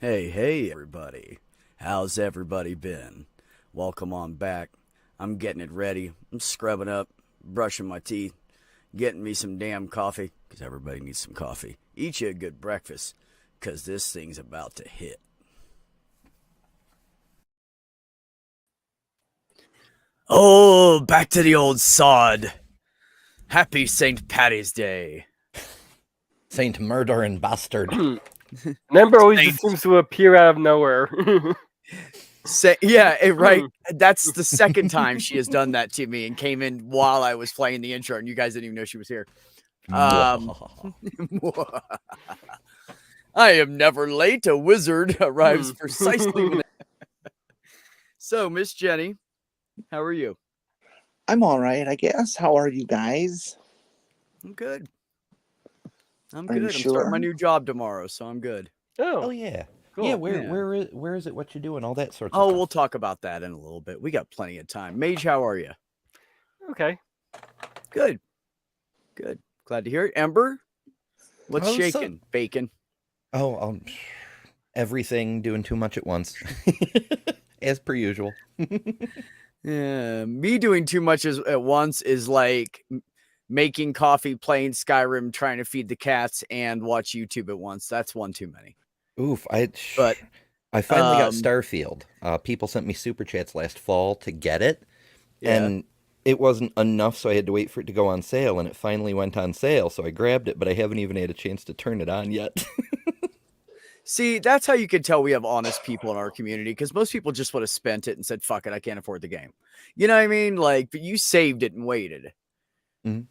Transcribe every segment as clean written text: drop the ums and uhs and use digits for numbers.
Hey, everybody. How's everybody been? Welcome on back. I'm getting it ready. I'm scrubbing up, brushing my teeth, getting me some damn coffee, because everybody needs some coffee. Eat you a good breakfast, because this thing's about to hit. Oh, back to the old sod. Happy St. Patty's Day. Saint Murder and Bastard. Number always Saint- just seems to appear out of nowhere. Right. That's the second time she has done that to me and came in while I was playing the intro, and you guys didn't even know she was here. I am never late. A wizard arrives precisely when. So, Miss Jenny, how are you? I'm all right, I guess. How are you guys? I'm good. I'm Are you good. I'm starting my sure? new job tomorrow, so I'm good. Oh Oh, yeah. cool. Yeah, Yeah. where is it? What you doing? All that sorts of Oh, stuff. we'll talk about that in a little bit. We got plenty of time. Mage, how are you? Okay. Good. Good. Glad to hear it. Ember, what's Oh, so- shaking? Bacon. Oh, everything doing too much at once. As per usual. Yeah, me doing too much at once is like making coffee, playing Skyrim, trying to feed the cats, and watch YouTube at once. That's one too many. Oof, But, I finally got um, Starfield. People sent me super chats last fall to get it, Yeah. and it wasn't enough, so I had to wait for it to go on sale, and it finally went on sale, so I grabbed it, but I haven't even had a chance to turn it on yet. See, that's how you can tell we have honest people in our community, because most people just would have spent it and said, fuck it, I can't afford the game. You know what I mean? Like, but you saved it and waited. Mhm.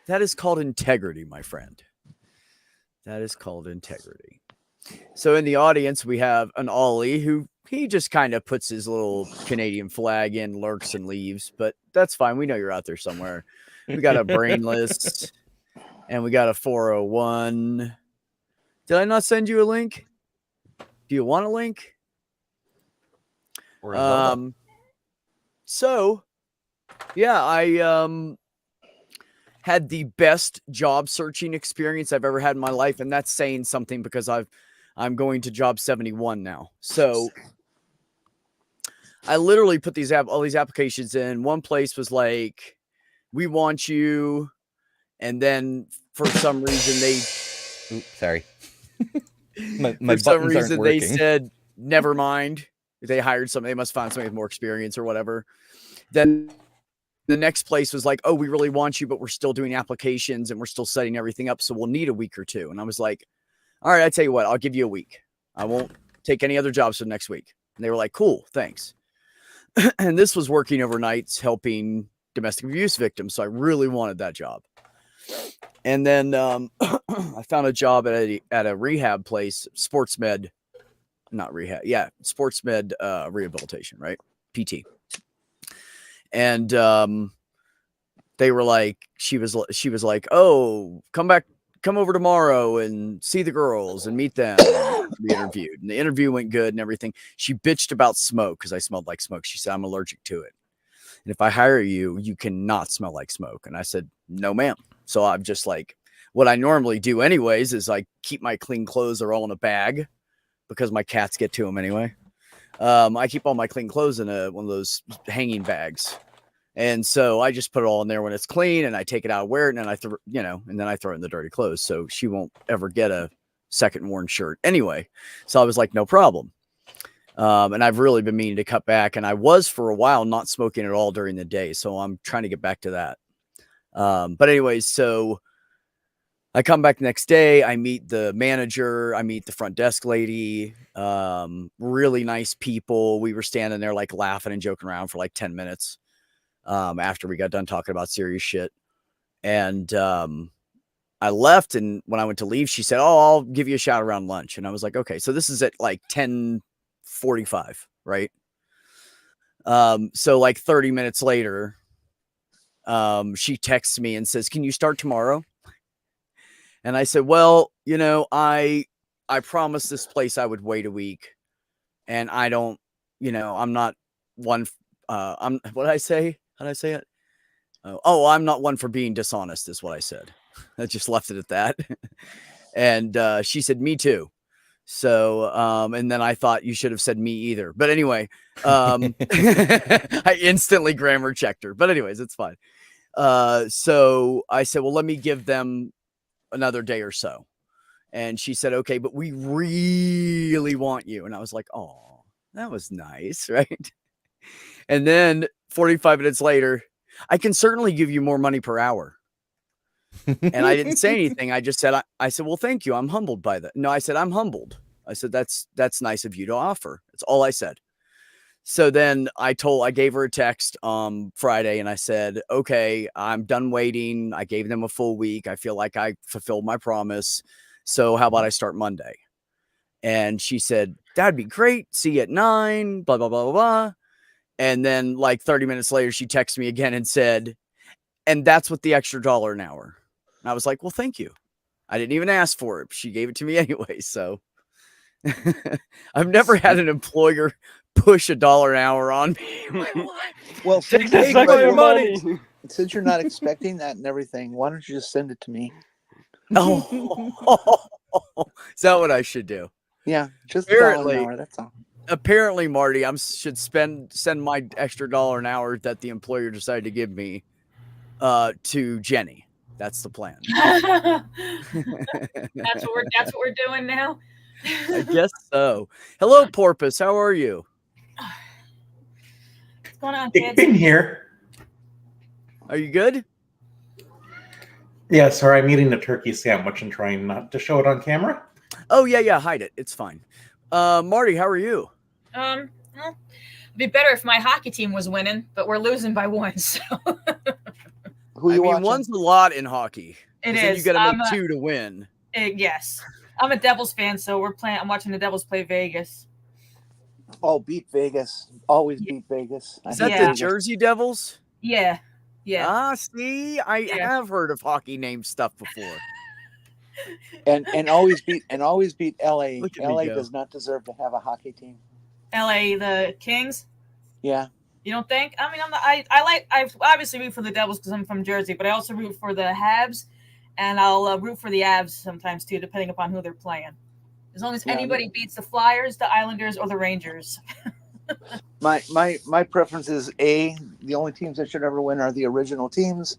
That is called integrity, my friend. That is called integrity. So in the audience, we have an Ollie who he just kind of puts his little Canadian flag in, lurks and leaves, but that's fine. We know you're out there somewhere. We got a brainless and we got a 401. Did I not send you a link? Do you want a link? Or a Zelda. So yeah, I had the best job searching experience I've ever had in my life, and that's saying something because I'm going to job 71 now. So I literally put all these applications in. One place was like, "We want you," and then for some reason Oops, sorry. my for buttons some aren't reason they working. said, "Never mind." They hired somebody. They must find somebody with more experience or whatever. Then the next place was like, "Oh, we really want you, but we're still doing applications and we're still setting everything up, so we'll need a week or two." And I was like, "All right, I tell you what, I'll give you a week. I won't take any other jobs for next week." And they were like, "Cool, thanks." And this was working overnights helping domestic abuse victims, so I really wanted that job. And then I found a job at a rehab place, sports med, not rehab, yeah, sports med rehabilitation, right? PT. And they were like, she was like, "Oh, come over tomorrow and see the girls and meet them." And we interviewed, and the interview went good and everything. She bitched about smoke because I smelled like smoke. She said, "I'm allergic to it, and if I hire you, you cannot smell like smoke." And I said, "No, ma'am." So I'm just like, what I normally do anyways is I keep my clean clothes are all in a bag because my cats get to them anyway. I keep all my clean clothes in one of those hanging bags. And so I just put it all in there when it's clean, and I take it out, wear it, and then I throw it in the dirty clothes. So she won't ever get a second worn shirt anyway. So I was like, no problem. And I've really been meaning to cut back, and I was for a while not smoking at all during the day. So I'm trying to get back to that. But anyways, so I come back the next day, I meet the manager, I meet the front desk lady, really nice people. We were standing there like laughing and joking around for like 10 minutes. After we got done talking about serious shit. And I left, and when I went to leave, she said, "Oh, I'll give you a shout around lunch." And I was like, okay, so this is at like 10:45, right? So like 30 minutes later, she texts me and says, "Can you start tomorrow?" And I said, "Well, I promised this place I would wait a week, and I don't, I'm not one, I'm, what did I say? How did I say it? Oh, I'm not one for being dishonest, is what I said. I just left it at that. And she said, "Me too." So, and then I thought you should have said me either. But anyway, I instantly grammar checked her. But anyways, it's fine. So I said, well, let me give them another day or so. And she said, okay, but we really want you. And I was like, oh, that was nice, right? And then 45 minutes later, I can certainly give you more money per hour. And I didn't say anything. I just said, I said, well, thank you. I'm humbled by that. No, I said, I'm humbled. I said, that's nice of you to offer. That's all I said. So then I gave her a text Friday and I said, okay, I'm done waiting. I gave them a full week. I feel like I fulfilled my promise. So how about I start Monday? And she said, that'd be great. See you at 9, blah, blah, blah, blah, blah. And then like 30 minutes later, she texted me again and said, and that's what the extra $1 an hour. And I was like, well, thank you. I didn't even ask for it. She gave it to me anyway. So I've never had an employer push $1 an hour on me in my life. Well, Take since, that my extra money. money. since you're not expecting that and everything, why don't you just send it to me? Oh, is that what I should do? Yeah, just $1 Apparently- an hour. That's all. Apparently, Marty, I should send my extra $1 an hour that the employer decided to give me to Jenny. That's the plan. That's what we're doing now. I guess so. Hello, Porpoise. How are you? What's going on, Ik kids? ben here. Are you good? Yeah, sorry, I'm eating a turkey sandwich and trying not to show it on camera. Oh, yeah. Hide it. It's fine. Marty, how are you? Well, it'd be better if my hockey team was winning, but we're losing by 1. So Who I you mean, watching? one's a lot in hockey. it 'Cause then is. you got to I'm make a- 2 to win. yes, I'm a Devils fan, so I'm watching the Devils play Vegas. Oh, beat Vegas. Always beat Vegas. I Is hate that Yeah. the Jersey Devils? Yeah. See, I Yeah. have heard of hockey name stuff before. and always beat LA. Look at me LA go. does not deserve to have a hockey team. LA, the Kings. Yeah. You don't think? I mean, I obviously root for the Devils because I'm from Jersey, but I also root for the Habs, and I'll root for the Avs sometimes too, depending upon who they're playing. As long as Yeah. anybody beats the Flyers, the Islanders, or the Rangers. My preference is A, the only teams that should ever win are the original teams,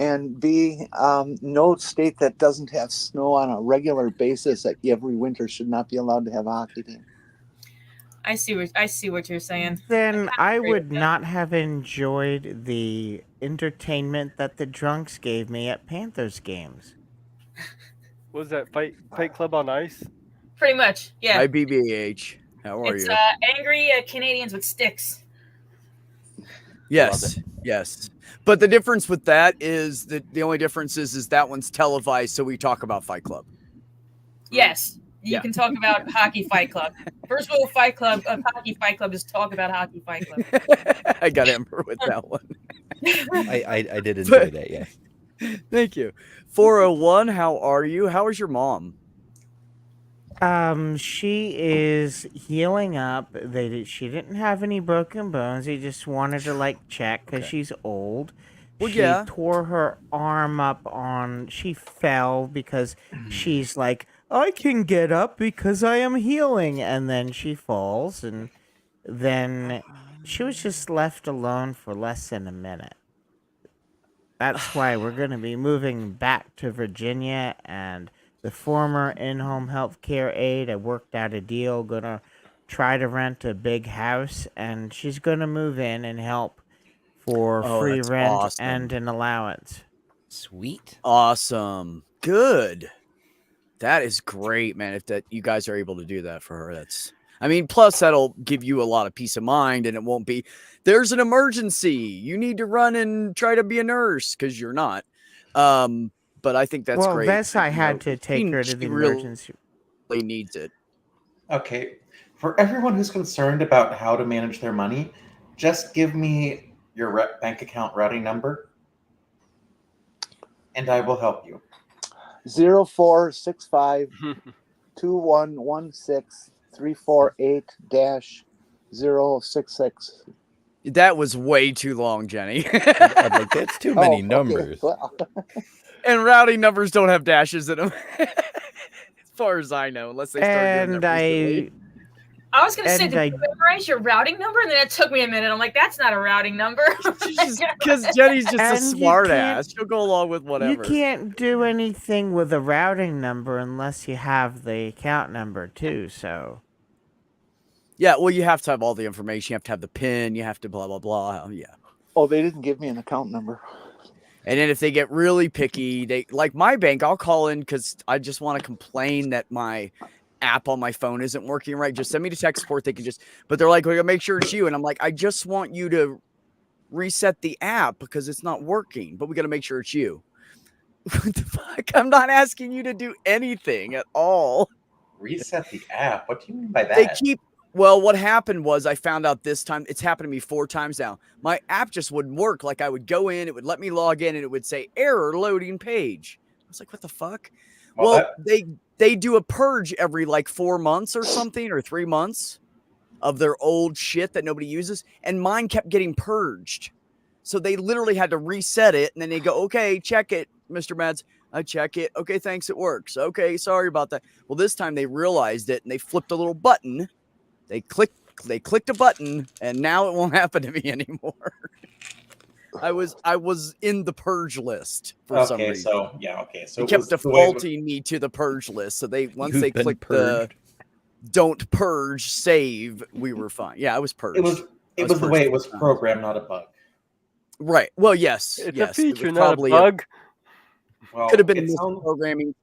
and B, no state that doesn't have snow on a regular basis that every winter should not be allowed to have a hockey team. I see what you're saying. Then I agree would with that. not have enjoyed the entertainment that the drunks gave me at Panthers games. What was that Fight Club on Ice? Pretty much, yeah. Hi, BBH. How are It's you? angry Canadians with sticks. Yes. But the difference with that is that the only difference is that one's televised, so we talk about Fight Club. Yes, you Yeah. can talk about Hockey Fight Club. First rule of Fight Club, of Hockey Fight Club, is talk about Hockey Fight Club. I got Amber with that one. I did enjoy that, yeah. Thank you. 401, how are you? How is your mom? She is healing up. She didn't have any broken bones. They just wanted to check because she's old. Well, She yeah. tore her arm up she fell because she's like, I can get up because I am healing. And then she falls, and then she was just left alone for less than a minute. That's why we're going to be moving back to Virginia, and the former in-home health care aide, I worked out a deal, going to try to rent a big house, and she's going to move in and help for Oh, free that's rent awesome. and an allowance. Sweet. Awesome. Good. That is great, man. If that you guys are able to do that for her, plus that'll give you a lot of peace of mind, and it won't be there's an emergency. You need to run and try to be a nurse because you're not. But I think that's great. That's I You had know, to take her to she the really emergency. needs it. Okay, for everyone who's concerned about how to manage their money, just give me your bank account routing number, and I will help you. 0465 2116 348-066. That was way too long, Jenny. I'm like, that's too many Oh, okay. numbers. Well, And routing numbers don't have dashes in them. far as I know, unless they started doing And that recently. I was gonna say, And did I- you memorize your routing number? And then it took me a minute. I'm like, that's not a routing number. Because Jenny's just a And you smart can't- ass. She'll go along with whatever. You can't do anything with a routing number unless you have the account number too. So Yeah, well, you have to have all the information. You have to have the PIN. You have to blah blah blah. Yeah. Oh, they didn't give me an account number. And then if they get really picky, they like my bank. I'll call in because I just want to complain that my app on my phone isn't working right. Just send me to tech support. They can just, but they're like, we gotta make sure it's you. And I'm like, I just want you to reset the app because it's not working. But we got to make sure it's you. What the fuck? I'm not asking you to do anything at all. Reset the app. What do you mean by that? They keep. Well, what happened was I found out this time, it's happened to me 4 times now. My app just wouldn't work. Like I would go in, it would let me log in, and it would say error loading page. I was like, what the fuck? Well, they do a purge every like 4 months or something, or 3 months of their old shit that nobody uses. And mine kept getting purged. So they literally had to reset it. And then they go, okay, check it, Mr. Mads. I check it. Okay, thanks. It works. Okay, sorry about that. Well, this time they realized it and they flipped a little button. They clicked a button, and now it won't happen to me anymore. I was in the purge list for some reason. So They kept defaulting me to the purge list. So once You've they been clicked purged. the don't purge save, we were fine. Yeah, I was purged. It was the way it was programmed, not a bug. Right. Well, yes. It's yes. a it was feature, not a probably bug. Well, could have been it sounds- misprogramming.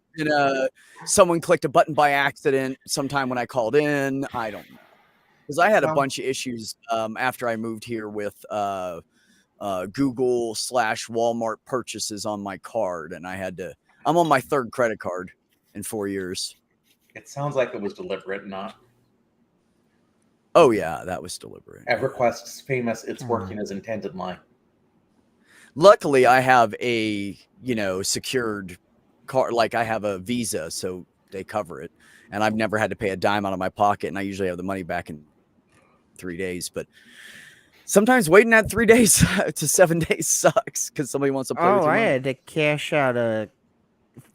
Someone clicked a button by accident sometime when I called in. I don't know. Because I had a bunch of issues after I moved here with Google / Walmart purchases on my card. And I'm on my 3rd credit card in 4 years. It sounds like it was deliberate, not. Oh, yeah, that was deliberate. EverQuest's famous "It's working as intended" line. Luckily, I have a, secured card. Like I have a Visa, so they cover it. And I've never had to pay a dime out of my pocket. And I usually have the money back in 3 days. But sometimes waiting that 3 days to 7 days sucks because somebody wants to play with oh, your I money. had to cash out a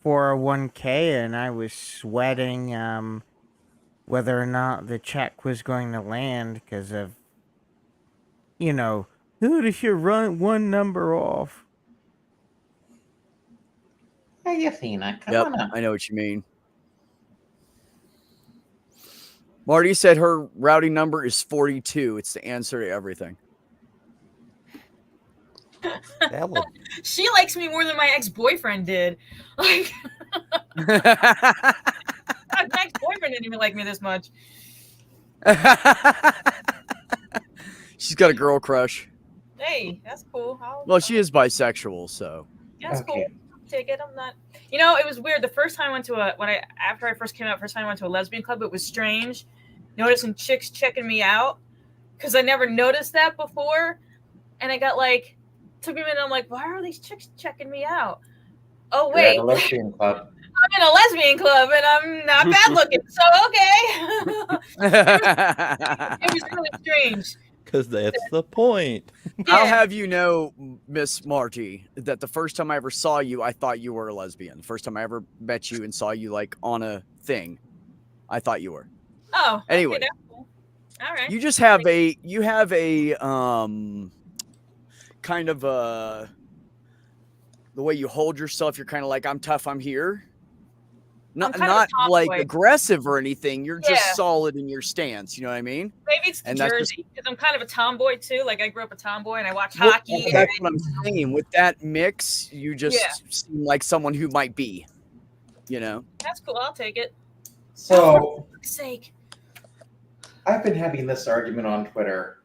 401k, and I was sweating whether or not the check was going to land because of, dude, if you run one number off. Hey, Athena, come Yep, on up. I know what you mean. Marty said her routing number is 42. It's the answer to everything. Valid. She likes me more than my ex-boyfriend did. Like, my ex-boyfriend didn't even like me this much. She's got a girl crush. Hey, that's cool. Well, she is bisexual, so. That's Okay. cool. Take it. I'm not. It was weird. The first time I went to after I first came out, first time I went to a lesbian club, it was strange. Noticing chicks checking me out because I never noticed that before, and I got took me a minute. I'm like, why are these chicks checking me out? Oh You're wait, at a lesbian club. I'm in a lesbian club and I'm not bad looking, so okay. It was really strange. Because that's the point. I'll Yeah. have you know, Miss Margie, that the first time I ever saw you, I thought you were a lesbian. The first time I ever met you and saw you on a thing, I thought you were. Oh, Anyway. okay, that's cool. All right. You just have a kind of the way you hold yourself. You're kind of like, I'm tough, I'm here. Not kind of a tomboy. aggressive or anything. You're Yeah. just solid in your stance. You know what I mean? Maybe it's And that's just- Jersey because I'm kind of a tomboy too. Like I grew up a tomboy and I watch Well, hockey. that's what I'm saying. With that mix, you just Yeah. seem like someone who might be. That's cool. I'll take it. So For fuck's sake. I've been having this argument on Twitter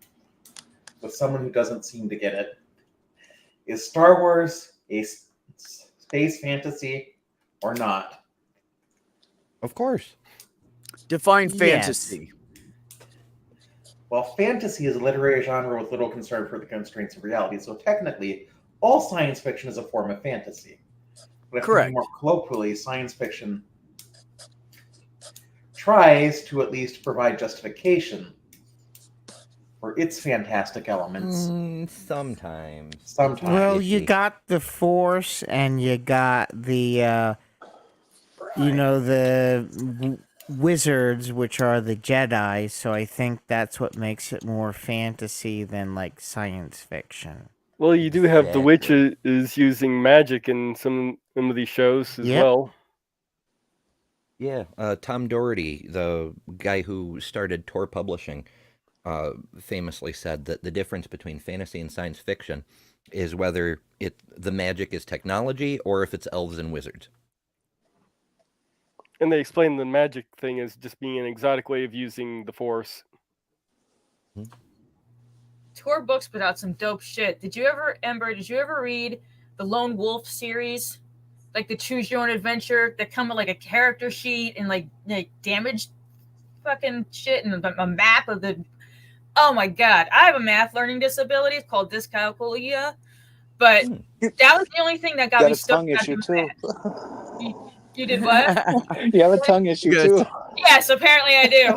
with someone who doesn't seem to get it. Is Star Wars a space fantasy or not? Of course. Define Yes. fantasy. Well, fantasy is a literary genre with little concern for the constraints of reality, so technically, all science fiction is a form of fantasy. But Correct. More colloquially, science fiction tries to at least provide justification for its fantastic elements. Sometimes. Sometimes. Well, Is you she- got the Force and you got the you know, the wizards, which are the Jedi. So I think that's what makes it more fantasy than like science fiction. Well, you do have the witch Exactly. is using magic in some of these shows as Yep. well. Yeah, Tom Doherty, the guy who started Tor Publishing, famously said that the difference between fantasy and science fiction is whether the magic is technology or if it's elves and wizards. And they explain the magic thing as just being an exotic way of using the Force. Tor books put out some dope shit. Did you ever, Ember? Did you ever read the Lone Wolf series, like the Choose Your Own Adventure that come with like a character sheet and like damaged fucking shit and a map of the. Oh my god, I have a math learning disability. It's called dyscalculia, but that was the only thing that got Got me a stuck. tongue issue too. You did what? You have a tongue issue Good. too. Yes, apparently I do.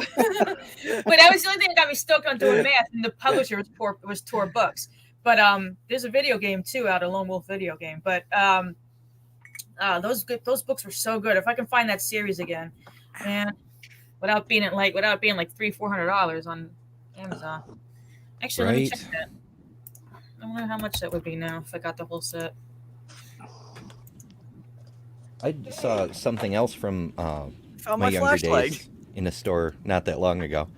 But that was the only thing that got me stoked on doing math, and the publisher was Tor Books. But there's a video game too out, a Lone Wolf video game. But those books were so good. If I can find that series again, man, without being like $300-400 on Amazon. Actually, let me Right. check that. I wonder how much that would be now if I got the whole set. I saw something else from Found my my younger flashlight. days in a store not that long ago.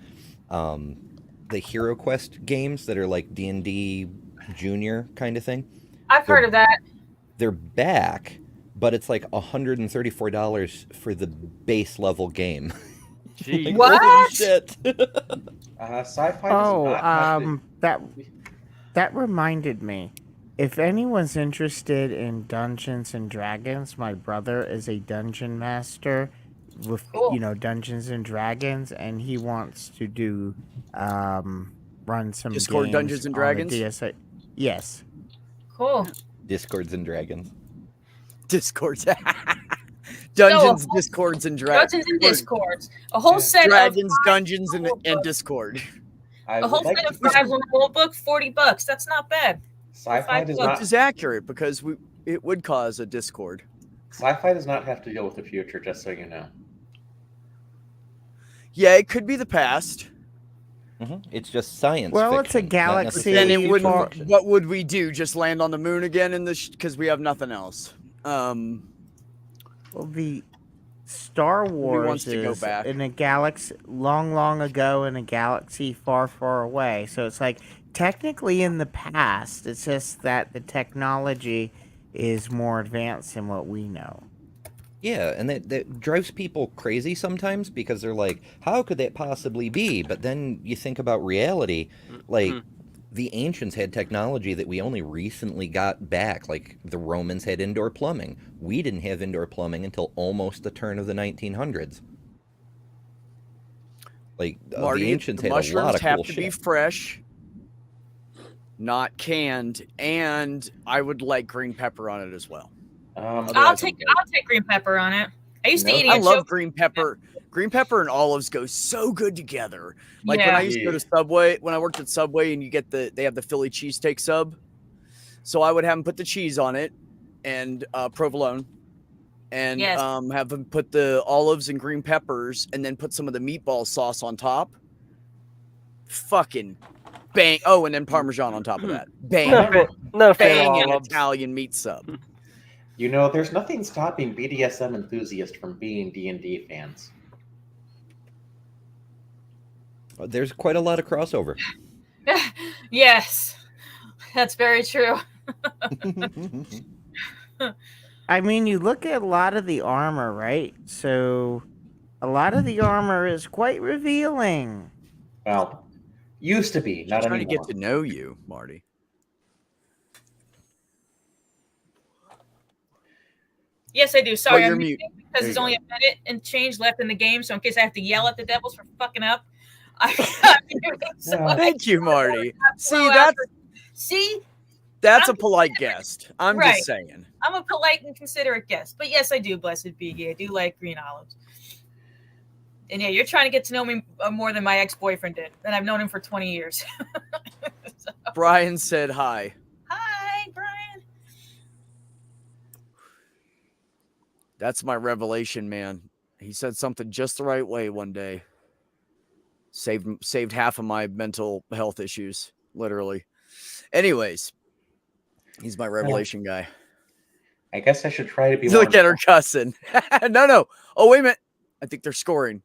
The Hero Quest games that are like D&D Junior kind of thing. I've heard of that. They're back, but it's like $134 for the base level game. Gee. Like, What? holy shit. Sci-fi. Oh, does not have to- that reminded me. If anyone's interested in Dungeons and Dragons, my brother is a dungeon master with Cool. Dungeons and Dragons, and he wants to do run some Discord games Dungeons and on the Dragons? DSA. Yes. Cool. Discords and Dragons. Discords. Dungeons, Discords, and Dragons. Dungeons and Discords. A whole set Dragons, of Dungeons, and Discord. I a would whole like set to of 5 Lone Wolf book, $40. That's not bad. Sci-fi does Which not. Which is accurate because it would cause a Discord. Sci-fi does not have to deal with the future. Just so you know. Yeah, it could be the past. It's just science Well, fiction. it's a not galaxy. Then necessarily it wouldn't. future fiction. What would we do? Just land on the moon again in the because we have nothing else. Well, the Star Wars wants to go is back. in a galaxy long, long ago in a galaxy far, far away. So it's like technically in the past. It's just that the technology is more advanced than what we know. Yeah, and that drives people crazy sometimes because they're like, how could that possibly be? But then you think about reality, like the ancients had technology that we only recently got back. Like the Romans had indoor plumbing. We didn't have indoor plumbing until almost the turn of the 1900s. Like Marty, the ancients the had a mushrooms lot of have cool to be shit. fresh, not canned, and I would like green pepper on it as well. I'll Otherwise, take I'm good. green pepper on it. I used to No. eat I it. love green pepper. Green pepper and olives go so good together. Like when Yeah. I used to go to Subway, when I worked at Subway, and they have the Philly cheesesteak sub. So I would have them put the cheese on it and provolone, and Yes. have them put the olives and green peppers, and then put some of the meatball sauce on top. Fucking bang! Oh, and then Parmesan on top of that. Bang! Not a fan Bang! of An olives. Italian meat sub. You know, there's nothing stopping BDSM enthusiasts from being D&D fans. There's quite a lot of crossover. Yes, that's very true. I mean, you look at a lot of the armor, right? So a lot of the armor is quite revealing. Well, used to be, not Trying to anymore. get to know you, Marty. Yes, I do. Sorry, you're I'm mute. muting because There there's you only a minute and change left in the game. So in case I have to yell at the devils for fucking up, I'm muting. So Yeah. I Thank you, Marty. See, flow out that's for- see, that's I'm a polite guest. I'm Right. just saying. I'm a polite and considerate guest. But yes, I do, blessed be ye. I do like green olives. And yeah, you're trying to get to know me more than my ex-boyfriend did. And I've known him for 20 years. So, Brian said hi. hi, Brian. That's my revelation, man. He said something just the right way one day. Saved half of my mental health issues, literally. Anyways, he's my revelation guy. I guess I should try to be Look at her cussing. No. Oh, wait a minute. I think they're scoring.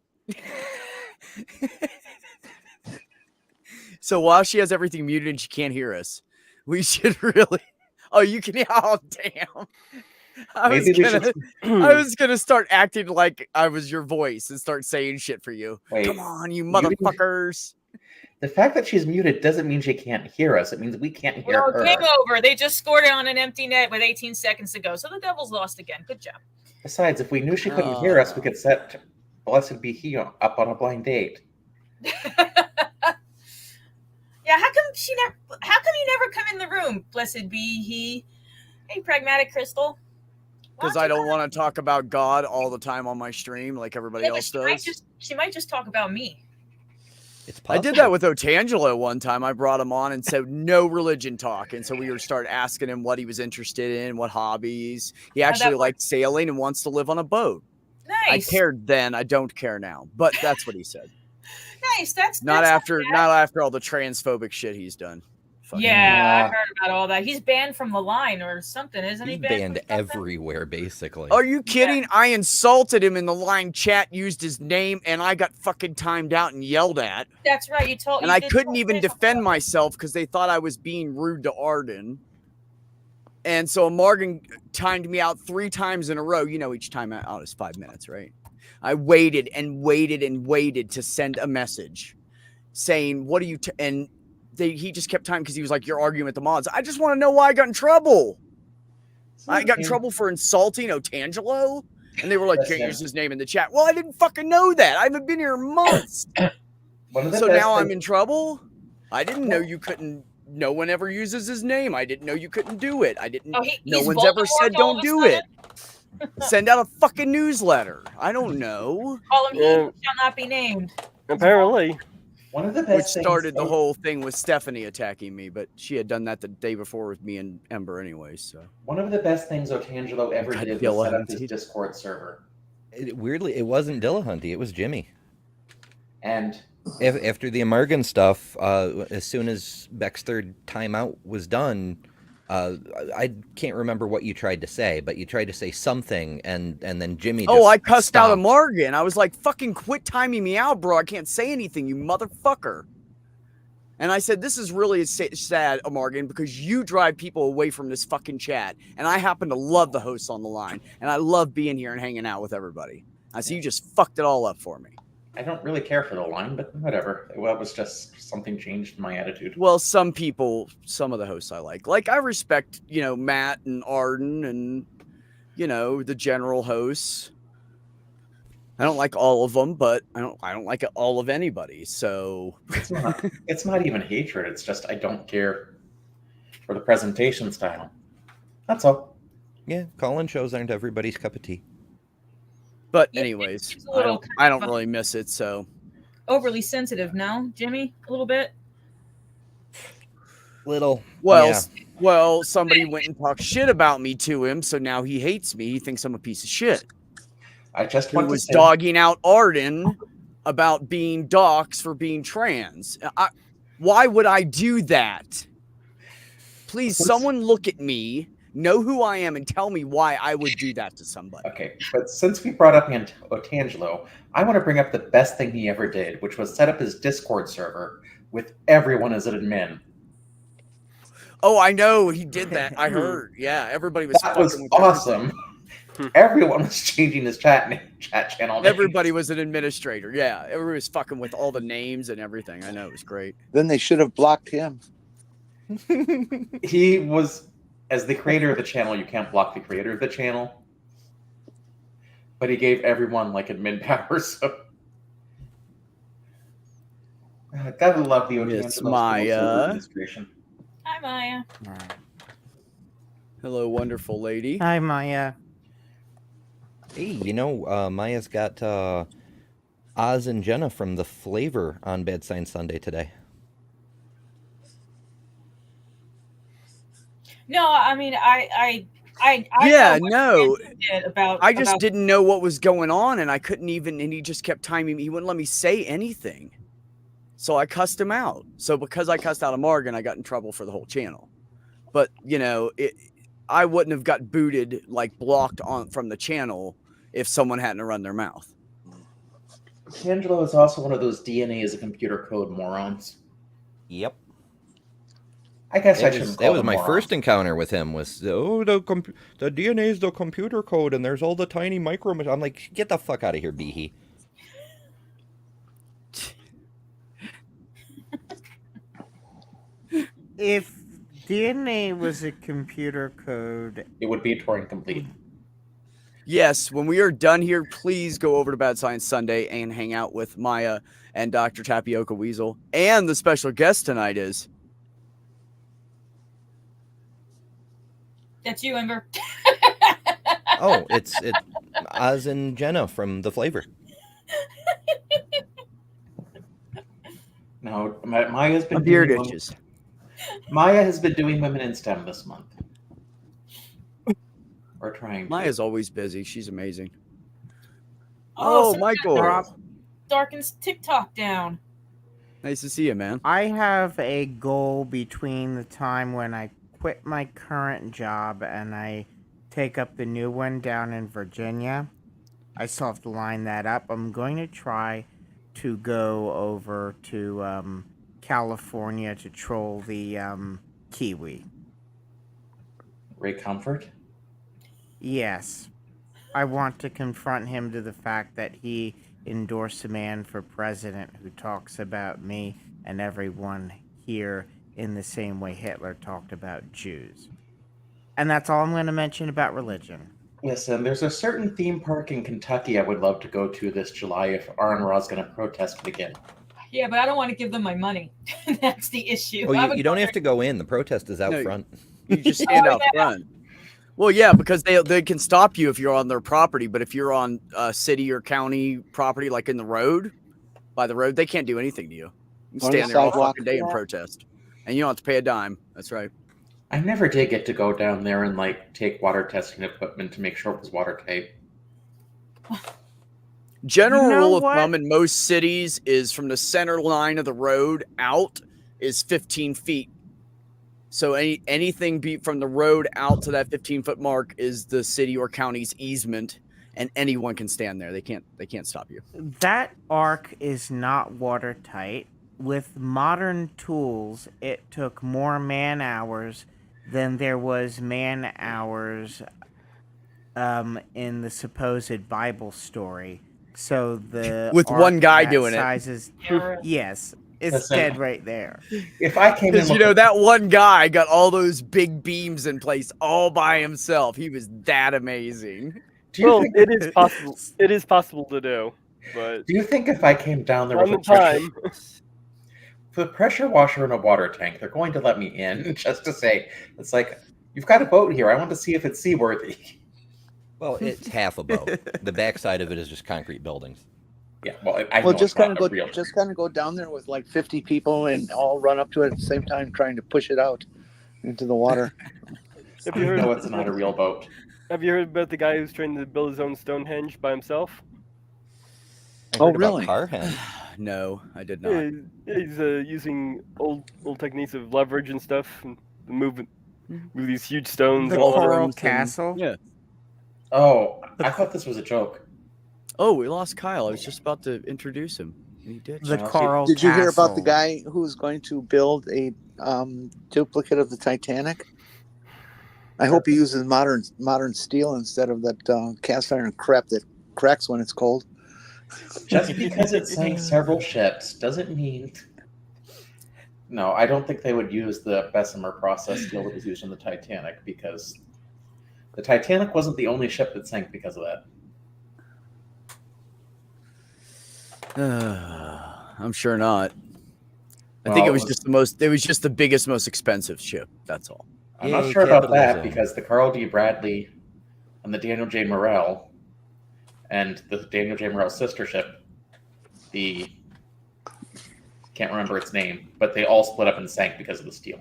So while she has everything muted and she can't hear us, we should really. Oh, you can. Oh, damn. I was gonna start acting like I was your voice and start saying shit for you. Wait, come on, you motherfuckers. The fact that she's muted doesn't mean she can't hear us. It means we can't hear Well, her. game over. They just scored it on an empty net with 18 seconds to go. So the Devils lost again. Good job. Besides, if we knew she couldn't hear us, we could set Blessed Be He up on a blind date. Yeah, how come you never come in the room? Blessed be he. Hey, pragmatic Crystal. Because I don't want to talk about God all the time on my stream like everybody else does. She might just talk about me. It's I possible. did that with Otangelo one time. I brought him on and said no religion talk, and so we would start asking him what he was interested in, what hobbies. He actually liked sailing and wants to live on a boat. Nice. I cared then. I don't care now, but that's what he said. Nice. That's Not bad. after all the transphobic shit he's done. Fucking Yeah, I heard about all that. He's banned from the line or something, isn't he? He's banned from something? everywhere, basically. Are you kidding? I insulted him in the line chat, used his name, and I got fucking timed out and yelled at. That's right. You told. And I couldn't even defend myself because they thought I was being rude to Arden. And so Morgan timed me out 3 times in a row. You know, each time out is 5 minutes, right? I waited and waited and waited to send a message saying, what are you... and he just kept time because he was like, you're arguing with the mods. I just want to know why I got in trouble. I got in trouble for insulting Otangelo. And they were like, can't use his name in the chat. Well, I didn't fucking know that. I haven't been here months. So now I'm in trouble? I didn't know you couldn't... No one ever uses his name. I didn't know you couldn't do it. I didn't... no one's ever said don't do it. Send out a fucking newsletter. I don't know. Call him he who shall not be named. Apparently. One of the best Which started the whole thing with Stephanie attacking me, but she had done that the day before with me and Ember anyway. So one of the best things Otangelo ever did was set up his Discord server. Weirdly, it wasn't Dillahunty, it was Jimmy. And after the Amargan stuff, as soon as Beck's third timeout was done, I can't remember what you tried to say, but you tried to say something, and then Jimmy just I cussed stopped. out Amargan. I was like, fucking quit timing me out, bro. I can't say anything, you motherfucker. And I said, this is really sad, Amargan, because you drive people away from this fucking chat. And I happen to love the hosts on the line. And I love being here and hanging out with everybody. I see you just fucked it all up for me. I don't really care for the line, but whatever. Well, it was just something changed in my attitude. Well, some people, some of the hosts I like. Like, I respect, Matt and Arden and, the general hosts. I don't like all of them, but I don't like all of anybody. So it's not even hatred. It's just I don't care for the presentation style. That's all. Yeah, call-in shows aren't everybody's cup of tea. But anyways, I don't really miss it. So overly sensitive, no, Jimmy, a little bit. Little. Well, somebody went and talked shit about me to him, so now he hates me. He thinks I'm a piece of shit. I just want to say, dogging out Arden about being doxxed for being trans. Why would I do that? Please, someone look at me, know who I am, and tell me why I would do that to somebody. Okay, but since we brought up Otangelo, I want to bring up the best thing he ever did, which was set up his Discord server with everyone as an admin. Oh, I know he did that. I heard. Yeah, everybody was. That was awesome. Everyone was changing his chat channel name. Everybody was an administrator. Yeah, everybody was fucking with all the names and everything. I know, it was great. Then they should have blocked him. He was, as the creator of the channel, you can't block the creator of the channel. But he gave everyone like admin powers. So. Gotta love the It's Maya. Administration. Hi, Maya. Hello, wonderful lady. Hi, Maya. Hey, Maya's got Oz and Jenna from The Flavor on Bad Sign Sunday today. No, I mean, I I Yeah, know what no. Andrew did about I just about didn't know what was going on, and I couldn't even. And he just kept timing me. He wouldn't let me say anything, so I cussed him out. So because I cussed out a Morgan, I got in trouble for the whole channel. But I wouldn't have got booted, like blocked on from the channel, if someone hadn't run their mouth. Angelo is also one of those DNA is a computer code morons. Yep. I guess I That shouldn't was, call that was them my morons. first encounter with him. Was the DNA is the computer code, and there's all the tiny micro. I'm like, get the fuck out of here, Behe. If DNA was a computer code, It would be a Turing complete. Yes, when we are done here, please go over to Bad Science Sunday and hang out with Maya and Dr. Tapioca Weasel. And the special guest tonight is that's you, Ember. Oh, it's Oz and Jenna from The Flavor. No, Maya's been Beard doing Itches. Maya has been doing Women in STEM this month. Or trying to. Maya's always busy. She's amazing. Oh, Oh, someone Michael. got Darken's TikTok down. Nice to see you, man. I have a goal between the time when I quit my current job and I take up the new one down in Virginia. I still have to line that up. I'm going to try to go over to California to troll the Kiwi. Ray Comfort? Yes. I want to confront him to the fact that he endorsed a man for president who talks about me and everyone here in the same way Hitler talked about Jews. And that's all I'm going to mention about religion. Listen, there's a certain theme park in Kentucky I would love to go to this July if Aaron Ra's going to protest it again. Yeah, but I don't want to give them my money. That's the issue. Oh, you don't have to go in. The protest is out No, front. You just stand out front. Well, yeah, because they can stop you if you're on their property, but if you're on city or county property, like in the road, by the road, they can't do anything to you. You can On the stand there all sidewalk. fucking day and protest, and you don't have to pay a dime. That's right. I never did get to go down there and take water testing equipment to make sure it was watertight. General You know rule of what? thumb in most cities is from the center line of the road out is 15 feet. So anything from the road out to that 15-foot mark is the city or county's easement, and anyone can stand there. They can't stop you. That arc is not watertight. With modern tools, it took more man hours than there was man hours in the supposed Bible story. So the With arc one guy that doing it. size is, yes, it's Listen. dead right there. If I came in Because with that one guy got all those big beams in place all by himself. He was that amazing. do you Well, think it is possible. It is possible to do, but do you think if I came down there on with the time. a pressure washer and a water tank, they're going to let me in just to say it's like you've got a boat here. I want to see if it's seaworthy. Well, it's half a boat. The backside of it is just concrete buildings. Yeah, well, I know Well, just it's not kind of a real. go down there with like 50 people and all run up to it at the same time, trying to push it out into the water. Have I you heard? know it's not a real boat. Have you heard about the guy who's trying to build his own Stonehenge by himself? I Oh, heard about really? Carhenge. No, I did not. Yeah, he's using old techniques of leverage and stuff, and move these huge stones. The all coral around. Rooms and- castle? Yeah. Oh, I thought this was a joke. Oh, we lost Kyle. I was just about to introduce him, and he did. The Well, coral Did you hear about the castle. guy who was going to build a duplicate of the Titanic? I hope he uses modern steel instead of that cast iron crap that cracks when it's cold. Just because it sank several ships doesn't mean. No, I don't think they would use the Bessemer process steel that was used in the Titanic because the Titanic wasn't the only ship that sank because of that. I'm sure not. I think Well, it was just the most. It was just the biggest, most expensive ship. That's all. I'm not Yay, sure about that capitalism. because the Carl D. Bradley and the Daniel J. Morrell and the Daniel J. Morrell sister ship, the can't remember its name, but they all split up and sank because of the steel.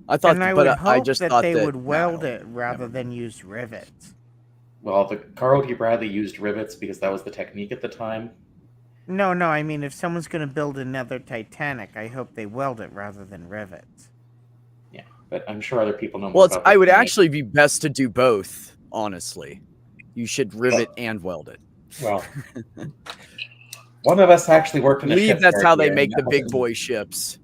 I thought, And I but would I hope just that thought they that would weld no, it rather never. than use rivets. Well, the Carl D. Bradley used rivets because that was the technique at the time. No, I mean, if someone's going to build another Titanic, I hope they weld it rather than rivets. Yeah, but I'm sure other people know more Well, it's, about I this would than I do. actually be best to do both. Honestly, you should rivet and weld it. Well, one of us actually worked I in a believe that's shipyard how they here, make and the that big wasn't- boy ships.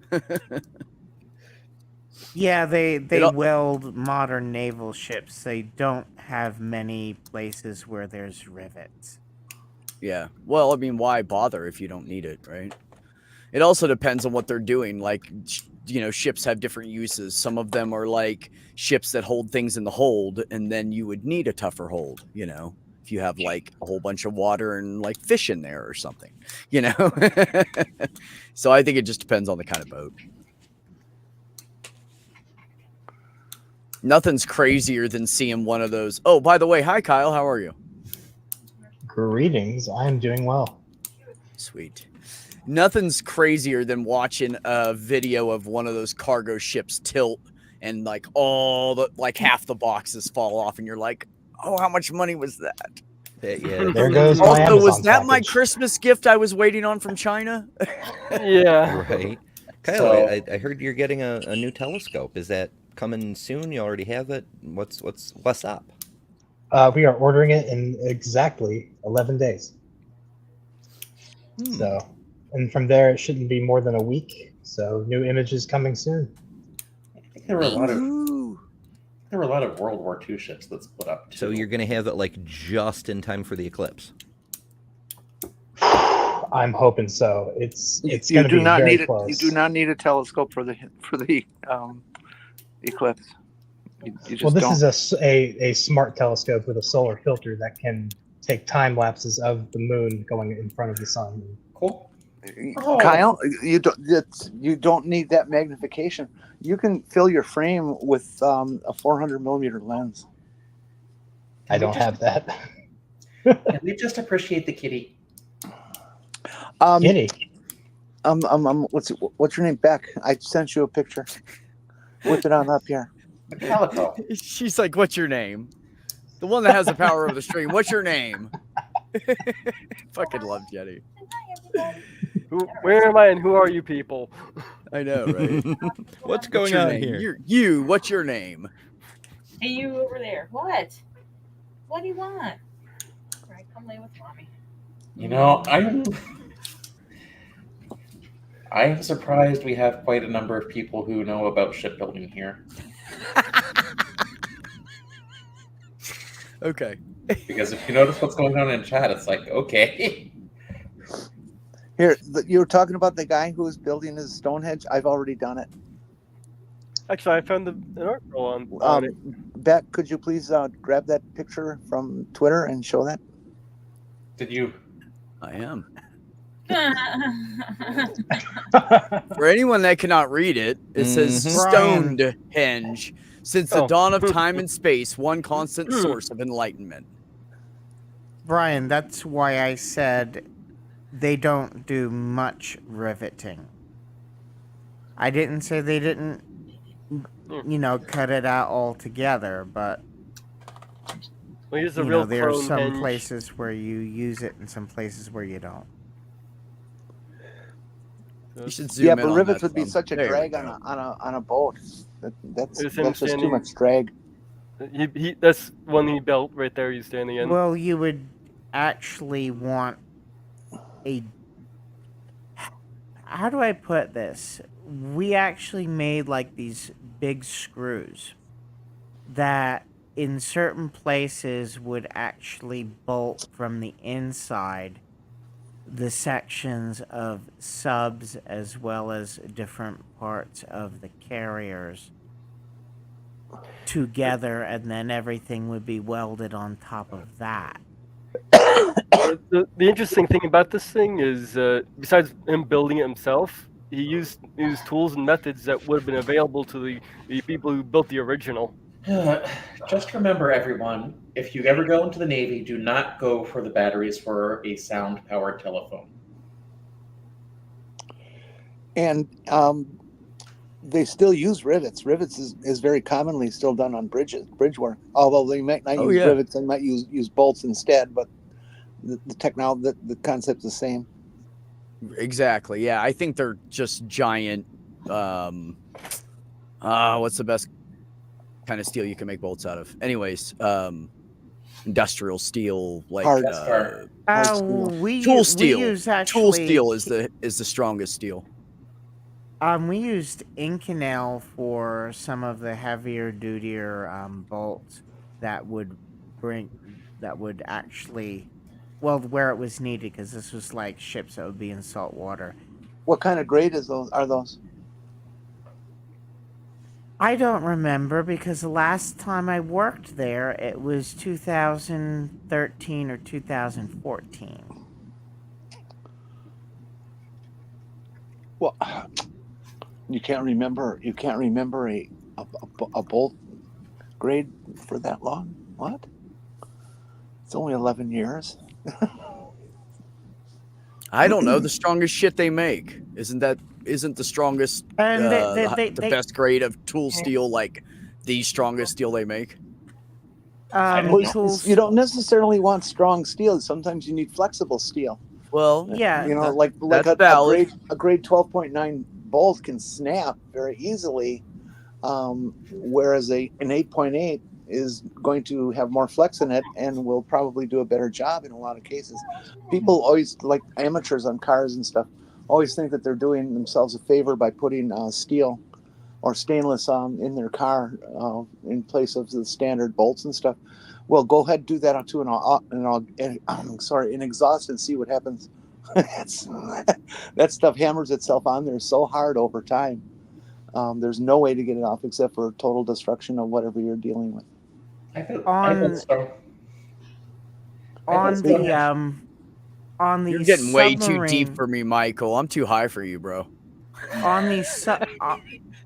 Yeah, they al- weld modern naval ships. They don't have many places where there's rivets. Yeah. Well, I mean, why bother if you don't need it, right? It also depends on what they're doing. Like, ships have different uses. Some of them are like ships that hold things in the hold, and then you would need a tougher hold, if you have like a whole bunch of water and like fish in there or something, So I think it just depends on the kind of boat. Nothing's crazier than seeing one of those. Oh, by the way, hi, Kyle. How are you? Greetings. I am doing well. Sweet. Nothing's crazier than watching a video of one of those cargo ships tilt and like half the boxes fall off, and you're like, oh, how much money was that? Yeah. There goes my Also, Amazon was that my package. Christmas gift I was waiting on from China? Yeah. Right. Kyle, So- I heard you're getting a new telescope. Is that coming soon? You already have it? What's up? We are ordering it in exactly 11 days. So, and from there, it shouldn't be more than a week. So, new images coming soon. I think there were a lot of Ooh. World War II ships that split up. So too. you're gonna have it like just in time for the eclipse. I'm hoping so. It's You going to do be not very need it. close. You do not need a telescope for the eclipse. You just Well, this don't. is a smart telescope with a solar filter that can take time lapses of the moon going in front of the sun. Cool. Oh. Kyle, you don't need that magnification. You can fill your frame with a 400 millimeter lens. I don't have that. Can we just appreciate the kitty? Kitty. What's your name? Beck. I sent you a picture. Whip it on up here. The calico. She's like, what's your name? The one that has the power of the stream. What's your name? Fucking love Jenny. Where am I and who are you people? I know, right? What's What's going your on name? here? What's your name? Hey, you over there. What? What do you want? All right, come lay with mommy. You know, I'm surprised we have quite a number of people who know about shipbuilding here. Okay. Because if you notice what's going on in chat, it's like, okay. Here, you were talking about the guy who was building his Stonehenge. I've already done it. Actually, I found an article on it. Beck, could you please grab that picture from Twitter and show that? Did you? I am. For anyone that cannot read it, it says Mhm. Stonehenge. Since the Oh. dawn of time and space, one constant source of enlightenment. Brian, that's why I said they don't do much riveting. I didn't say they didn't, cut it out altogether, but Well, here's a real there are clone some henge. places where you use it and some places where you don't. You should zoom Yeah, in but on rivets that would be thumb. such a There we drag go. on a boat. That's There's him just too standing- much drag. He that's one he built right there. He's standing in. Well, you would actually want a. How do I put this? We actually made like these big screws that in certain places would actually bolt from the inside the sections of subs as well as different parts of the carriers together, and then everything would be welded on top of that. The interesting thing about this thing is, besides him building it himself, he used tools and methods that would have been available to the people who built the original. Just remember, everyone, if you ever go into the Navy, do not go for the batteries for a sound-powered telephone. And they still use rivets. Rivets is very commonly still done on bridge work. Although they might not Oh, use yeah. rivets, they might use bolts instead. But the technology, the concept's the same. Exactly. Yeah, I think they're just giant. What's the best kind of steel you can make bolts out of? Anyways, industrial steel, like Hard. Hard steel. We tool we steel. use Tool actually steel is the strongest steel. we used Inconel for some of the heavier dutier bolts that would actually, well, where it was needed, because this was like ships that would be in salt water. What kind of grade are those? I don't remember, because the last time I worked there, it was 2013 or 2014. Well, you can't remember. You can't remember a bolt grade for that long. What? It's only 11 years. I don't know. The strongest shit they make isn't the strongest And the best grade of tool steel like the strongest steel they make. Tools. You don't necessarily want strong steel. Sometimes you need flexible steel. Well, Yeah, You know, that- like that's valid. a grade 12.9 bolt can snap very easily, whereas an 8.8 is going to have more flex in it and will probably do a better job in a lot of cases. People always, like amateurs on cars and stuff, always think that they're doing themselves a favor by putting steel or stainless in their car in place of the standard bolts and stuff. Well, go ahead, do that to an exhaust and see what happens. That stuff hammers itself on there so hard over time. There's no way to get it off except for total destruction of whatever you're dealing with. I feel On so. on so. the on the You're getting way too submarine- deep for me, Michael. I'm too high for you, bro.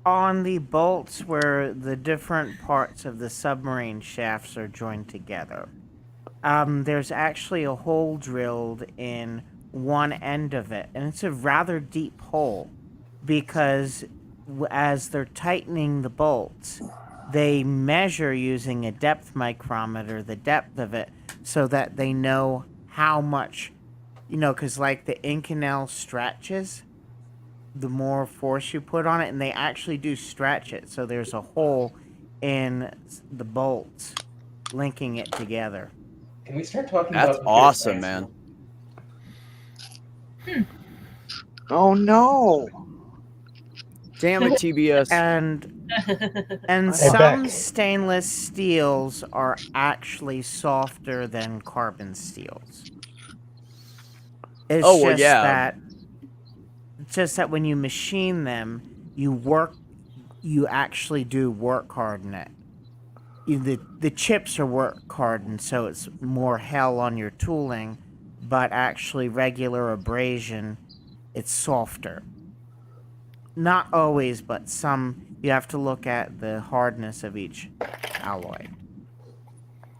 on the bolts where the different parts of the submarine shafts are joined together. There's actually a hole drilled in one end of it, and it's a rather deep hole because as they're tightening the bolts, they measure using a depth micrometer the depth of it so that they know how much, because like the Inconel stretches, the more force you put on it, and they actually do stretch it, so there's a hole in the bolts linking it together. Can we start talking That's about awesome, man. Oh no! Damn it, TBS. And Hey, some Beck. stainless steels are actually softer than carbon steels. It's Oh, well, just yeah. that when you machine them, you actually do work hard in it. The chips are work hardened, so it's more hell on your tooling, but actually regular abrasion, it's softer. Not always, but some. You have to look at the hardness of each alloy.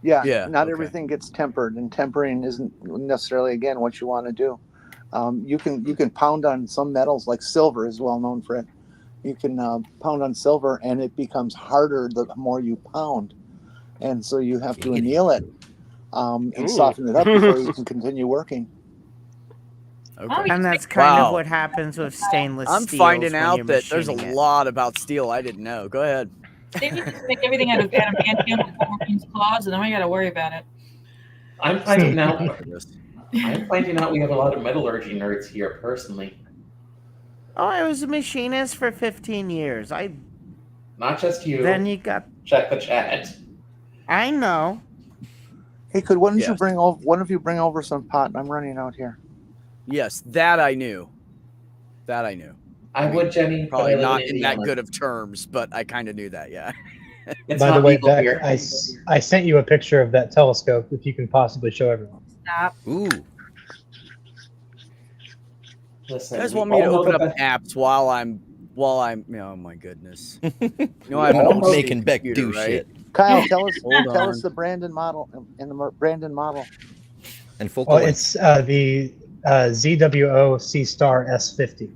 Yeah, Not okay. everything gets tempered, and tempering isn't necessarily again what you want to do. You can pound on some metals, like silver is well known for it. You can pound on silver, and it becomes harder the more you pound, and so you have to anneal it and Ooh. soften it up before you can continue working. Okay. And that's kind Wow. of what happens with stainless I'm steels finding when out you're that there's a machining it. lot about steel I didn't know. Go ahead. They need to make everything out of adamantium claws, and then we got to worry about it. I'm finding out. This. I'm finding out we have a lot of metallurgy nerds here, personally. Oh, I was a machinist for 15 years. Not just you. Then you got. Check the chat. I know. Hey, could one of Yes. you bring over some pot? I'm running out here. Yes, that I knew. That I knew. I would, Jenny. but Probably I live not in in that Indiana. good of terms, but I kind of knew that. Yeah. It's By the not way, legal Beck, here. I sent you a picture of that telescope. If you can possibly show everyone. Stop. Ooh, Listen, You guys we want me to all know open up that- apps while I'm? Oh my goodness. You know, I'm an old making Beck do computer, right? shit Kyle, tell us Hold on. the Brandon model and the Brandon model. and focal Well, length. it's the ZWO C Star S50.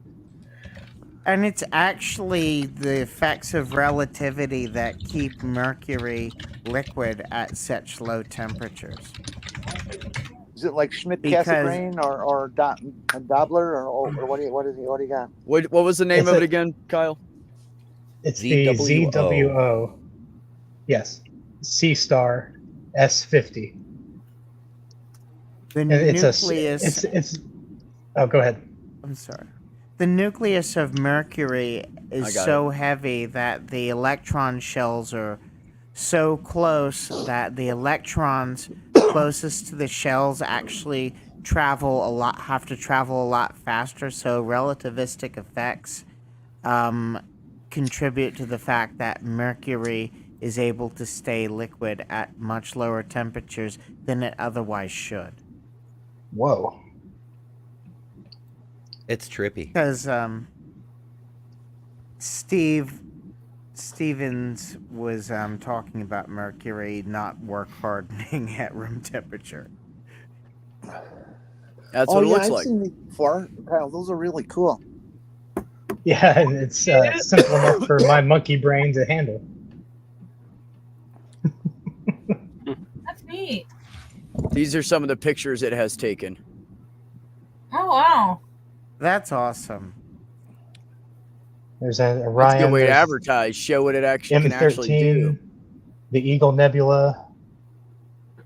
And it's actually the effects of relativity that keep mercury liquid at such low temperatures. Is it like Schmidt Because- Cassegrain or Dobler or what do you got? What was the name It's of a- it again, Kyle? It's the ZWO. ZWO. Yes. C star S50. The And it's nucleus. it's oh, go ahead. I'm sorry. The nucleus of Mercury I is got so heavy that the electron shells are so close that the electrons closest to the shells actually have to travel a lot faster. So relativistic effects contribute to the fact that Mercury is able to stay liquid at much lower temperatures than it otherwise should. Whoa. It's trippy. Because Stevens was talking about mercury not work hardening at room temperature. That's what it looks I've like. seen these before. Kyle, those are really cool. Yeah, and it's simple enough for my monkey brain to handle. That's neat. These are some of the pictures it has taken. Oh wow. That's awesome. There's an That's a Orion. good way to there's advertise. Show what it actually can actually do. M13, the Eagle Nebula.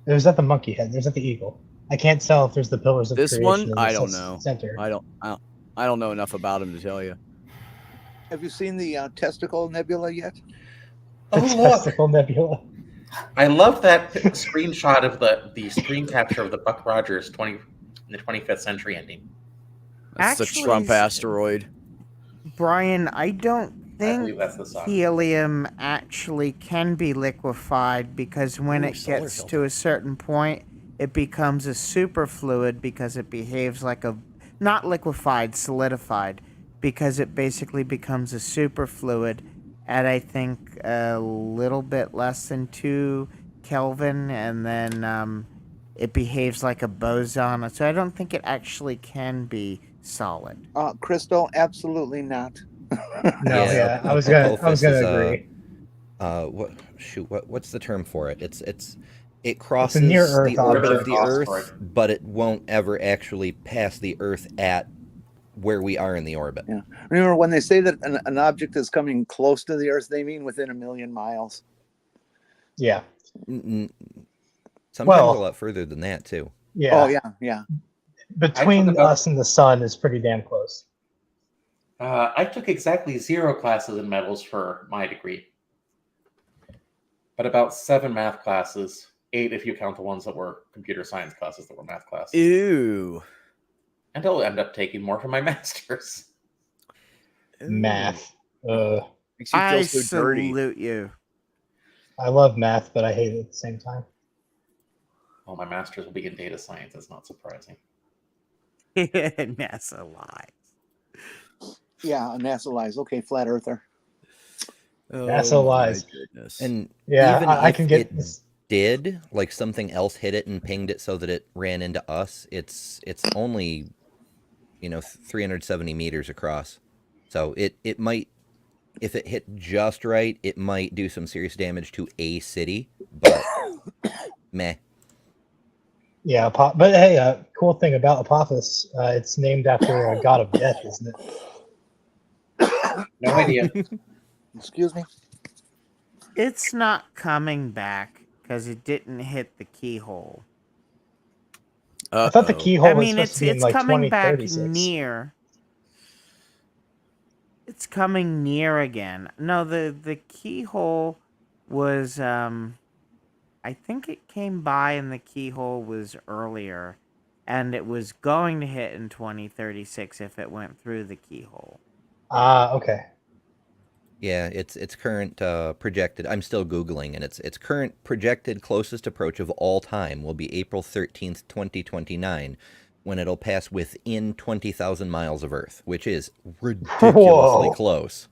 There's at the monkey head. There's at the Eagle. I can't tell if there's the pillars of This creation one, in the I don't know. Center. I don't know enough about him to tell you. Have you seen the Testicle Nebula yet? The Oh look! Testicle Nebula. I love that screenshot of the screen capture of the Buck Rogers in the 25th century ending. That's the Actually, Trump asteroid. Brian, I don't I think believe that's the song. helium actually can be liquefied because when Ooh, it solar gets filter. to a certain point, it becomes a superfluid because it behaves like a not liquefied, solidified, because it basically becomes a superfluid at I think a little bit less than 2 Kelvin, and then it behaves like a boson. So I don't think it actually can be solid. Crystal, absolutely not. No, Yeah, yeah, I was gonna Apophis is, agree. What's the term for it? It crosses near-Earth the orbit object. of the Earth, Asteroid. but it won't ever actually pass the Earth at where we are in the orbit. Yeah. Remember when they say that an object is coming close to the Earth, they mean within 1,000,000 miles. Yeah, Sometimes Well- a lot further than that too. yeah. Oh yeah. Between about- us and the sun is pretty damn close. I took exactly 0 classes in metals for my degree, but about 7 math classes, 8 if you count the ones that were computer science classes that were math classes. Ew. And I'll end up taking more for my master's. Math. Makes you I feel so dirty. salute you. I love math, but I hate it at the same time. Well, my master's will be in data science. That's not surprising. NASA lies. Yeah, NASA lies. Okay, flat earther. NASA my lies. goodness. And Yeah, even I if can get it this. did, like something else hit it and pinged it so that it ran into us, it's only 370 meters across. So it might, if it hit just right, it might do some serious damage to a city, but meh. Yeah, but hey, cool thing about Apophis, it's named after a god of death, isn't it? No idea. Excuse me. It's not coming back because it didn't hit the keyhole. I thought the keyhole I was mean, supposed it's to be in like coming back 2036. near. It's coming near again. No, the keyhole was I think it came by and the keyhole was earlier, and it was going to hit in 2036 if it went through the keyhole. Ah, okay. Yeah, its current projected. I'm still googling, and its current projected closest approach of all time will be April 13th, 2029, when it'll pass within 20,000 miles of Earth, which is ridiculously Whoa. close.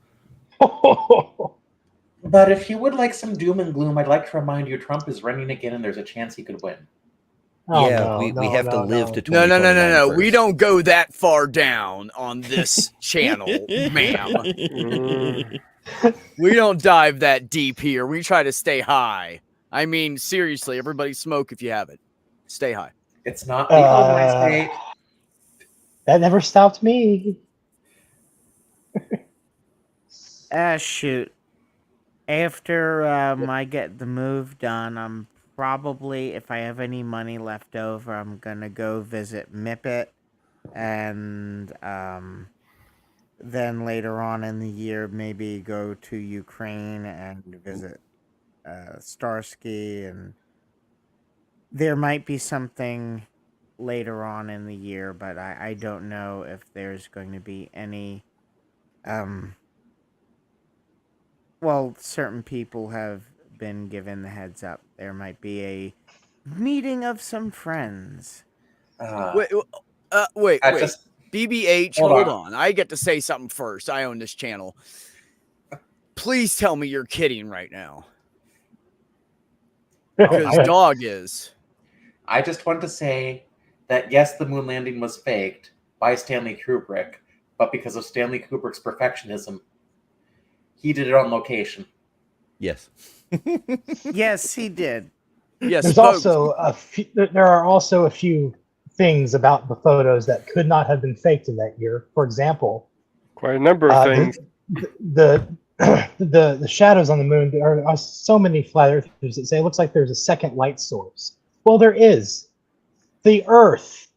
But if you would like some doom and gloom, I'd like to remind you Trump is running again and there's a chance he could win. Oh, yeah, no, we no, have to no, live no. to No, 2029 no. We first. don't go that far down on this channel, ma'am. Mm. We don't dive that deep here. We try to stay high. I mean, seriously, everybody smoke if you have it. Stay high. It's not legal in my Uh, state. That never stopped me. Shoot. After I get the move done, I'm probably, if I have any money left over, I'm gonna go visit Mippet, and then later on in the year, maybe go to Ukraine and visit Starsky, and there might be something later on in the year, but I don't know if there's going to be any. Well, certain people have been given the heads up. There might be a meeting of some friends. Wait, wait. I just BBH, Hold hold on. on. I get to say something first. I own this channel. Please tell me you're kidding right now. Because dog is. I just want to say that yes, the moon landing was faked by Stanley Kubrick, but because of Stanley Kubrick's perfectionism, he did it on location. Yes. Yes, he did. Yes, There's folks. also there are also a few things about the photos that could not have been faked in that year. For example, Quite a number of things. The shadows on the moon. There are so many flat earthers that say it looks like there's a second light source. Well, there is. The Earth.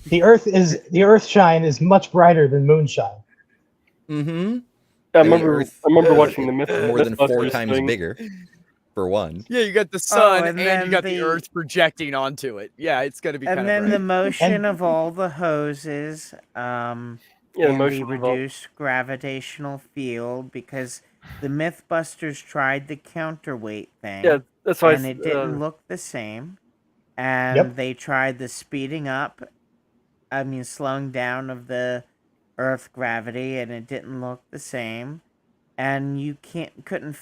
The Earth shine is much brighter than moonshine. Mm-hmm. I mean, remember Earth watching the Myth More than 4 Mythbusters times thing. bigger, for one. Yeah, you got the sun and and then you got the the- earth projecting onto it. Yeah, it's going to be kind And of then bright. the motion And- of all the hoses, Yeah, and the the motion of all- reduced gravitational field, because the Mythbusters tried the counterweight thing. Yeah, that's why. And it didn't look the same. And Yep. they tried the slowing down of the Earth gravity, and it didn't look the same. And you couldn't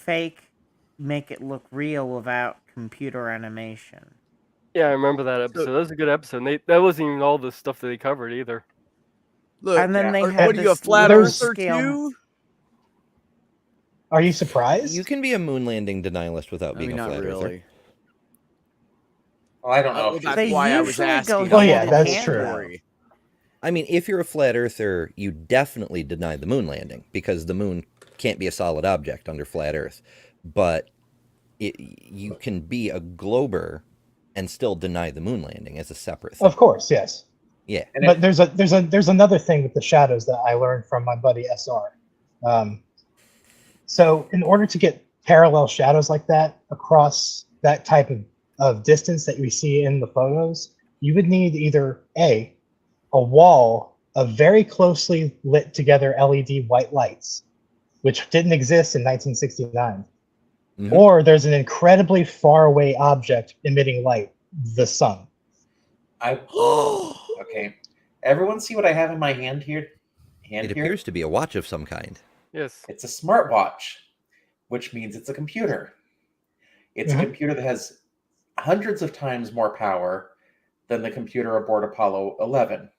make it look real without computer animation. Yeah, I remember that episode. That was a good episode. And that wasn't even all the stuff that they covered either. Look, And then they are- had what are you, a this flat little earther scale- too? Are you surprised? You can be a moon landing denialist without I being mean, a not flat earther. really. Well, I don't know. Oh, If that's They why I was usually asking. go Oh, yeah, hand in that's hand, true. though. I mean, if you're a flat earther, you definitely deny the moon landing because the moon can't be a solid object under flat Earth. But you can be a glober and still deny the moon landing as a separate thing. Of course, yes. Yeah. And But there's another thing with the shadows that I learned from my buddy SR. So in order to get parallel shadows like that across that type of distance that we see in the photos, you would need either a wall of very closely lit together LED white lights, which didn't exist in 1969, Mhm. or there's an incredibly far away object emitting light, the sun. Okay. Everyone see what I have in my hand here? It appears to be a watch of some kind. Yes. It's a smartwatch, which means it's a computer. It's Mhm. a computer that has hundreds of times more power than the computer aboard Apollo 11.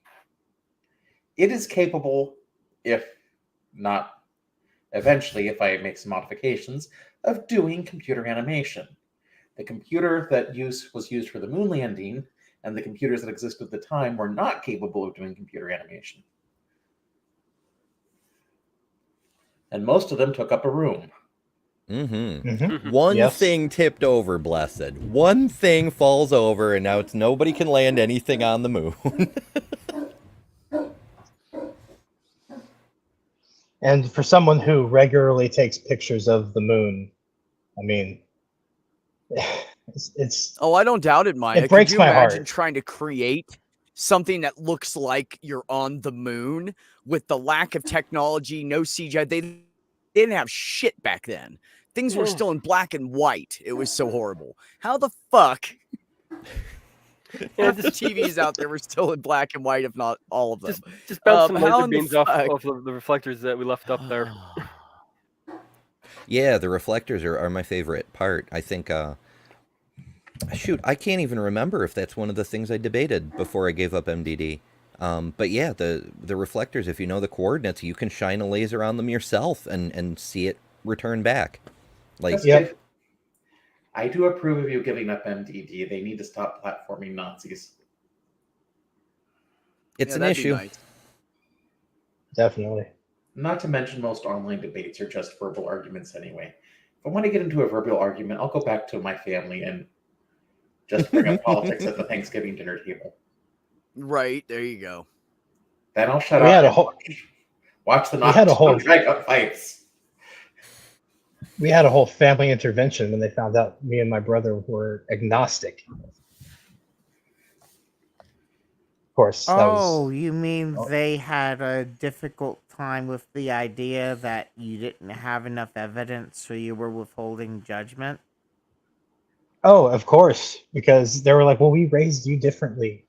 It is capable, if not eventually, if I make some modifications, of doing computer animation. The computer that was used for the moon landing and the computers that existed at the time were not capable of doing computer animation. And most of them took up a room. Mm-hmm. Mhm. One Yes. thing tipped over, blessed. One thing falls over, and now it's nobody can land anything on the moon. And for someone who regularly takes pictures of the moon, I mean, it's Oh, I don't doubt it, Maya. It breaks Could you my imagine heart. trying to create something that looks like you're on the moon with the lack of technology, no CGI? They didn't have shit back then. Things were Yeah. still in black and white. It was so horrible. How the fuck? Yeah, Half the TVs out there were still in black and white, if not all of them. Just bounce some how laser in the beams off fuck? the reflectors that we left up there. Yeah, the reflectors are my favorite part. I think Shoot, I can't even remember if that's one of the things I debated before I gave up MDD. But yeah, the reflectors, if you know the coordinates, you can shine a laser on them yourself and see it return back. Like, That's Yep. good. I do approve of you giving up MDD. They need to stop platforming Nazis. it's Yeah, an that'd be issue. nice. Definitely. Not to mention, most online debates are just verbal arguments anyway. If I want to get into a verbal argument, I'll go back to my family and just bring up politics at the Thanksgiving dinner table. Right, there you go. Then I'll shut We up had a and whole watch the we had a Nazis whole- drag up fights. we had a whole family intervention when they found out me and my brother were agnostic. Of course, that Oh, was you mean Oh. they had a difficult time with the idea that you didn't have enough evidence, so you were withholding judgment? oh, of course, because they were like, "Well, we raised you differently."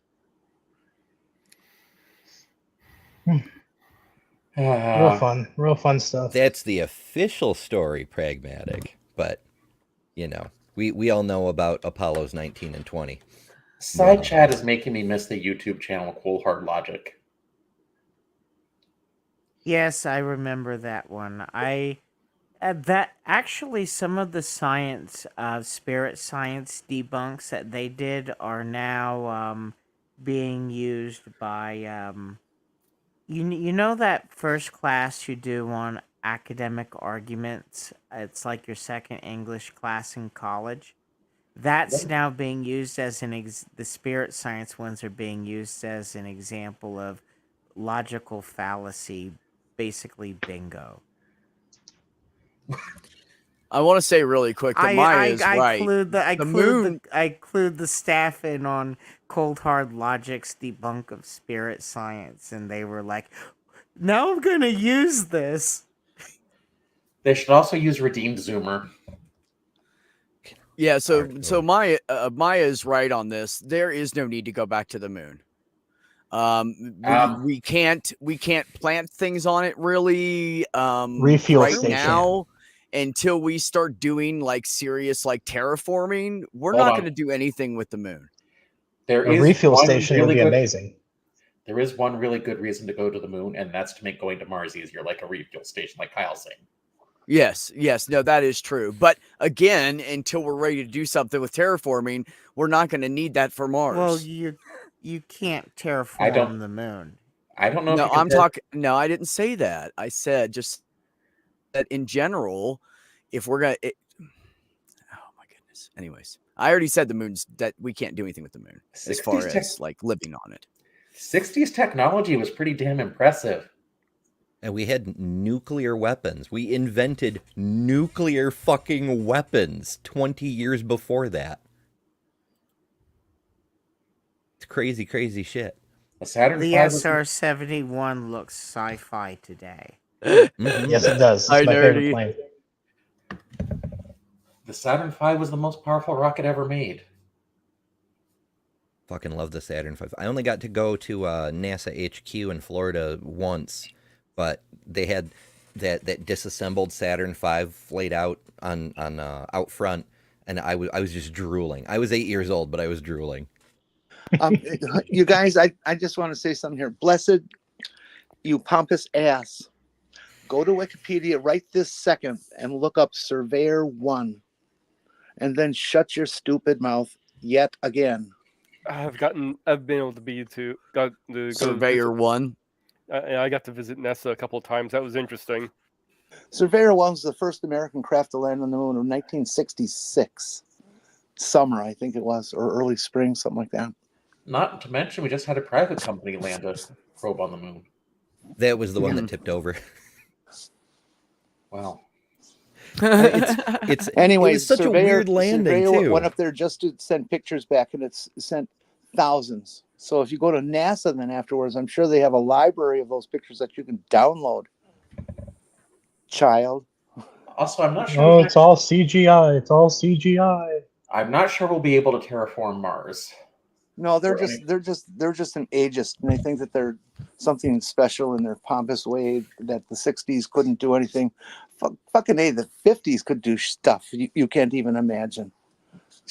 Real fun stuff. That's the official story, Pragmatic. But, you know, we all know about Apollos 19 and 20. Side chat is making me miss the YouTube channel Cold Hard Logic. Yes, I remember that one. That actually some of the science, spirit science debunks that they did are now being used by you know that first class you do on academic arguments. It's like your second English class in college. That's Yep. now being used as the spirit science ones are being used as an example of logical fallacy, basically bingo. I want to say really quick that Maya is right. I clued the staff in on Cold Hard Logic's debunk of spirit science, and they were like, "Now I'm gonna use this." They should also use Redeemed Zoomer. Yeah, so Maya is right on this. There is no need to go back to the moon. We can't plant things on it really Refuel right station. now until we start doing like serious like terraforming. We're Hold not on. going to do anything with the moon. There A is refuel one station would really be good- amazing. There is one really good reason to go to the moon, and that's to make going to Mars easier, like a refuel station, like Kyle's saying. Yes, no, that is true. But again, until we're ready to do something with terraforming, we're not going to need that for Mars. Well, you can't terraform the moon. I don't know. No, if you can I'm talking. No, I didn't say that. I said just that in general. If we're gonna, oh my goodness. Anyways, I already said the moon's that we can't do anything with the moon as far 60s as like living on it. 60s technology was pretty damn impressive. And we had nuclear weapons. We invented nuclear fucking weapons 20 years before that. It's crazy, crazy shit. The Saturn The V was SR-71 looks sci-fi today. Mhm. Yes, it does. It's Hi, my favorite nerdy. plane. the Saturn V was the most powerful rocket ever made. Fucking love the Saturn V. I only got to go to NASA HQ in Florida once, but they had that disassembled Saturn V laid out on out front, and I was just drooling. I was 8 years old, but I was drooling. You guys, I just want to say something here. Blessed, you pompous ass. Go to Wikipedia right this second and look up Surveyor 1. And then shut your stupid mouth yet again. I've been able to go Surveyor 1. I got to visit NASA a couple of times. That was interesting. Surveyor 1 was the first American craft to land on the moon in 1966. Summer, I think it was, or early spring, something like that. Not to mention, we just had a private company land a probe on the moon. That was the one that tipped over. Wow. It's Anyway, it was such a weird landing Surveyor too. went up there just to send pictures back, and it's sent thousands. So if you go to NASA then afterwards, I'm sure they have a library of those pictures that you can download. Child. Also, I'm not sure. Oh, it's all CGI. It's all CGI. I'm not sure we'll be able to terraform Mars. No, they're Right. just an ageist, and they think that they're something special in their pompous way that the 60s couldn't do anything. Fucking A, the 50s could do stuff you can't even imagine.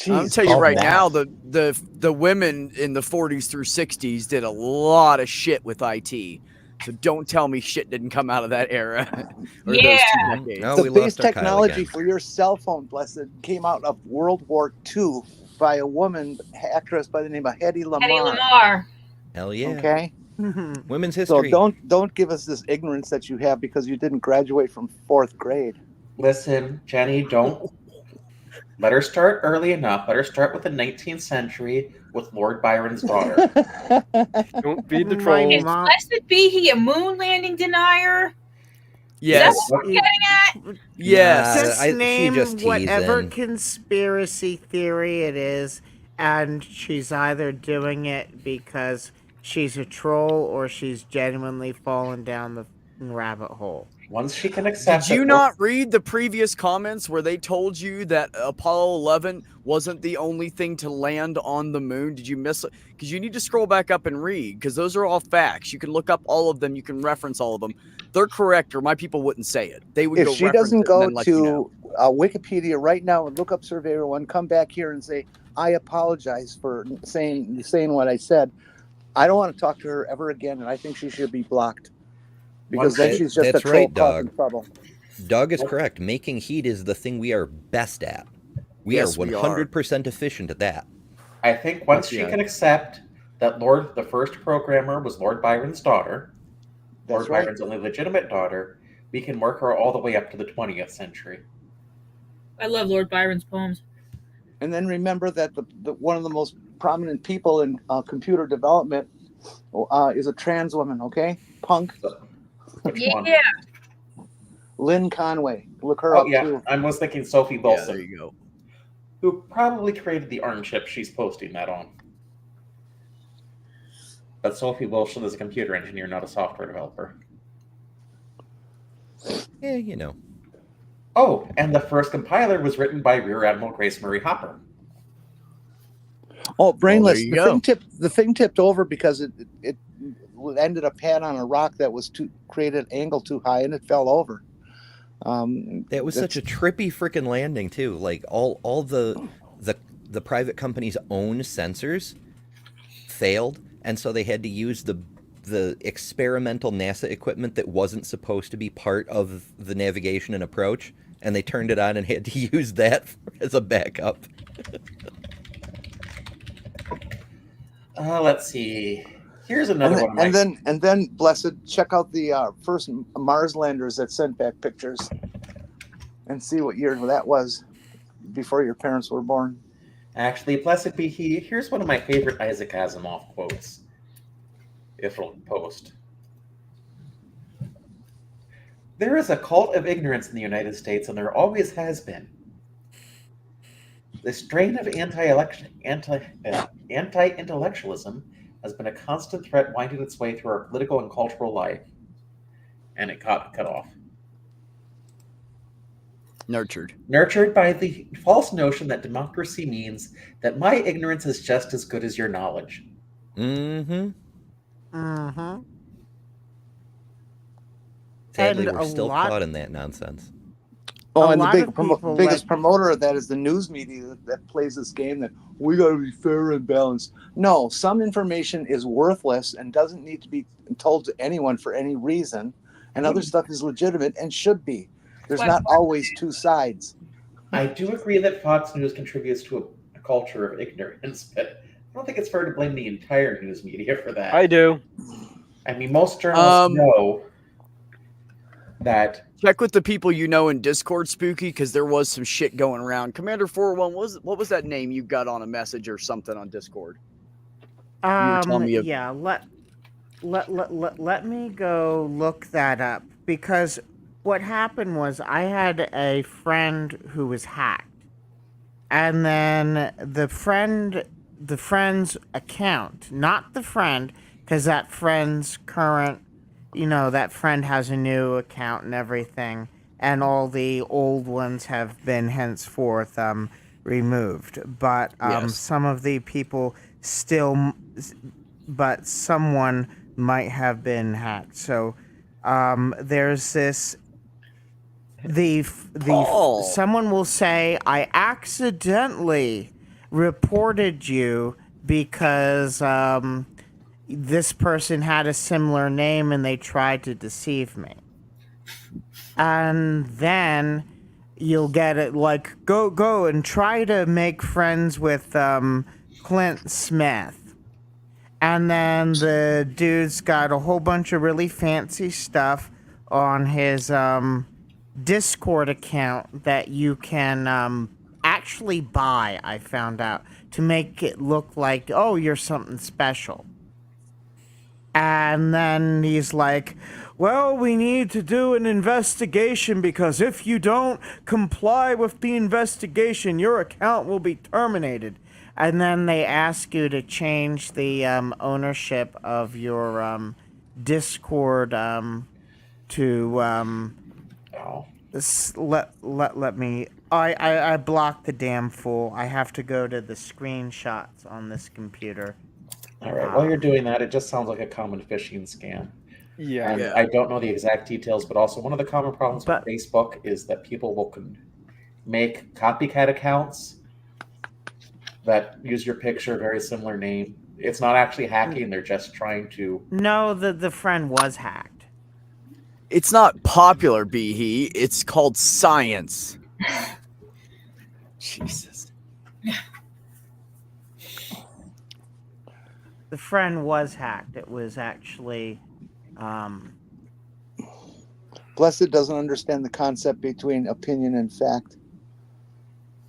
I'll Jeez, tell you all right that. now, the women in the 40s through 60s did a lot of shit with IT. So don't tell me shit didn't come out of that era or those Yeah. 2 decades. Oh, the we base lost our Kyle technology again. for your cell phone, blessed, came out of World War II by a woman actress by the name of Hedy Lamarr. Eddie Lamar. Hell yeah. Okay, Women's so history. don't give us this ignorance that you have because you didn't graduate from 4th grade. Listen, Jenny, don't let her start early enough. Let her start with the 19th century with Lord Byron's daughter. Don't feed the My trolls. Is mom- Blessed be he a moon landing denier? Yes. What- Yes. Just she name just whatever teasing. conspiracy theory it is, and she's either doing it because she's a troll or she's genuinely fallen down the rabbit hole. Once she can accept Did you that not read the previous comments where they told you that Apollo 11 wasn't the only thing to land on the moon? Did you miss it? Because you need to scroll back up and read, because those are all facts. You can look up all of them. You can reference all of them. They're correct, or my people wouldn't say it. They would If go she reference doesn't it and go then let you know. to Wikipedia right now and look up Surveyor One, come back here and say, I apologize for saying what I said, I don't want to talk to her ever again, and I think she should be blocked. Because then she's just a That's troll right, causing Doug. trouble. Doug is correct. Making heat is the thing we are best at. We Yes, are we 100% efficient at that. I think once she Yeah. can accept that the first programmer was Lord Byron's daughter, Lord That's right. Byron's only legitimate daughter, we can work her all the way up to the 20th century. I love Lord Byron's poems. And then remember that the one of the most prominent people in computer development is a trans woman, okay? Punk. Which Yeah. one? Lynn Conway. Look her Oh, up, yeah. too. I was thinking Sophie Yeah, Wilson, there you go. who probably created the ARM chip she's posting that on. But Sophie Wilson is a computer engineer, not a software developer. Yeah, you know. Oh, and the first compiler was written by Rear Admiral Grace Murray Hopper. Oh, brainless. you go. The thing tipped over because it ended up pad on a rock that was created an angle too high, and it fell over. That was such a trippy freaking landing too. Like all the private company's own sensors failed, and so they had to use the experimental NASA equipment that wasn't supposed to be part of the navigation and approach, and they turned it on and had to use that as a backup. Let's see. Here's another one. Of my... and then, blessed, check out the first Mars landers that sent back pictures, and see what year that was before your parents were born. Actually, blessed be he. Here's one of my favorite Isaac Asimov quotes. If it'll post. There is a cult of ignorance in the United States, and there always has been. The strain of anti-intellectualism has been a constant threat winding its way through our political and cultural life. And it got cut off. Nurtured by the false notion that democracy means that my ignorance is just as good as your knowledge. Mm-hmm. Mm-hmm. Sadly, And we're a still lot- caught in that nonsense. Oh, A and the lot big of people biggest like- promoter of that is the news media that plays this game that we got to be fair and balanced. No, some information is worthless and doesn't need to be told to anyone for any reason, and other stuff is legitimate and should be. There's not always two sides. I do agree that Fox News contributes to a culture of ignorance, but I don't think it's fair to blame the entire news media for that. I do. I mean, most journalists know that. Check with the people you know in Discord, Spooky, because there was some shit going around. Commander 401, what was that name you got on a message or something on Discord? were telling me of- Yeah, let me go look that up, because what happened was I had a friend who was hacked, and then the friend's account, not the friend, because that friend's current, that friend has a new account and everything, and all the old ones have been henceforth removed. But Yes. some of the people still, but someone might have been hacked. So there's this. Paul. Someone will say, I accidentally reported you because this person had a similar name and they tried to deceive me. And then you'll get it like, go and try to make friends with Clint Smith. And then the dude's got a whole bunch of really fancy stuff on his Discord account that you can actually buy, I found out, to make it look like, oh, you're something special. And then he's like, well, we need to do an investigation because if you don't comply with the investigation, your account will be terminated. And then they ask you to change the ownership of your Discord to Oh. let me. I blocked the damn fool. I have to go to the screenshots on this computer. All right. While you're doing that, it just sounds like a common phishing scam. Yeah. And Yeah. I don't know the exact details, but also one of the common problems But- with Facebook is that people will make copycat accounts that use your picture, very similar name. It's not actually hacking; they're just trying to. No, the friend was hacked. It's not popular, Behe. It's called science. Jesus. The friend was hacked. It was actually, Blessed doesn't understand the concept between opinion and fact.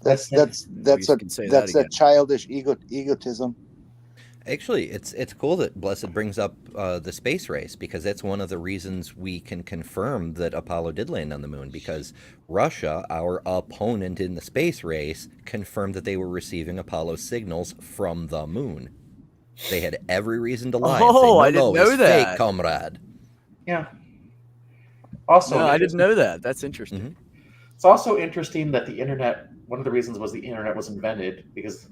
That's You can say that again. a childish egotism. Actually, it's cool that Blessed brings up the space race, because that's one of the reasons we can confirm that Apollo did land on the moon, because Russia, our opponent in the space race, confirmed that they were receiving Apollo signals from the moon. They had every reason to lie and say, Oh, no, I didn't no, it's know that. fake, comrade. Yeah. Also, No, I didn't interesting- know that. That's interesting. Mhm. It's also interesting that the internet. One of the reasons was the internet was invented because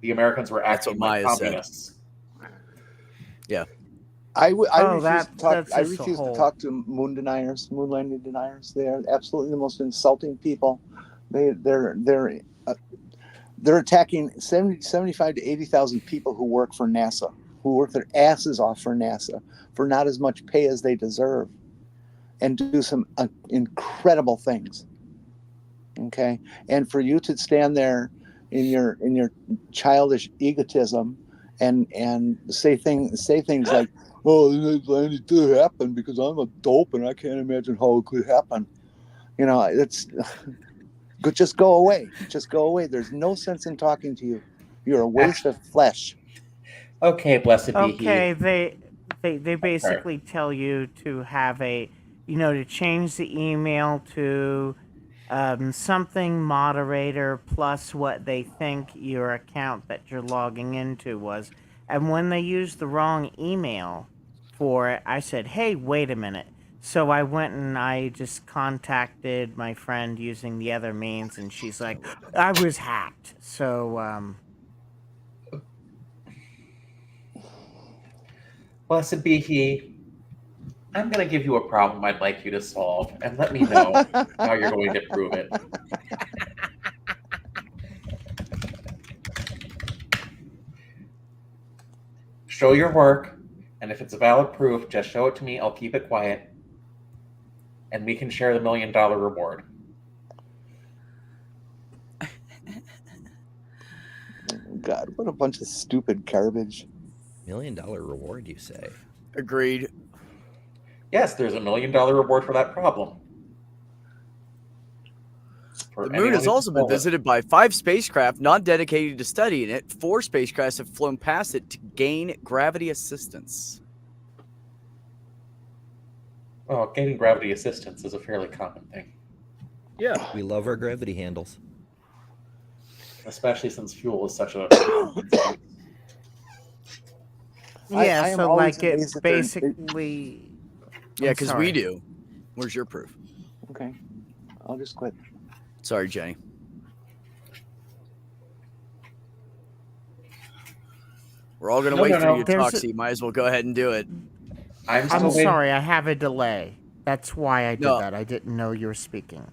the Americans were That's acting what like Maya said. communists. I Oh, refuse to talk. that's I just a refuse to whole- talk to moon deniers, moon landing deniers. They are absolutely the most insulting people. They're attacking 75 to 80,000 people who work for NASA, who work their asses off for NASA for not as much pay as they deserve, and do some incredible things. Okay, and for you to stand there in your childish egotism and say things like, "Oh, it did happen because I'm a dope and I can't imagine how it could happen." You know, it's just go away. Just go away. There's no sense in talking to you. You're a waste of flesh. Okay, blessed be okay, he. they basically tell you to have to change the email to something moderator plus what they think your account that you're logging into was. And when they used the wrong email for it, I said, hey, wait a minute. So I went and I just contacted my friend using the other means, and she's like, I was hacked. So, Blessed be he. I'm going to give you a problem I'd like you to solve, and let me know how you're going to prove it. Show your work, and if it's a valid proof, just show it to me. I'll keep it quiet, and we can share the $1 million reward. God, what a bunch of stupid garbage. $1 million reward, you say? Agreed. Yes, there's a $1 million reward for that problem. For The moon anyone has who also can been solve it. visited by 5 spacecraft not dedicated to studying it. 4 spacecrafts have flown past it to gain gravity assistance. Well, gaining gravity assistance is a fairly common thing, Yeah. We love our gravity handles. especially since fuel is such a. I yeah, am so always like it amazed that they're- basically. Yeah, I'm because sorry. we do. Where's your proof? Okay, I'll just quit. Sorry, Jenny. We're all going to No, wait no, for no. you to There's talk, a- so you might as well go ahead and do it. I'm still I'm waiting. sorry, I have a delay. That's why I did No. that. I didn't know you were speaking.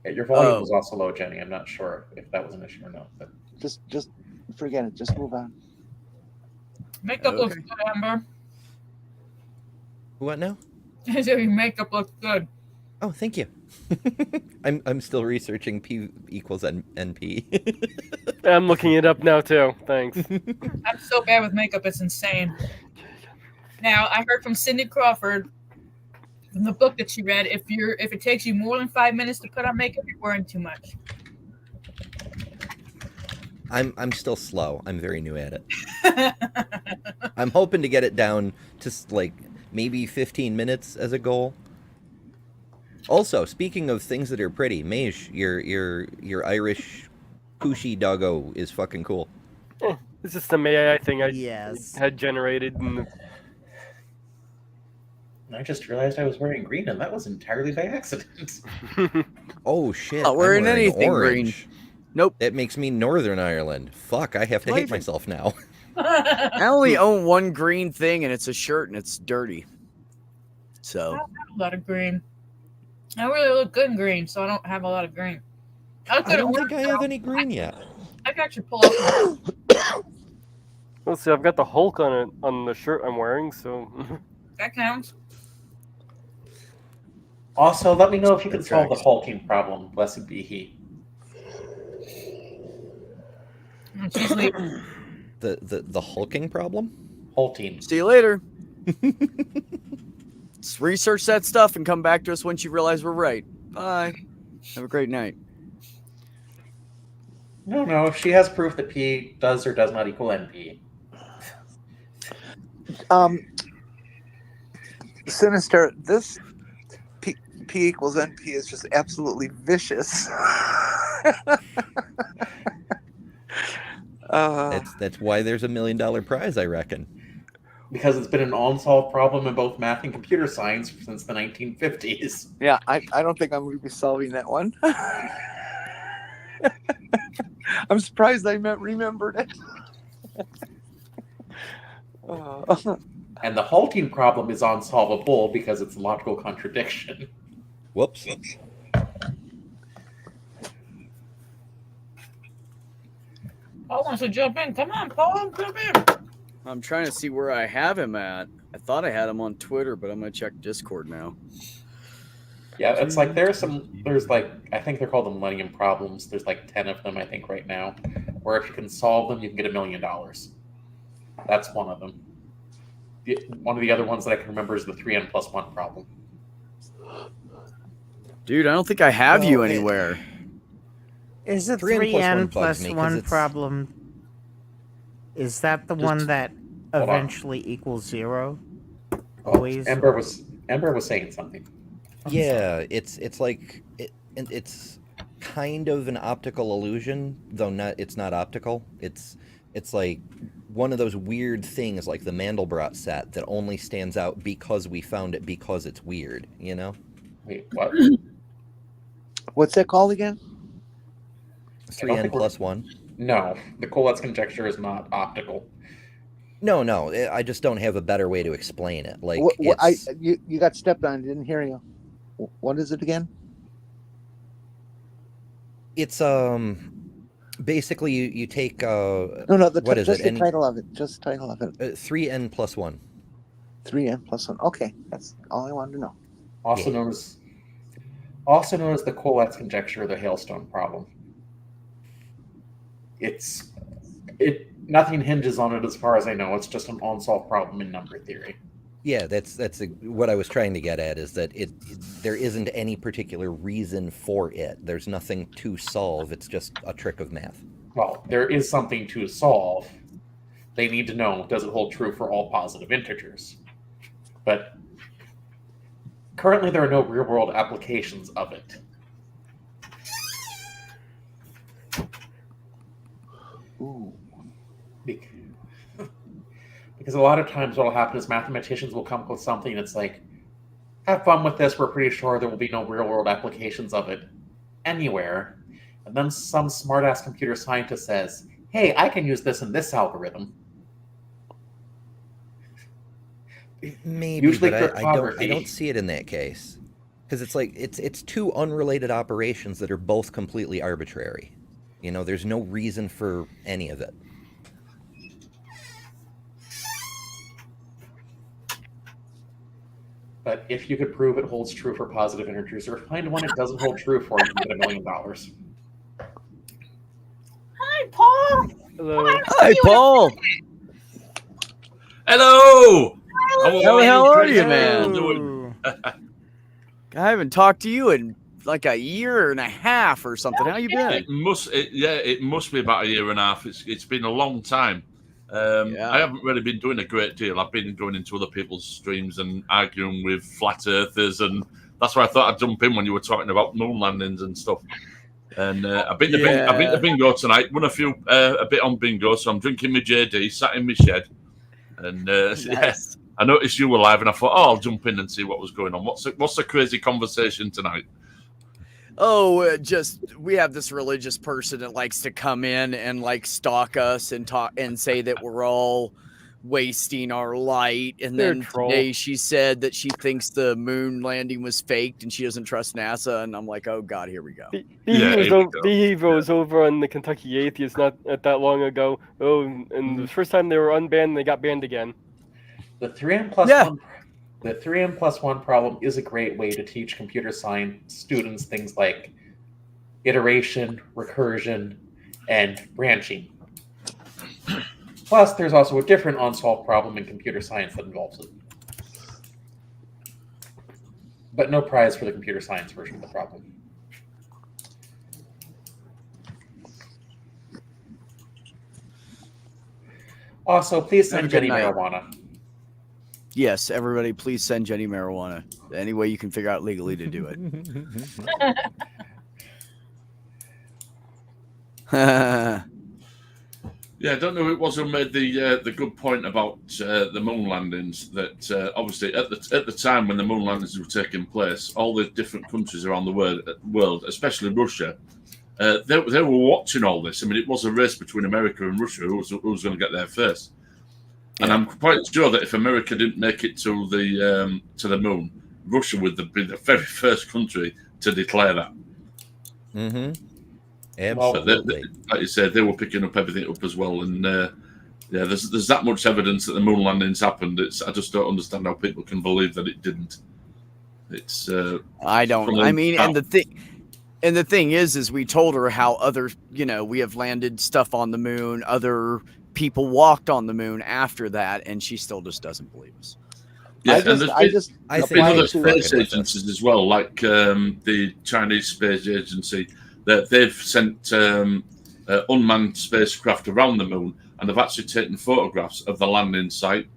Yeah, your volume Oh. was also low, Jenny. I'm not sure if that was an issue or not. But Just forget it. Just move on. Makeup looks Okay. good, Amber. What now? Your makeup looks good. Oh, thank you. I'm still researching P equals NP. I'm looking it up now too. Thanks. I'm so bad with makeup, it's insane. Now, I heard from Cindy Crawford from the book that she read, if it takes you more than 5 minutes to put on makeup, you're wearing too much. I'm still slow. I'm very new at it. I'm hoping to get it down to like maybe 15 minutes as a goal. Also, speaking of things that are pretty, Mage, your Irish Cushy doggo is fucking cool. It's just some AI thing I Yes. had generated. And I just realized I was wearing green, and that was entirely by accident. Oh shit! Not wearing I'm anything orange. green. Nope. That makes me Northern Ireland. Fuck! I have to hate Amazing. myself now. I only own one green thing, and it's a shirt, and it's dirty. I So don't have a lot of green. I really look good in green, so I don't have a lot of green. I look I good don't at think I orange, have though. any green yet. I can actually pull off. let's see, I've got the Hulk on it on the shirt I'm wearing. So That counts. Also, let me know if you can That solve the tracks. hulking problem. Blessed be he. And she's leaving. The hulking problem? Hulking. see you later. Just research that stuff and come back to us once you realize we're right. Bye. Have a great night. No. She has proof that P does or does not equal NP. Sinister. This P equals NP is just absolutely vicious. That's why there's $1 million prize, I reckon. Because it's been an unsolved problem in both math and computer science since the 1950s. Yeah, I don't think I'm going to be solving that one. I'm surprised I remembered it. And the halting problem is unsolvable because it's a logical contradiction. Whoops. Paul wants to jump in. Come on, Paul, jump in. I'm trying to see where I have him at. I thought I had him on Twitter, but I'm gonna check Discord now. Yeah, it's like there's like, I think they're called the Millennium Problems. There's like 10 of them, I think, right now. Where if you can solve them, you can get $1 million. That's one of them. One of the other ones that I can remember is the 3n+1 problem. Dude, I don't think I have you Well, anywhere. Is the 3n plus 3n one bugs plus me 'cause 1 it's- problem? Is that the one that Hold on. eventually equals 0? Oh, Always. Ember was saying something. Yeah, it's like it's kind of an optical illusion, though it's not optical. It's like one of those weird things like the Mandelbrot set that only stands out because we found it because it's weird, you know? Wait, what? What's that called again? 3n think we're- plus 1. No, the Collette's conjecture is not optical. No, I just don't have a better way to explain it. Like You got stepped on. I didn't hear you. What is it again? it's basically you take No, the what is just it? the Any- title of it. Just the title of it. 3n plus 1. 3n plus 1. Okay, that's all I wanted to know. Also known as the Collette's conjecture, the hailstone problem. Nothing hinges on it as far as I know. It's just an unsolved problem in number theory. Yeah, that's what I was trying to get at is that there isn't any particular reason for it. There's nothing to solve. It's just a trick of math. Well, there is something to solve. They need to know, does it hold true for all positive integers? But currently there are no real-world applications of it. Ooh. Because a lot of times what will happen is mathematicians will come up with something that's like, have fun with this, we're pretty sure there will be no real-world applications of it anywhere. And then some smart-ass computer scientist says, hey, I can use this in this algorithm. Maybe, Usually but I cryptography. don't see it in that case. because it's like it's two unrelated operations that are both completely arbitrary. You know, there's no reason for any of it. But if you could prove it holds true for positive integers, or find one it doesn't hold true for, you can get $1 million. Hi, Paul. Hello. Hi, Paul. Hello. How the hell are you, How man? you doing? I haven't talked to you in like a year and a half or something. How you been? It must be about a year and a half. It's been a long time. Yeah. I haven't really been doing a great deal. I've been going into other people's streams and arguing with flat earthers, and that's why I thought I'd jump in when you were talking about moon landings and stuff. And I've been to bingo tonight. Won a bit on bingo, so I'm drinking my JD, sat in my shed, and yeah, I noticed you were live, and I thought, oh, I'll jump in and see what was going on. What's the crazy conversation tonight? Oh, just we have this religious person that likes to come in and like stalk us and talk and say that we're all wasting our light. And They're a then troll. today she said that she thinks the moon landing was faked and she doesn't trust NASA. And I'm like, oh God, here we go. He was over on the Kentucky Atheist not that long ago. Oh, and the first time they were unbanned, they got banned again. The 3n+1 problem is a great way to teach computer science students things like iteration, recursion, and branching. Plus, there's also a different unsolved problem in computer science that involves it. But no prize for the computer science version of the problem. Also, please Have a send good Jenny night. marijuana. Yes, everybody, please send Jenny marijuana. Any way you can figure out legally to do it. Yeah, I don't know who it was who made the good point about the moon landings. That obviously at the time when the moon landings were taking place, all the different countries around the world, especially Russia, they were watching all this. I mean, it was a race between America and Russia who was going to get there first. And I'm quite sure that if America didn't make it to the moon, Russia would be the very first country to declare that. Mm-hmm. But Absolutely. like you said, they were picking up everything up as well. And yeah, there's that much evidence that the moon landings happened. I just don't understand how people can believe that it didn't. It's I don't. I mean, and the thing is we told her how other, we have landed stuff on the moon. Other people walked on the moon after that, and she still just doesn't believe us. Yeah, I just there's been other space agencies as well, like the Chinese Space Agency. That they've sent unmanned spacecraft around the moon, and they've actually taken photographs of the landing site,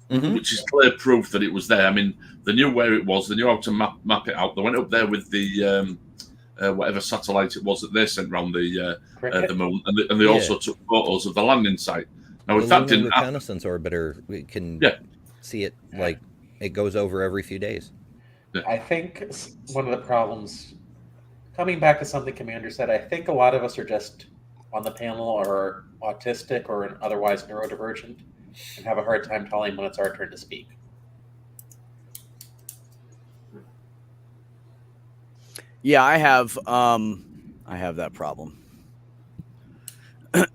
which is clear proof that it was there. I mean, they knew where it was, they knew how to map it out. They went up there with the whatever satellite it was that they sent around the moon, and they also took photos of the landing site. Now, if that didn't happen, reconnaissance orbiter, we can see it like it goes over every few days. I think one of the problems, coming back to something Commander said, I think a lot of us are just on the panel or autistic or otherwise neurodivergent and have a hard time telling when it's our turn to speak. Yeah, I have that problem.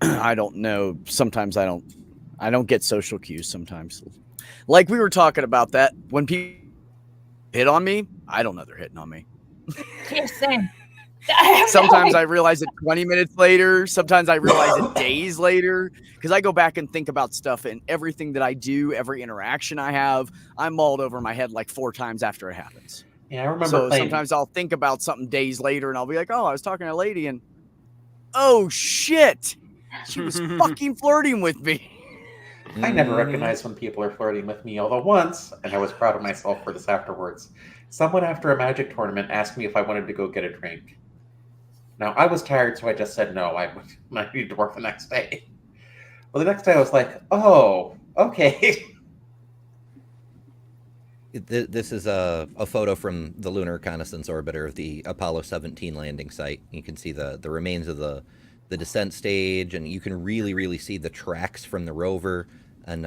I don't know. Sometimes I don't get social cues sometimes. Like we were talking about that when people hit on me, I don't know they're hitting on me. Yeah, same. Sometimes I realize it 20 minutes later. Sometimes I realize it days later because I go back and think about stuff and everything that I do, every interaction I have, I'm mauled over my head like 4 times after it happens. Yeah, I remember. So sometimes I'll think about something days later and I'll be like, oh, I was talking to a lady and oh shit, she was fucking flirting with me. I never recognize when people are flirting with me, although once, and I was proud of myself for this afterwards, someone after a Magic tournament asked me if I wanted to go get a drink. Now, I was tired, so I just said no. I needed to work the next day. Well, the next day I was like, oh, okay. This is a photo from the Lunar Reconnaissance Orbiter of the Apollo 17 landing site. You can see the remains of the descent stage, and you can really see the tracks from the rover and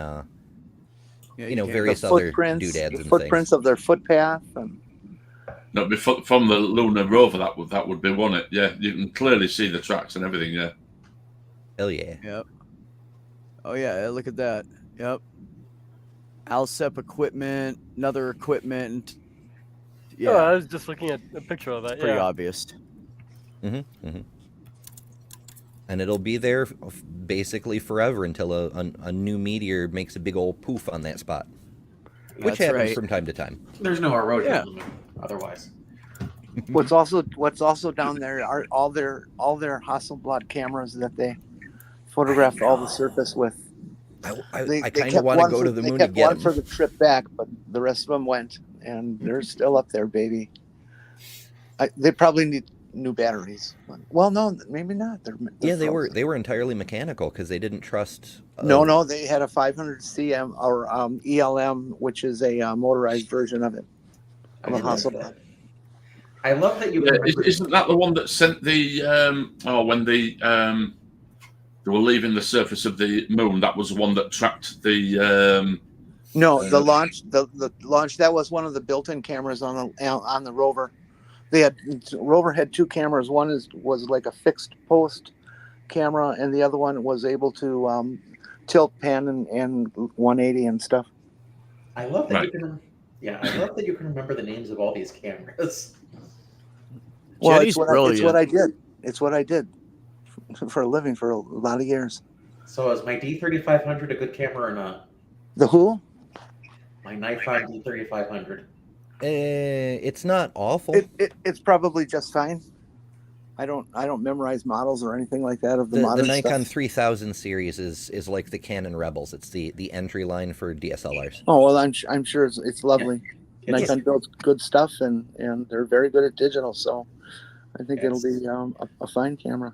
various other doodads and footprints things. of their footpath. And No, from the lunar rover, that would be, wouldn't it? Yeah, you can clearly see the tracks and everything. Yeah. Hell yeah. Yep. Oh yeah, look at that. Yep. Alcep equipment, another equipment. Yeah, Oh, I was just looking at a picture of that. pretty Yeah. obvious. And it'll be there basically forever until a new meteor makes a big old poof on that spot, which That's happens right. from time to time. There's no erosion Yeah. on the moon, otherwise. What's also down there are all their Hasselblad cameras that they photographed all the surface with. I kind kept of want to one go for- to the moon They to kept get one for them. the trip back, but the rest of them went, and they're still up there, baby. They probably need new batteries. Well, no, maybe not. They're Yeah, they frozen. were entirely mechanical because they didn't trust. No, they had a 500 CM or ELM, which is a motorized version of it. Of a I love Hasselblad. that. I love that you Yeah, remember. isn't that the one that sent the when they were leaving the surface of the moon? That was the one that tracked the. No, the launch, the launch. That was one of the built-in cameras on the rover. Rover had two cameras. One was like a fixed post camera, and the other one was able to tilt, pan, and 180 and stuff. I love that Right. you can. Yeah, I love that you can remember the names of all these cameras. Well, Jenny's it's what brilliant. I did. It's what I did for a living for a lot of years. So is my D3500 a good camera or not? The who? My Nikon D3500. It's not awful. It's probably just fine. I don't memorize models or anything like that of the The modern Nikon stuff. 3000 series is like the Canon Rebels. It's the entry line for DSLRs. Oh well, I'm sure it's lovely. It's- Nikon builds good stuff, and they're very good at digital. So I think it'll Yes. be a fine camera.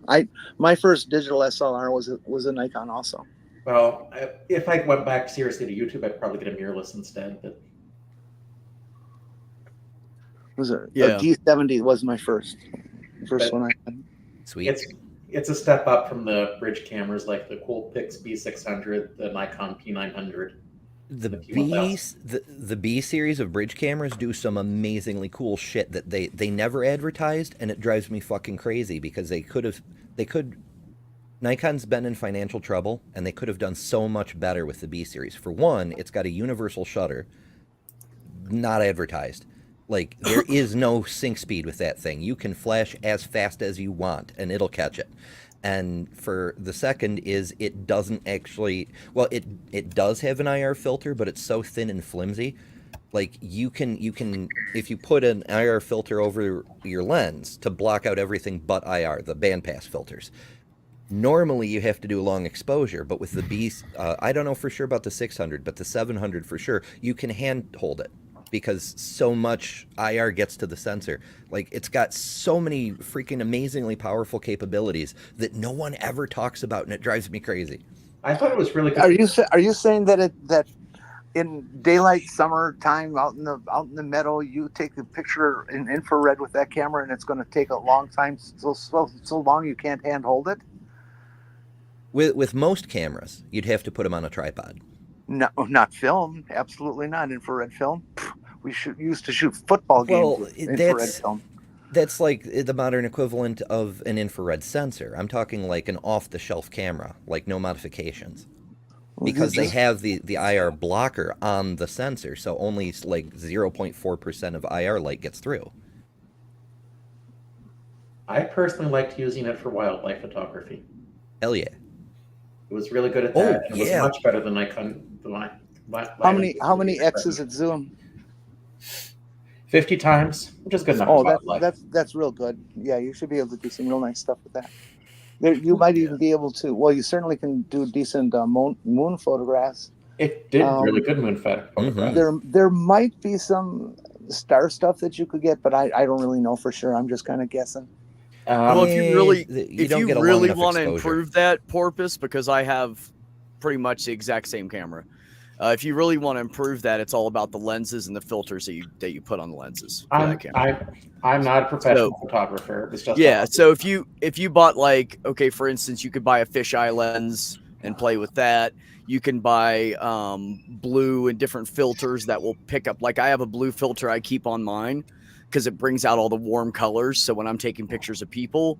My first digital SLR was a Nikon also. Well, if I went back seriously to YouTube, I'd probably get a mirrorless instead. But It was a Yeah. D70 was my first But- one I had. Sweet. it's a step up from the bridge cameras like the Coolpix B600, the Nikon P900. The the B P1000. the B series of bridge cameras do some amazingly cool shit that they never advertised, and it drives me fucking crazy because they could Nikon's been in financial trouble, and they could have done so much better with the B series. For one, it's got a universal shutter, not advertised. Like, there is no sync speed with that thing. You can flash as fast as you want, and it'll catch it. And for the second is it doesn't actually, well, it does have an IR filter, but it's so thin and flimsy. Like, you can if you put an IR filter over your lens to block out everything but IR, the bandpass filters. Normally you have to do long exposure, but with the B, I don't know for sure about the 600, but the 700 for sure, you can hand hold it because so much IR gets to the sensor. Like, it's got so many freaking amazingly powerful capabilities that no one ever talks about, and it drives me crazy. I thought it was really good. Are you saying that in daylight summer time out in the meadow you take a picture in infrared with that camera and it's going to take a long time, so long you can't hand hold it? With most cameras, you'd have to put them on a tripod. No, not film. Absolutely not infrared film. We used to shoot football games Well, with infrared film. That's like the modern equivalent of an infrared sensor. I'm talking like an off-the-shelf camera, like no modifications. Because they have the IR blocker on the sensor, so only like 0.4% of IR light gets through. I personally liked using it for wildlife photography. Hell yeah. It was really good at Oh, that. And it yeah. was much better than Nikon. How many X's at zoom? 50 times, which is good enough. Oh, for wildlife. that's real good. Yeah, you should be able to do some real nice stuff with that. You might even be able to. Well, you certainly can do decent moon photographs. It did really good moon photographs. There might be some star stuff that you could get, but I don't really know for sure. I'm just kind of guessing. Well, if you really, if don't you get a long really enough want to exposure. improve that, Porpoise, because I have pretty much the exact same camera. If you really want to improve that, it's all about the lenses and the filters that you put on the lenses for that camera. I'm not a professional photographer. It was just Yeah, so if you bought, like, okay, for instance, you could buy a fisheye lens and play with that. You can buy blue and different filters that will pick up. Like, I have a blue filter I keep on mine because it brings out all the warm colors. So when I'm taking pictures of people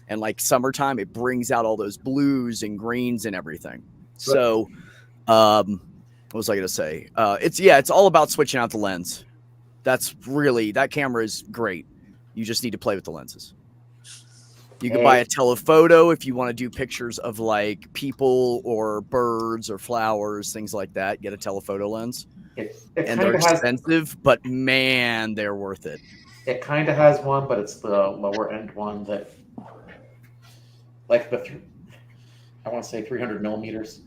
and like summertime, it brings out all those blues and greens and everything. So, what was I going to say? It's all about switching out the lens. That camera is great. You just need to play with the lenses. You can buy a telephoto if you want to do pictures of like people or birds or flowers, things like that. Get a telephoto lens. And they're expensive, but man, they're worth it. It kind of has one, but it's the lower end one that, like I want to say 300 millimeters.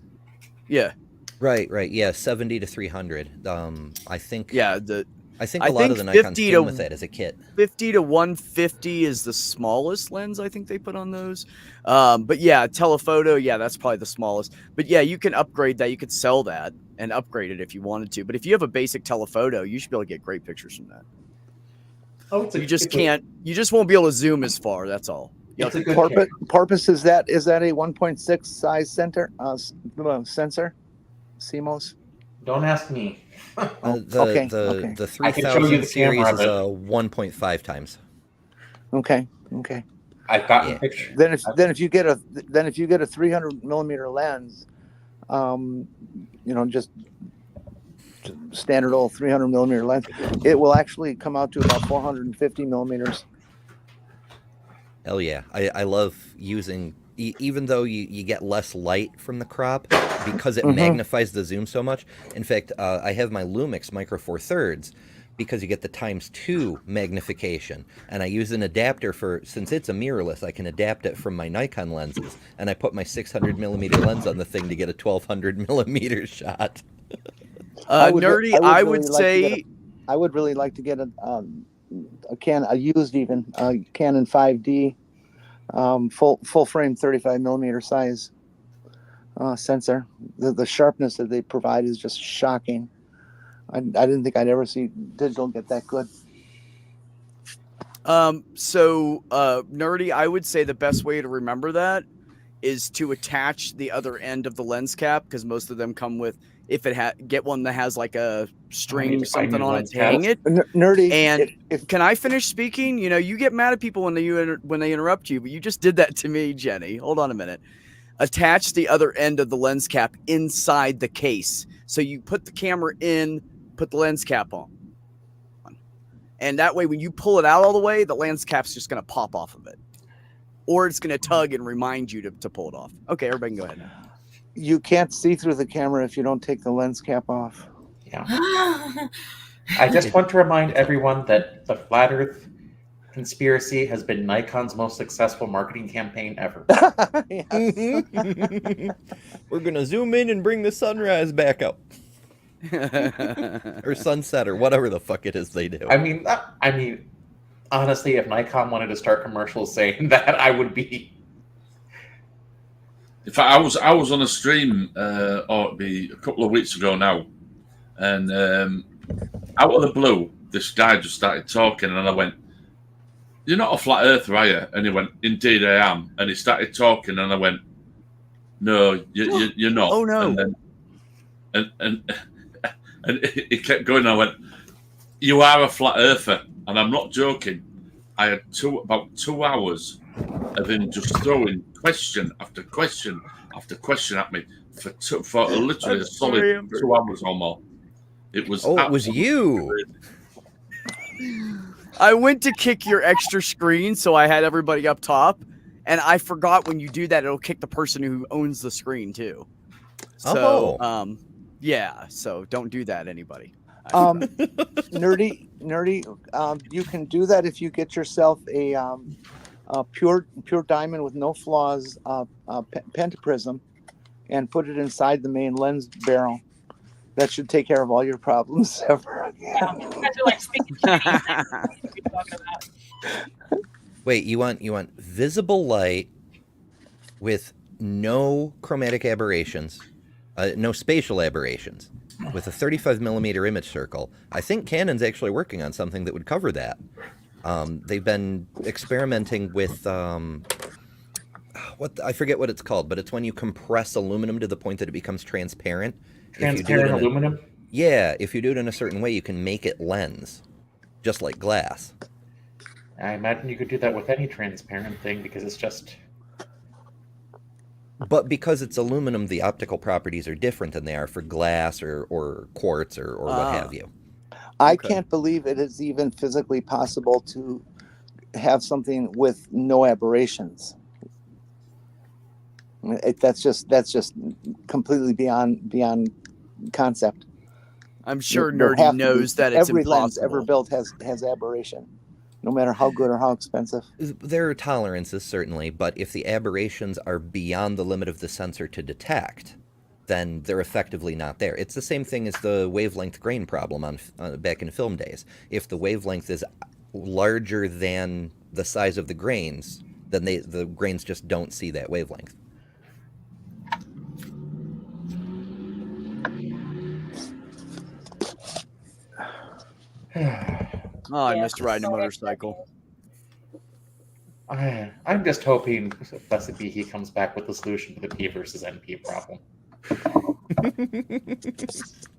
Yeah. Right. Yeah, 70 to 300. I think. Yeah. I think a lot of the Nikons came with that as a kit. 50 to 150 is the smallest lens I think they put on those. But yeah, telephoto, yeah, that's probably the smallest. But yeah, you can upgrade that. You could sell that and upgrade it if you wanted to. But if you have a basic telephoto, you should be able to get great pictures from that. Oh, you just won't be able to zoom as far. That's all. Porpoise, is that a 1.6 size sensor? CMOS? Don't ask me. The 3000 series is 1.5 times. Okay. I've gotten pictures. Then if you get a 300 millimeter lens, just standard old 300 millimeter lens, it will actually come out to about 450 millimeters. Hell yeah. I love using, even though you get less light from the crop, because it magnifies the zoom so much. In fact, I have my Lumix Micro Four Thirds because you get the ×2 magnification. And I use an adapter since it's a mirrorless, I can adapt it from my Nikon lenses. And I put my 600 millimeter lens on the thing to get a 1200 millimeter shot. I would really like to get a used Canon 5D full frame 35 millimeter size sensor. The sharpness that they provide is just shocking. I didn't think I'd ever see digital get that good. Nerdy, I would say the best way to remember that is to attach the other end of the lens cap, because most of them come with, get one that has like a string something on it to hang it. Nerdy. And can I finish speaking? You get mad at people when they interrupt you, but you just did that to me, Jenny. Hold on a minute. Attach the other end of the lens cap inside the case. So you put the camera in, put the lens cap on. And that way, when you pull it out all the way, the lens cap's just going to pop off of it. Or it's going to tug and remind you to pull it off. Okay, everybody can go ahead now. You can't see through the camera if you don't take the lens cap off. Yeah. I just want to remind everyone that the Flat Earth conspiracy has been Nikon's most successful marketing campaign ever. We're going to zoom in and bring the sunrise back up. Or sunset, or whatever the fuck it is they do. I mean, honestly, if Nikon wanted to start commercials saying that, I would be. In fact, I was on a stream, it'd be a couple of weeks ago now, and out of the blue, this guy just started talking, and I went, "You're not a flat earther, are you?" And he went, "Indeed, I am." And he started talking, and I went, "No, you're not." Oh no! And he kept going. And I went, "You are a flat earther," and I'm not joking. I had about 2 hours of him just throwing question after question after question at me for literally a solid 2 hours or more. It was. Oh, it was you. I went to kick your extra screen, so I had everybody up top, and I forgot when you do that, it'll kick the person who owns the screen too. So, yeah. So don't do that, anybody. Nerdy. You can do that if you get yourself a pure diamond with no flaws pentaprism, and put it inside the main lens barrel. That should take care of all your problems ever. Yeah, you guys are like speaking Chinese. What are you talking about? Wait, you want visible light with no chromatic aberrations, no spatial aberrations, with a 35 millimeter image circle. I think Canon's actually working on something that would cover that. They've been experimenting with I forget what it's called, but it's when you compress aluminum to the point that it becomes transparent. Transparent aluminum? Yeah, if you do it in a certain way, you can make it lens. just like glass. I imagine you could do that with any transparent thing because it's just. But because it's aluminum, the optical properties are different than they are for glass or quartz or what have you. I Okay. can't believe it is even physically possible to have something with no aberrations. That's just completely beyond concept. I'm sure There Nerdy have to be- knows that it's every lens ever impossible. built has aberration, no matter how good or how expensive. There are tolerances, certainly, but if the aberrations are beyond the limit of the sensor to detect, then they're effectively not there. It's the same thing as the wavelength grain problem on back in film days. If the wavelength is larger than the size of the grains, then the grains just don't see that wavelength. Oh, I Yeah. missed riding a motorcycle. I'm just hoping Blessed be he comes back with the solution to the P versus NP problem. Of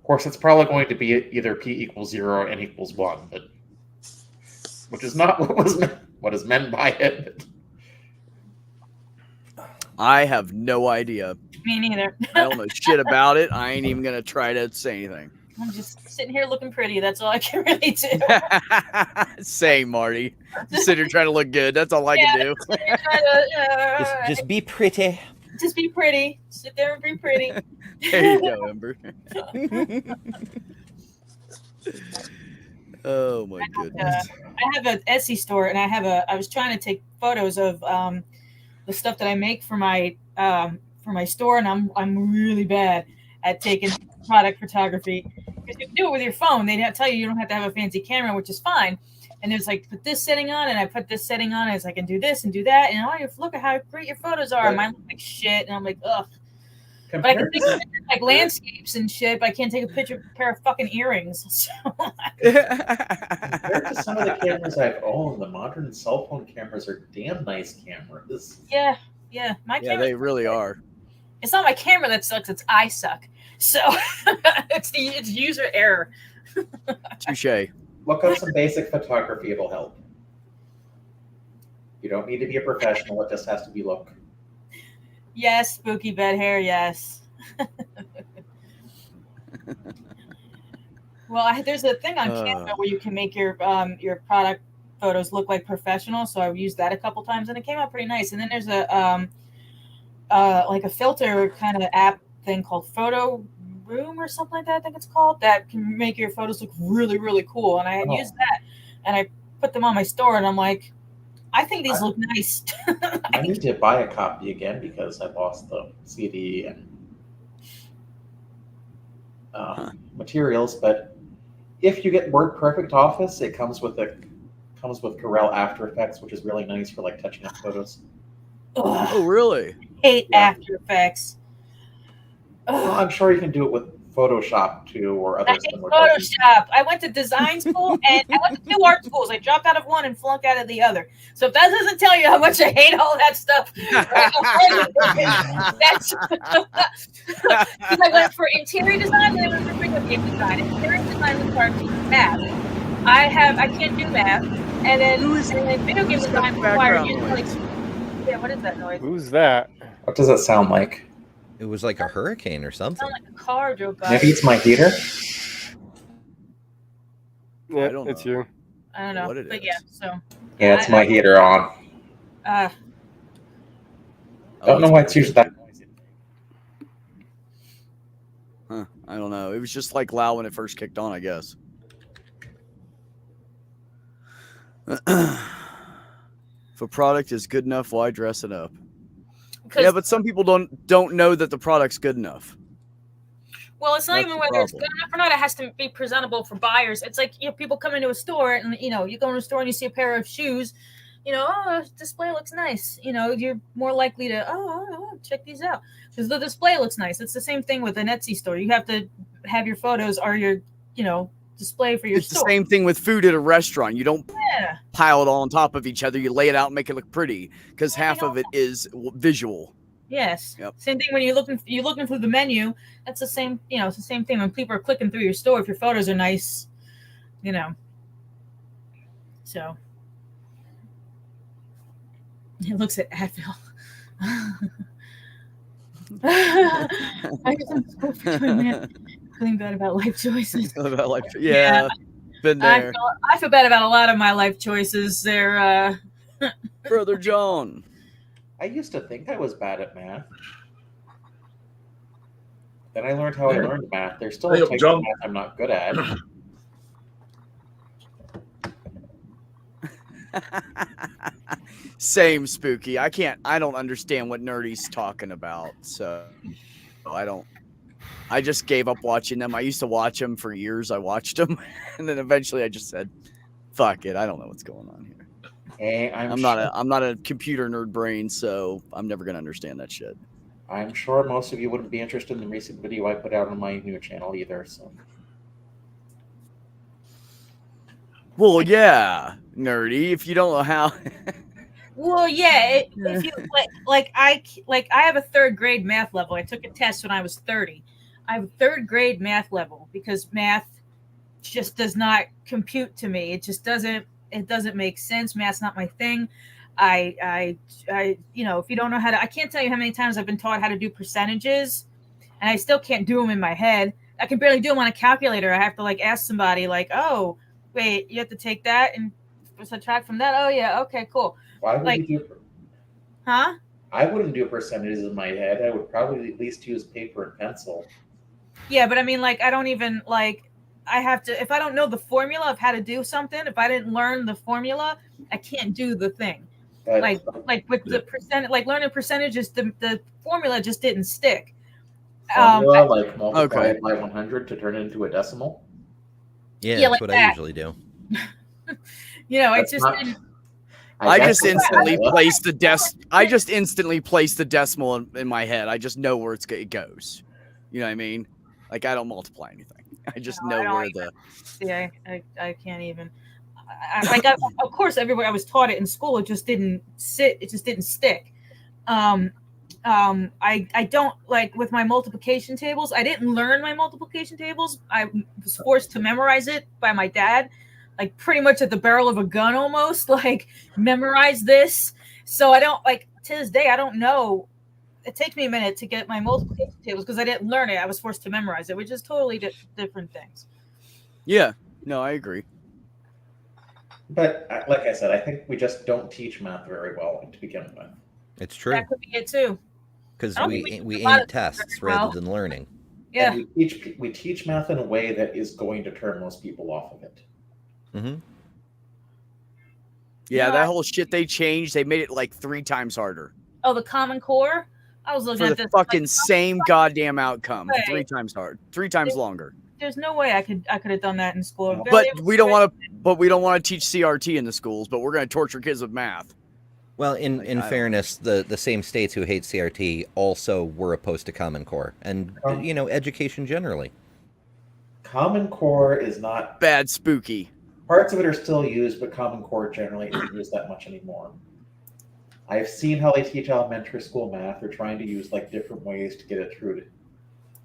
course, it's probably going to be either P equals 0 or N equals 1, but which is not what is meant by it. I have no idea. Me neither. I don't know shit about it. I ain't even gonna try to say anything. I'm just sitting here looking pretty. That's all I can really do. Same, Marty. Just sit here trying to look good. That's all I can do. Just be pretty. Just be pretty. Sit there and be pretty. There you go, Ember. Oh my goodness. I have an Etsy store, and I was trying to take photos of the stuff that I make for my store, and I'm really bad at taking product photography because you can do it with your phone. They tell you don't have to have a fancy camera, which is fine. And it's like, put this setting on, and I put this setting on as I can do this and do that, and look at how great your photos are. Mine look like shit, and I'm like, ugh. But I can take pictures like landscapes and shit, but I can't take a pair of fucking earrings. So. Compared to some of the cameras I've owned, the modern cell phone cameras are damn nice cameras. Yeah. My Yeah, camera. they really are. It's not my camera that sucks; it's I suck. So it's user error. Touche. Look up some basic photography, it'll help. You don't need to be a professional, it just has to be look. Yes, spooky bed hair. Yes. Well, there's a thing on Canva where you can make your product photos look like professional. So I've used that a couple times, and it came out pretty nice. And then there's a like a filter kind of app thing called Photo Room or something like that. I think it's called, that can make your photos look really, really cool. And I had used that, and I put them on my store, and I'm like, I think these look nice. I need to buy a copy again because I lost the CD and materials. But if you get WordPerfect Office, it comes with Corel After Effects, which is really nice for like touching up photos. Ugh, Oh, really? hate After Effects. Well, I'm sure you can do it with Photoshop too, or I other hate similar programs. Photoshop. I went to design school, and I went to 2 art schools. I dropped out of one and flunked out of the other. So if that doesn't tell you how much I hate all that stuff, that's because I went for interior design and I went for video game design. Interior design requires math. I can't do math, and then video game design requires what is that noise? Who's that? What does it sound like? It was like a hurricane or It something. sounded like a car drove by. Maybe it's my heater. Yeah, don't it's know. you. I don't know, what it but is. yeah. So Yeah, it's my heater on. Don't know why it's usually that noisy. Huh, I don't know. It was just like loud when it first kicked on, I guess. If a product is good enough, why dress it up? Yeah, but some people don't know that the product's good enough. Well, it's not That's even the whether it's good problem. enough or not. It has to be presentable for buyers. It's like people come into a store, and you go in a store and you see a pair of shoes. Display looks nice. You're more likely to check these out because the display looks nice. It's the same thing with an Etsy store. You have to have your photos or your display for your It's store. the same thing with food at a restaurant. You don't Yeah. pile it all on top of each other. You lay it out and make it look pretty because half of it is visual. Yes. Yep. Same thing when you're looking through the menu. That's the same. It's the same thing when people are clicking through your store. If your photos are nice, So he looks at Advil. I guess I'm so for doing that. Feeling bad about life choices. About like, yeah, been there. I feel bad about a lot of my life choices. They're Brother John. I used to think I was bad at math. Then I learned how I learned math. There's still Hey, a type John. of math I'm not good at. Same, Spooky. I don't understand what Nerdy's talking about. So I just gave up watching them. I used to watch them for years. I watched them, and then eventually I just said, "Fuck it, I don't know what's going on here." Hey, I'm not a computer nerd brain, so I'm never gonna understand that shit. I'm sure most of you wouldn't be interested in the recent video I put out on my new channel either. So Well, yeah, Nerdy. If you don't know how, well, yeah. If you I have a third grade math level. I took a test when I was 30. I have a third grade math level because math just does not compute to me. It just doesn't. It doesn't make sense. Math's not my thing. I you know, if you don't know how to, I can't tell you how many times I've been taught how to do percentages, and I still can't do them in my head. I can barely do them on a calculator. I have to like ask somebody, like, oh, wait, you have to take that and subtract from that. Oh yeah, okay, cool. why would Like- you do? Huh? I wouldn't do percentages in my head. I would probably at least use paper and pencil. Yeah, but I mean, like, I don't even like. I have to, if I don't know the formula of how to do something, if I didn't learn the formula, I can't do the thing. But Like with the percent, like learning percentages, the formula just didn't stick. formula, like multiply okay. it by 100 to turn it into a decimal. Yeah, Yeah, that's like what that. I usually do. You know, That's it's just not- didn't. I guess just it's instantly not- place the I just instantly place the decimal in my head. I just know where it goes. You know what I mean? Like I don't multiply anything. I just No, I know don't where either. the. Yeah, I can't even. Of course, everywhere I was taught it in school, it just didn't sit. It just didn't stick. I don't like with my multiplication tables. I didn't learn my multiplication tables. I was forced to memorize it by my dad, like pretty much at the barrel of a gun, almost like memorize this. So I don't like to this day. I don't know. It takes me a minute to get my multiplication tables because I didn't learn it. I was forced to memorize it, which is totally different things. Yeah. No, I agree. But like I said, I think we just don't teach math very well to begin with. It's true That could be it too. because I don't we think we we aim do a lot at of tests very well. rather than learning. Yeah. And we teach math in a way that is going to turn most people off of it. Hmm. Yeah, No, that whole shit they changed. They made it like 3 times harder Oh, the Common Core. I was looking for at the this. fucking like, same goddamn outcome. way. 3 times hard, 3 times longer. there's no way I could have done that in school. No. But we don't want to. But we don't want to teach CRT in the schools. But we're going to torture kids with math. Well, Like, in I don't- fairness, the same states who hate CRT also were opposed to Common Core and you know education generally. Common Core is not, Bad spooky. parts of it are still used, but Common Core generally isn't used that much anymore. I've seen how they teach elementary school math. They're trying to use like different ways to get it through to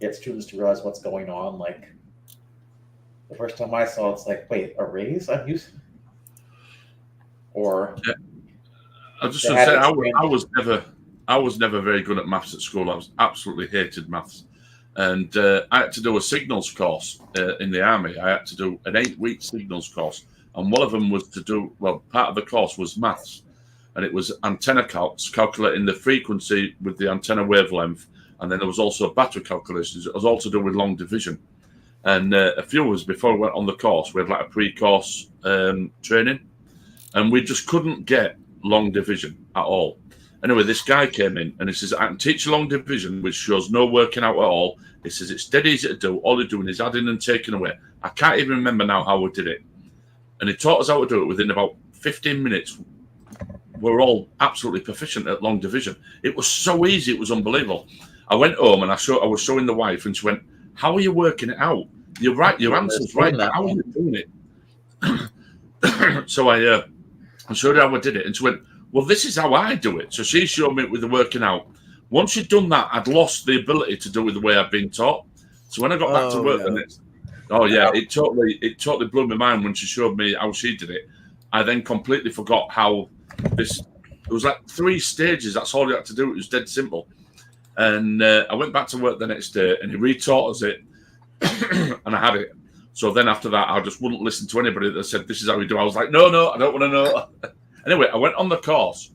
get students to realize what's going on. Like the first time I saw it, it's like, wait, arrays I'm using? Or I just They want to say had I was never very good at maths at school. I was absolutely hated maths, and I had to do a signals course in the army. I had to do an 8-week signals course, and one of them was to do part of the course was maths, and it was antenna calculating the frequency with the antenna wavelength, and then there was also battery calculations. It was all to do with long division, and a few of us before we went on the course, we had like a pre-course training, and we just couldn't get long division at all. Anyway, this guy came in and he says, I can teach you long division, which shows no working out at all. He says, it's dead easy to do. All you're doing is adding and taking away. I can't even remember now how we did it. And he taught us how to do it within about 15 minutes. We're all absolutely proficient at long division. It was so easy. It was unbelievable. I went home and I was showing the wife and she went, how are you working it out? You're right. Your answer's right. How are you doing it? So I showed her how I did it. And she went, well, this is how I do it. So she showed me with the working out. Once she'd done that, I'd lost the ability to do it the way I'd been taught. So when I got back to work the next, it totally blew my mind when she showed me how she did it. I then completely forgot how this. It was like 3 stages. That's all you had to do. It was dead simple. And I went back to work the next day, and he retaught us it, and I had it. So then after that, I just wouldn't listen to anybody that said, this is how we do. I was like, no, I don't want to know. Anyway, I went on the course,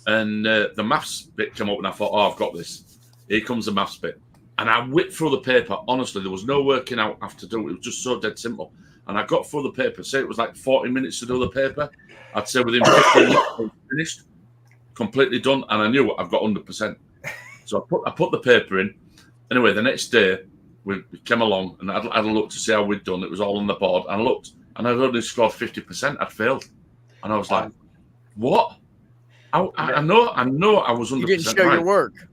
and the maths bit came up, and I thought, oh, I've got this. Here comes the maths bit. And I whipped through the paper. Honestly, there was no working out I have to do. It was just so dead simple. And I got through the paper. Say it was like 40 minutes to do the paper. I'd say within 15 minutes, I was finished, completely done. And I knew I've got 100%. So I put the paper in. Anyway, the next day, we came along, and I had a look to see how we'd done. It was all on the board. And I looked, and I'd only scored 50%. I'd failed. And I was like, what? I know I was 100% You didn't show right. your work.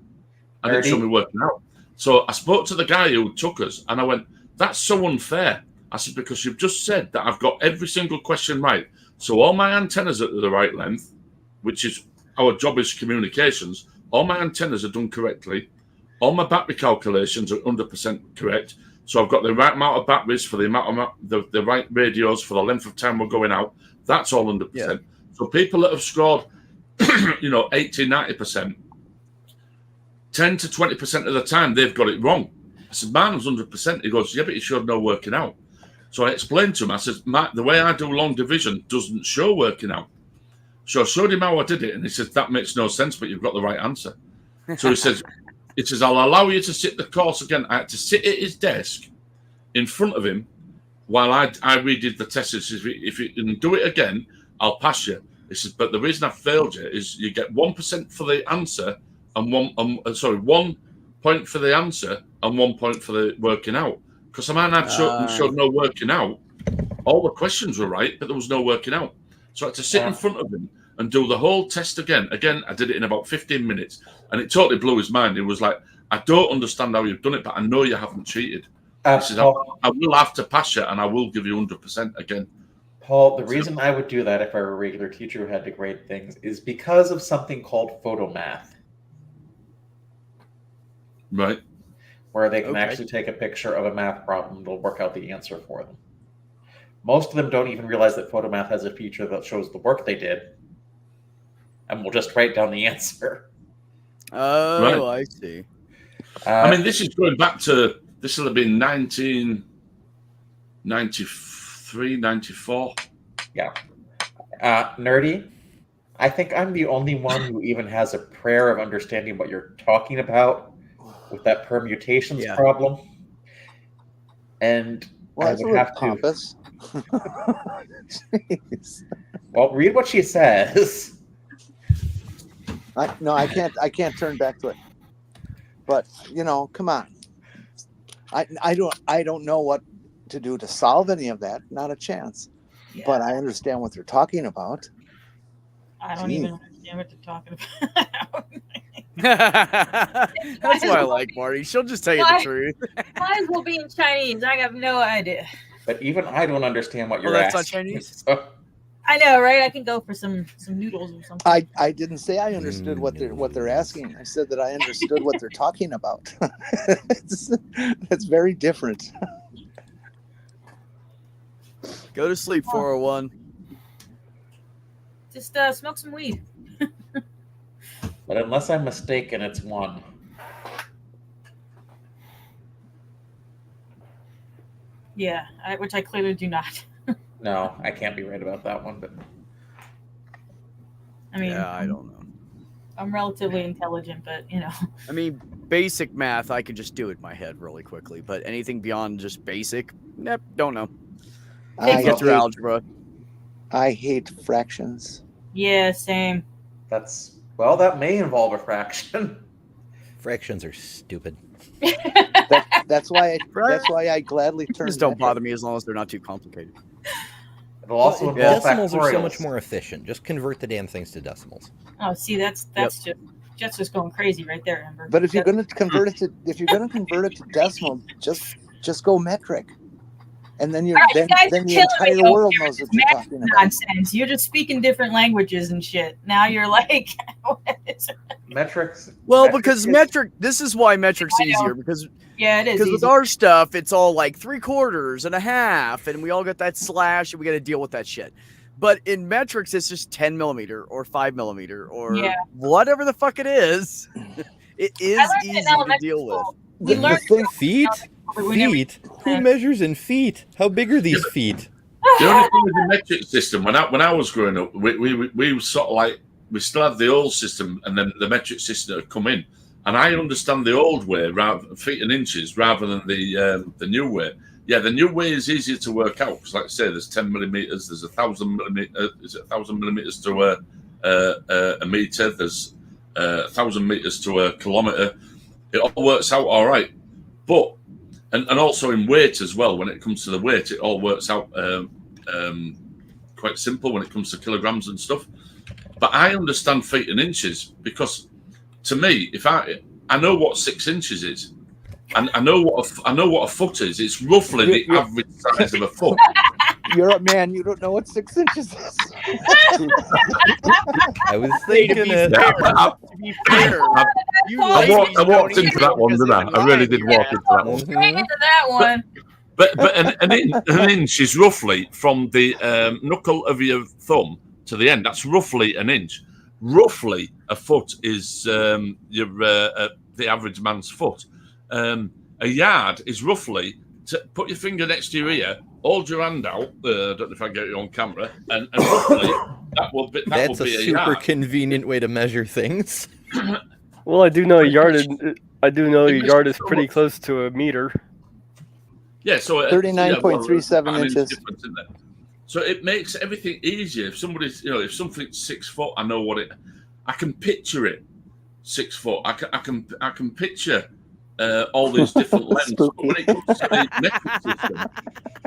I didn't show me working out. So I spoke to the guy who took us, and I went, that's so unfair. I said, because you've just said that I've got every single question right. So all my antennas are the right length, which is our job is communications. All my antennas are done correctly. All my battery calculations are 100% correct. So I've got the right amount of batteries for the amount of the right radios for the length of time we're going out. That's all 100%. Yeah. So people that have scored, 80, 90%, 10 to 20% of the time, they've got it wrong. I said, mine was 100%. He goes, yeah, but you showed no working out. So I explained to him, I said, the way I do long division doesn't show working out. So I showed him how I did it, and he says, that makes no sense, but you've got the right answer. So he says, I'll allow you to sit the course again. I had to sit at his desk in front of him while I redid the test. He says, if you can do it again, I'll pass you. He says, but the reason I failed you is you get 1% for the answer and 1 point for the answer and 1 point for the working out. Because a man had showed no working out. All the questions were right, but there was no working out. So I had to sit in front of him and do the whole test again. Again, I did it in about 15 minutes. And it totally blew his mind. It was like, I don't understand how you've done it, but I know you haven't cheated. He said, I will have to pass you, and I will give you 100% again. Paul, the reason I would do that if I were a regular teacher who had to grade things is because of something called photomath. Right. Where they can actually take a picture of a math problem, they'll work out the answer for them. Most of them don't even realize that photomath has a feature that shows the work they did, and will just write down the answer. Oh, right. I see. I mean, this is going back to, this will have been 1993, 94. Yeah. Nerdy, I think I'm the only one who even has a prayer of understanding what you're talking about with that permutations problem. And I would have to... Compass. Well, read what she says. I can't turn back to it. But come on. I don't know what to do to solve any of that. Not a chance. Yeah. But I understand what they're talking about. I don't even understand what they're talking about. That's why I like Marty. She'll just tell you the truth. Might as well be in Chinese. I have no idea. But even I don't understand what you're asking. That's not Chinese. So. I know, right? I can go for some noodles or something. I didn't say I understood what they're asking. I said that I understood what they're talking about. It's very different. Go to sleep, 401. Just smoke some weed. But unless I'm mistaken, it's 1. Yeah, which I clearly do not. No, I can't be right about that one, but I mean, I don't know. I'm relatively intelligent, but I mean, basic math, I could just do it in my head really quickly, but anything beyond just basic, nope, don't know. I get through algebra. I hate fractions. Yeah, same. That may involve a fraction. Fractions are stupid. That's why I gladly turn. Just don't bother me as long as they're not too complicated. It'll also involve decimals are so much more efficient. Just convert the damn things to decimals. Oh, see, that's just going crazy right there, Amber. But if you're going to convert it to decimal, just go metric. and then All right, you guys then are the killing me entire over world here knows with what you're this talking math about. nonsense. You're just speaking different languages and shit. Now you're like, what is it? Metrics. Well, metrics because is- metric. This is why metric's I know. easier because Yeah, it is. with Easy. our stuff, it's all like 3/4 and a half, and we all got that slash, and we got to deal with that shit. But in metrics, it's just 10 millimeter or 5 millimeter or Yeah. whatever the fuck it is. It is I learned it in easy to elementary deal with. school. We The learned thing, Feet? but we never- Feet? Who measures in feet? How big are these feet? The only thing with the metric system, when I was growing up, we were sort of like, we still had the old system, and then the metric system had come in. And I understand the old way, rather feet and inches, rather than the new way. Yeah, the new way is easier to work out because, like I say, there's 10 millimeters, there's 1,000 millimeters, is it 1,000 millimeters to a meter, there's 1,000 meters to a kilometer. It all works out all right, but and also in weight as well. When it comes to the weight, it all works out quite simple when it comes to kilograms and stuff. But I understand feet and inches because, to me, if I know what 6 inches is, and I know what a foot is. It's roughly the average size of a foot. you're a man. You don't know what 6 inches is. I was Hey, to thinking be it. fair, I- to be fair, you I ladies walked don't into that one, because didn't I? they're I really lying did to walk you. into that one. Straight into that one. But an inch is roughly from the knuckle of your thumb to the end. That's roughly an inch. Roughly a foot is the average man's foot. A yard is roughly to put your finger next to your ear, hold your hand out. I don't know if I get it on camera, and roughly that will be That's a a super yard. convenient way to measure things. Well, I do know a yard is pretty close to a meter. Yeah, so 39.37 inches. difference, isn't it? So it makes everything easier. If somebody's, if something's 6 foot, I know what it. I can picture it 6 foot. I can picture all these different lengths. But when it comes to the metric system,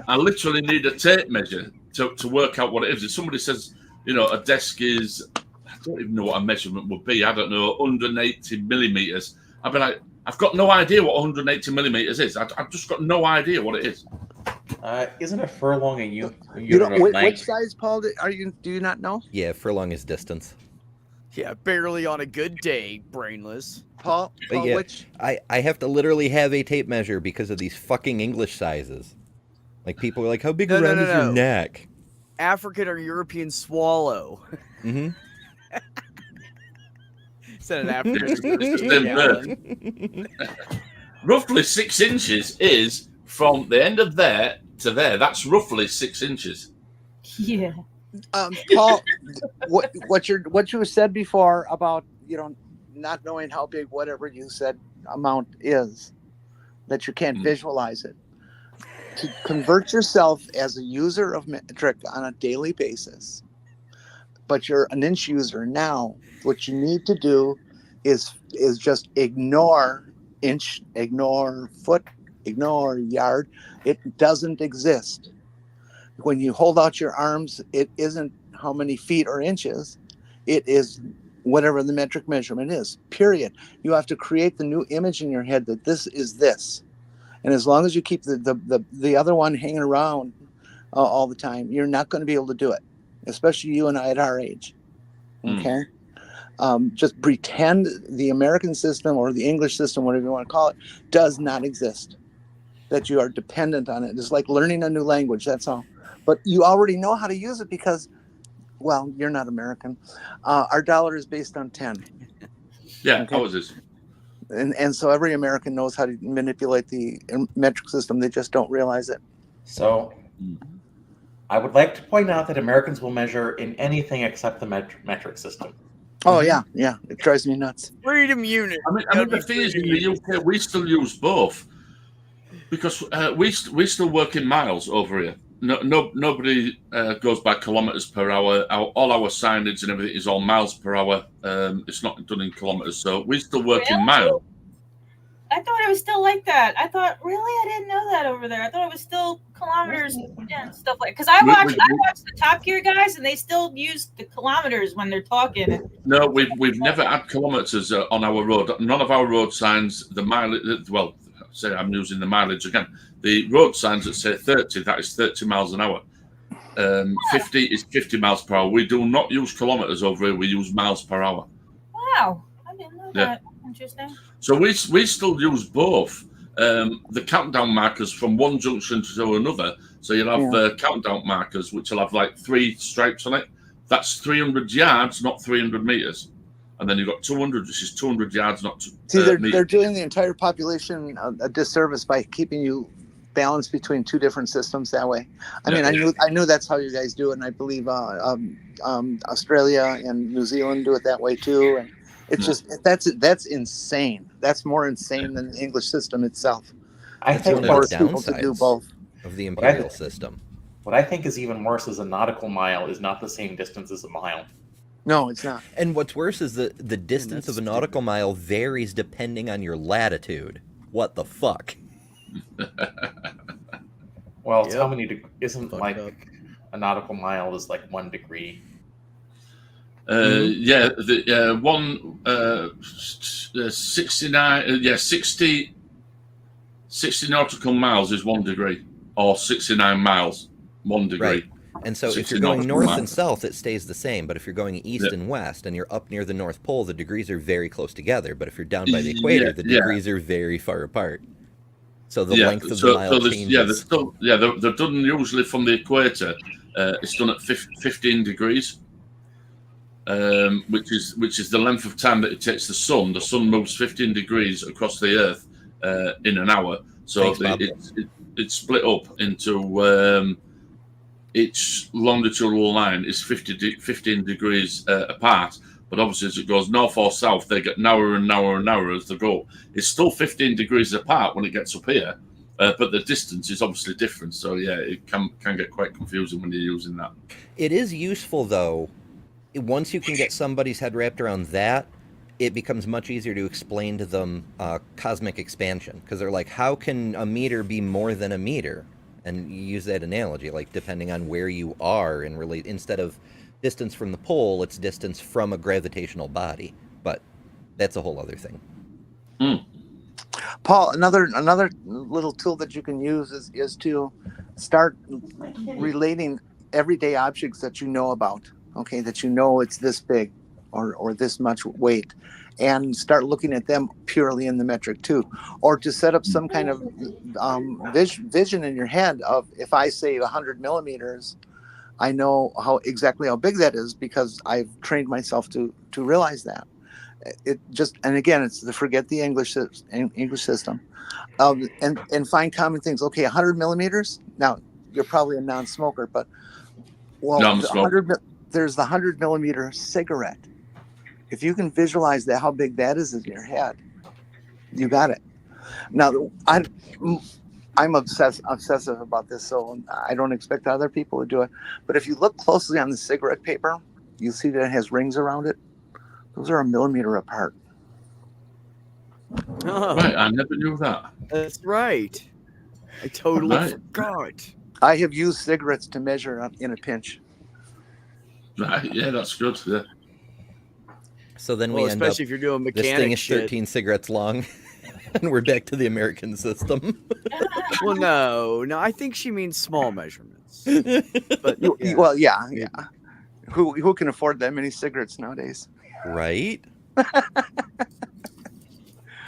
I literally need a tape measure to work out what it is. If somebody says, a desk is, I don't even know what a measurement would be. I don't know, 180 millimeters. I'd be like, I've got no idea what 180 millimeters is. I've just got no idea what it is. Isn't a furlong a unit You don't. of Which length? size, Paul? Do you not know? Yeah, furlong is distance. Yeah, barely on a good day, brainless. Paul, But yeah, which? I have to literally have a tape measure because of these fucking English sizes. Like, people are like, how big No, around is no. your neck? African or European swallow. Mm-hmm. Instead of African. It's or the European same gallon. Roughly 6 inches is from the end of there to there. That's roughly 6 inches. Yeah. Paul, what you said before about not knowing how big whatever you said amount is, that you can't visualize it. To convert yourself as a user of metric on a daily basis, but you're an inch user now, what you need to do is just ignore inch, ignore foot, ignore yard. It doesn't exist. When you hold out your arms, it isn't how many feet or inches. It is whatever the metric measurement is, period. You have to create the new image in your head that this is this. And as long as you keep the other one hanging around all the time, you're not going to be able to do it, especially you and I at our age. Okay? Just pretend the American system or the English system, whatever you want to call it, does not exist. That you are dependent on it. It's like learning a new language, that's all. But you already know how to use it because, well, you're not American. Our dollar is based on 10. Yeah, Okay. how is this? And so every American knows how to manipulate the metric system. They just don't realize it. So, I would like to point out that Americans will measure in anything except the metric system. Oh, yeah. It drives me nuts. Freedom unit. I mean the thing is, in the UK, we still use both because we still work in miles over here. Nobody goes by kilometers per hour. All our signage and everything is all miles per hour. It's not done in kilometers, so we still work in miles. I thought it was still like that. I thought, really? I didn't know that over there. I thought it was still kilometers and stuff like. Because I watched the Top Gear guys, and they still use the kilometers when they're talking. No, we've never had kilometers on our road. None of our road signs, the mileage. Well, say I'm using the mileage again. The road signs that say 30, that is 30 miles an hour. 50 is 50 miles per hour. We do not use kilometers over here. We use miles per hour. Wow, I didn't know Yeah. that. Interesting. So we still use both. The countdown markers from one junction to another. So you'll have countdown markers, which will have like 3 stripes on it. That's 300 yards, not 300 meters. And then you've got 200, which is 200 yards, not See, they're meters. doing the entire population a disservice by keeping you balanced between 2 different systems that way. I mean, I knew that's how you guys do it, and I believe Australia and New Zealand do it that way too. And it's just that's insane. That's more insane than the English system itself. I That's think one of Force the people to do downsides both. of the imperial system. what I think is even worse is a nautical mile is not the same distance as a mile. No, it's not. And what's worse is the distance of a nautical mile varies depending on your latitude. What the fuck? Well, Yep. how many isn't Fucked like up. a nautical mile is like 1 degree. Yeah, the 69, 60 nautical miles is 1 degree, or 69 miles, 1 degree. Right. And so if 60 you're going nautical north miles. and south, it stays the same. But if you're going east Yeah. and west and you're up near the North Pole, the degrees are very close together. But if you're down by the equator, Yeah, the yeah. degrees are very far apart. So the length of the mile there's- changes. they're done usually from the equator. It's done at 15 degrees, which is the length of time that it takes the sun. The sun moves 15 degrees across the Earth in an hour. So Thanks, Bob. it's split up into each longitudinal line is 15 degrees apart. But obviously, as it goes north or south, they get narrower and narrower and narrower as they go. It's still 15 degrees apart when it gets up here, but the distance is obviously different. So yeah, it can get quite confusing when you're using that. It is useful, though. Once you can get somebody's head wrapped around that, it becomes much easier to explain to them cosmic expansion. Because they're like, how can a meter be more than a meter? And you use that analogy, like depending on where you are and relate, instead of distance from the pole, it's distance from a gravitational body. But that's a whole other thing. Paul, another little tool that you can use is to start relating everyday objects that you know about. Okay, that you know it's this big or this much weight, and start looking at them purely in the metric too, or to set up some kind of vision in your head of, if I say 100 millimeters, I know exactly how big that is because I've trained myself to realize that. It just, and again, it's forget the English system, and find common things. Okay, 100 millimeters. Now you're probably a non-smoker, but there's the 100 millimeter cigarette. If you can visualize that, how big that is in your head, you got it. Now I'm obsessive about this, so I don't expect other people to do it. But if you look closely on the cigarette paper, you see that it has rings around it. Those are a millimeter apart. Oh, Right, I never knew that. that's right. I totally Right. forgot. I have used cigarettes to measure in a pinch. Right, yeah, that's good. Yeah. So then Well, we end up, especially if you're doing this thing mechanic is shit. 13 cigarettes long, and we're back to the American system. Well, no, I think she means small measurements. But yeah. Well, yeah. Who can afford that many cigarettes nowadays? Right?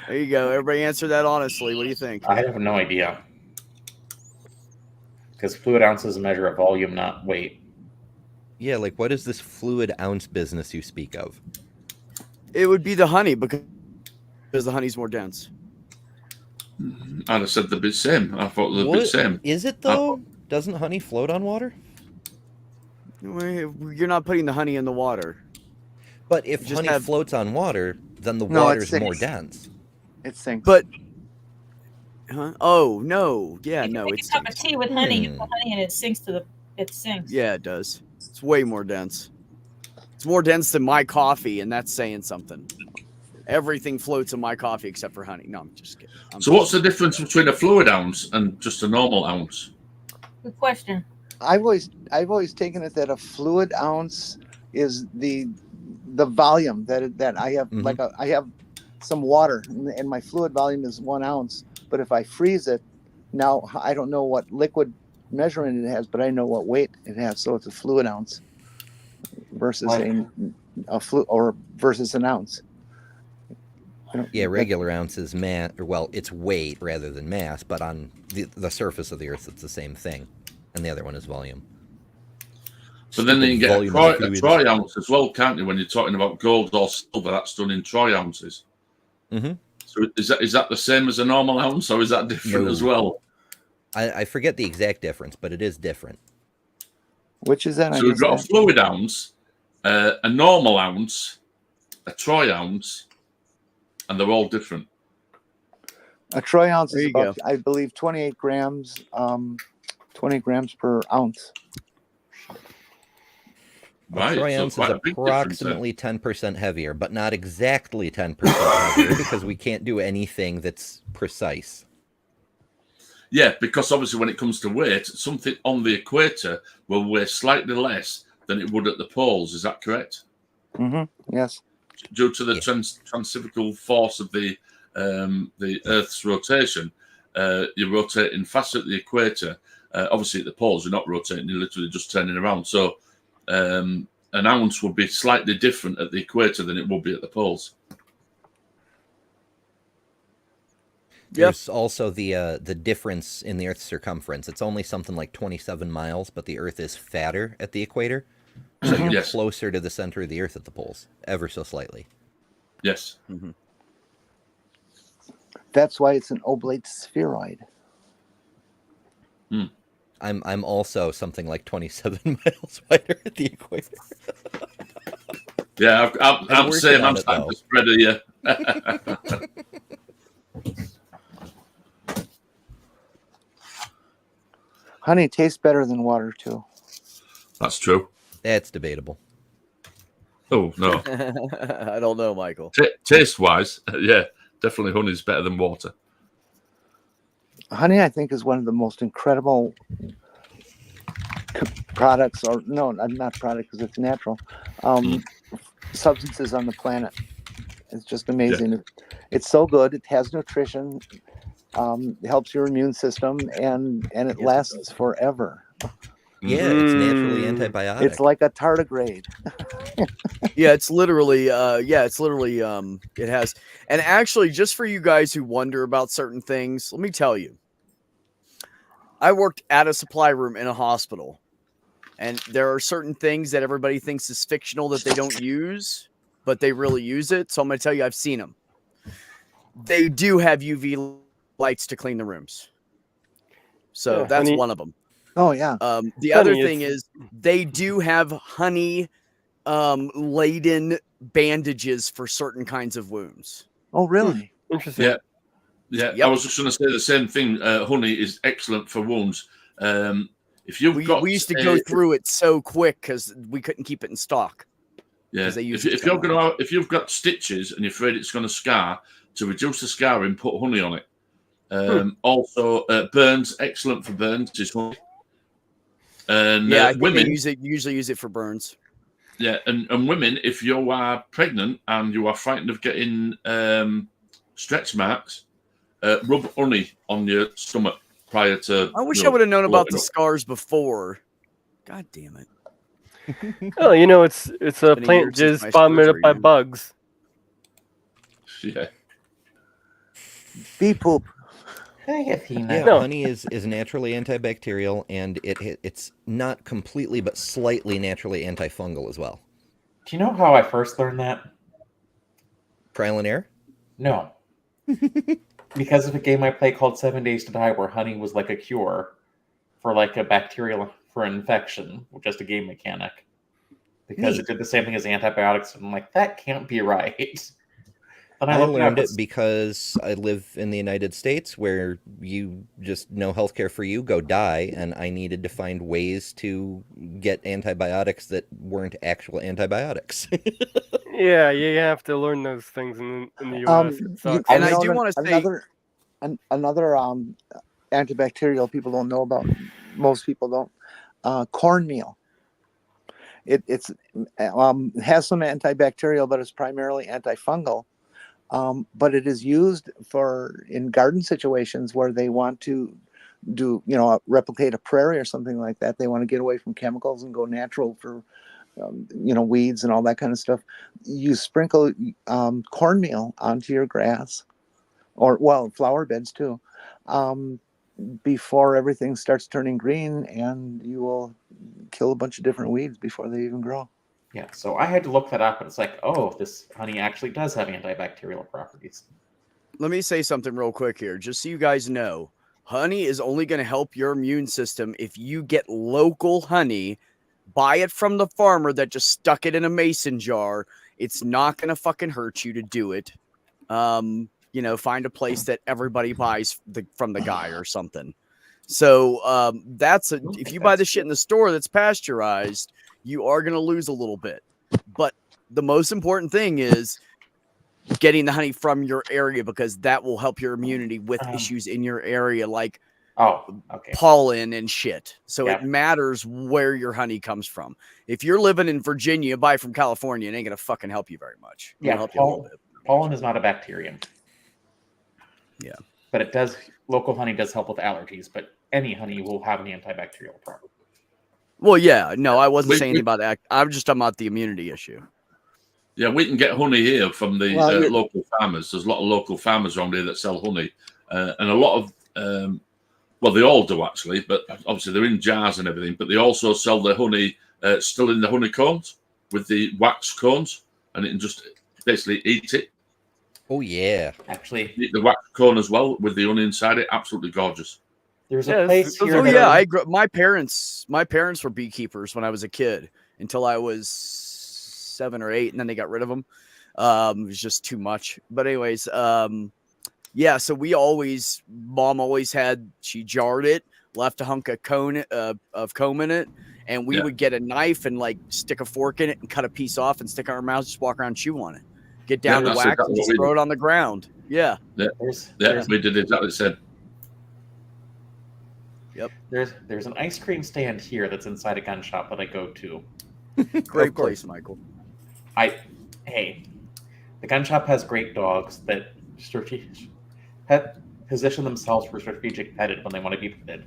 There you go. Everybody answer that honestly. What do you think? I have no idea. Because fluid ounce is a measure of volume, not weight. Yeah, like what is this fluid ounce business you speak of? It would be the honey because the honey's more dense. I'd have said the bit same. I thought the What bit same. is it though? Doesn't honey float on water? You're not putting the honey in the water. But if Just honey have- floats on water, then the No, it water's more sinks. dense. It sinks. But oh no, yeah, If you no, make it's a cup of tea with honey, you Hmm. put honey in it sinks it sinks. yeah, it does. It's way more dense. It's more dense than my coffee, and that's saying something. Everything floats in my coffee except for honey. No, I'm just kidding. So what's the difference between a fluid ounce and just a normal ounce? Good question. I've always taken it that a fluid ounce is the volume that I have. Mhm. Like I have some water, and my fluid volume is 1 ounce, But if I freeze it, now I don't know what liquid measurement it has, but I know what weight it has. So it's a fluid ounce versus versus an ounce. Yeah, regular ounce is mass, or well, it's weight rather than mass, but on the surface of the Earth, it's the same thing, and the other one is volume. But then you can get a Volume of troy, fluid. ounce as well, can't you? When you're talking about gold or silver, that's done in troy ounces. Mm-hmm. So is that the same as a normal ounce, or is that different No. as well? I forget the exact difference, but it is different. Which is that? So we've got a fluid ounce, a normal ounce, a troy ounce, and they're all different. A troy ounce There is you about, I believe, 28 grams, 20 grams per ounce. Right. A troy so ounce is quite a big difference there. approximately 10% heavier, but not exactly 10% heavier because we can't do anything that's precise. Yeah, because obviously when it comes to weight, something on the equator will weigh slightly less than it would at the poles. Is that correct? Mm-hmm. Yes. Due to the centrifugal force of the Earth's rotation, you're rotating faster at the equator. Obviously, at the poles, you're not rotating; you're literally just turning around. So, an ounce would be slightly different at the equator than it would be at the poles. There's also the difference in the Earth's circumference. It's only something like 27 miles, but the Earth is fatter at the equator. So you're Yes. closer to the center of the Earth at the poles, ever so slightly. Yes. Mm-hmm. That's why it's an oblate spheroid. I'm also something like 27 miles wider at the equator. Yeah, I'm working saying on I'm it, starting though. to spread here. Honey tastes better than water too. That's true. That's debatable. Oh no, I don't know, Michael. taste wise, yeah, definitely honey's better than water. Honey, I think, is one of the most incredible products, or no, not product because it's natural, substances on the planet. It's just amazing. It's so good. It has nutrition, helps your immune system, and it lasts forever. Yeah, it's naturally antibiotic. It's like a tardigrade. Yeah, it's literally it has. And actually, just for you guys who wonder about certain things, let me tell you. I worked at a supply room in a hospital, and there are certain things that everybody thinks is fictional that they don't use, but they really use it. So I'm going to tell you, I've seen them. They do have UV lights to clean the rooms. So Yeah, that's honey- one of them. Oh yeah. The other Funny, thing is they do have honey laden bandages for certain kinds of wounds. Oh really? Interesting. Yeah, yeah. Yep. I was just going to say the same thing. Honey is excellent for wounds. If you've got, We used to go through it so quick because we couldn't keep it in stock. yeah. 'cause they use If it you're so going to, if you've got stitches and you're afraid it's going to scar, to reduce the scarring, put honey on it. Also, burns, excellent for burns is honey. And Yeah, I think women they usually use it for burns. Yeah, and women, if you are pregnant and you are frightened of getting stretch marks, rub honey on your stomach prior to. I wish I would have known about the blowing up. scars before. God damn it. Oh, it's a been a year plant since my jizz vomited up surgery, by man. bugs. Yeah. Bee poop. Hey, Athena. Yeah, No. honey is naturally antibacterial, and it's not completely but slightly naturally antifungal as well. Do you know how I first learned that? Trial and error? No. Because of a game I play called 7 Days to Die, where honey was like a cure for like a bacterial for infection, just a game mechanic. Because it did the same thing as antibiotics, and I'm like, that can't be right. And I looked learned up, it because I live in the United States where you just no healthcare for you, go die, and I needed to find ways to get antibiotics that weren't actual antibiotics. Yeah, you have to learn those things in the U.S. It sucks. And I do wanna say- another antibacterial people don't know about. Most people don't. Cornmeal. It's has some antibacterial, but it's primarily antifungal. but it is used for in garden situations where they want to do, replicate a prairie or something like that. They want to get away from chemicals and go natural for, weeds and all that kind of stuff. You sprinkle cornmeal onto your grass, or flower beds too, before everything starts turning green, and you will kill a bunch of different weeds before they even grow. Yeah, so I had to look that up, and it's like, oh, this honey actually does have antibacterial properties. Let me say something real quick here, just so you guys know. Honey is only going to help your immune system if you get local honey, buy it from the farmer that just stuck it in a mason jar. It's not going to fucking hurt you to do it. Find a place that everybody buys from the guy or something. So if you buy the shit in the store that's pasteurized, you are going to lose a little bit. But the most important thing is getting the honey from your area, because that will help your immunity with issues in your area, like pollen and shit. So it matters where your honey comes from. If you're living in Virginia, buy from California, it ain't going to fucking help you very much. It'll help you a little bit. Pollen is not a bacterium. Yeah. But local honey does help with allergies, but any honey will have an antibacterial problem. Well, yeah, no, I wasn't saying about that. I'm just talking about the immunity issue. Yeah, we can get honey here from the local farmers. There's a lot of local farmers around here that sell honey. And a lot of, they all do actually, but obviously they're in jars and everything, but they also sell their honey still in the honey cones with the wax cones, and it can just basically eat it. Oh, yeah. Actually, eat the wax cone as well with the honey inside it. Absolutely gorgeous. There's a place here. Oh, yeah. I grew my parents were beekeepers when I was a kid until I was 7 or 8, and then they got rid of them. It was just too much. But anyways, so mom always she jarred it, left a hunk of comb in it, and we would get a knife and like stick a fork in it and cut a piece off and stick it in our mouths, just walk around, chew on it, get down to wax and just throw it on the ground. Yeah. We did exactly the same. Yep. There's an ice cream stand here that's inside a gun shop that I go to. Great place, Michael. The gun shop has great dogs that position themselves for strategic petted when they want to be petted.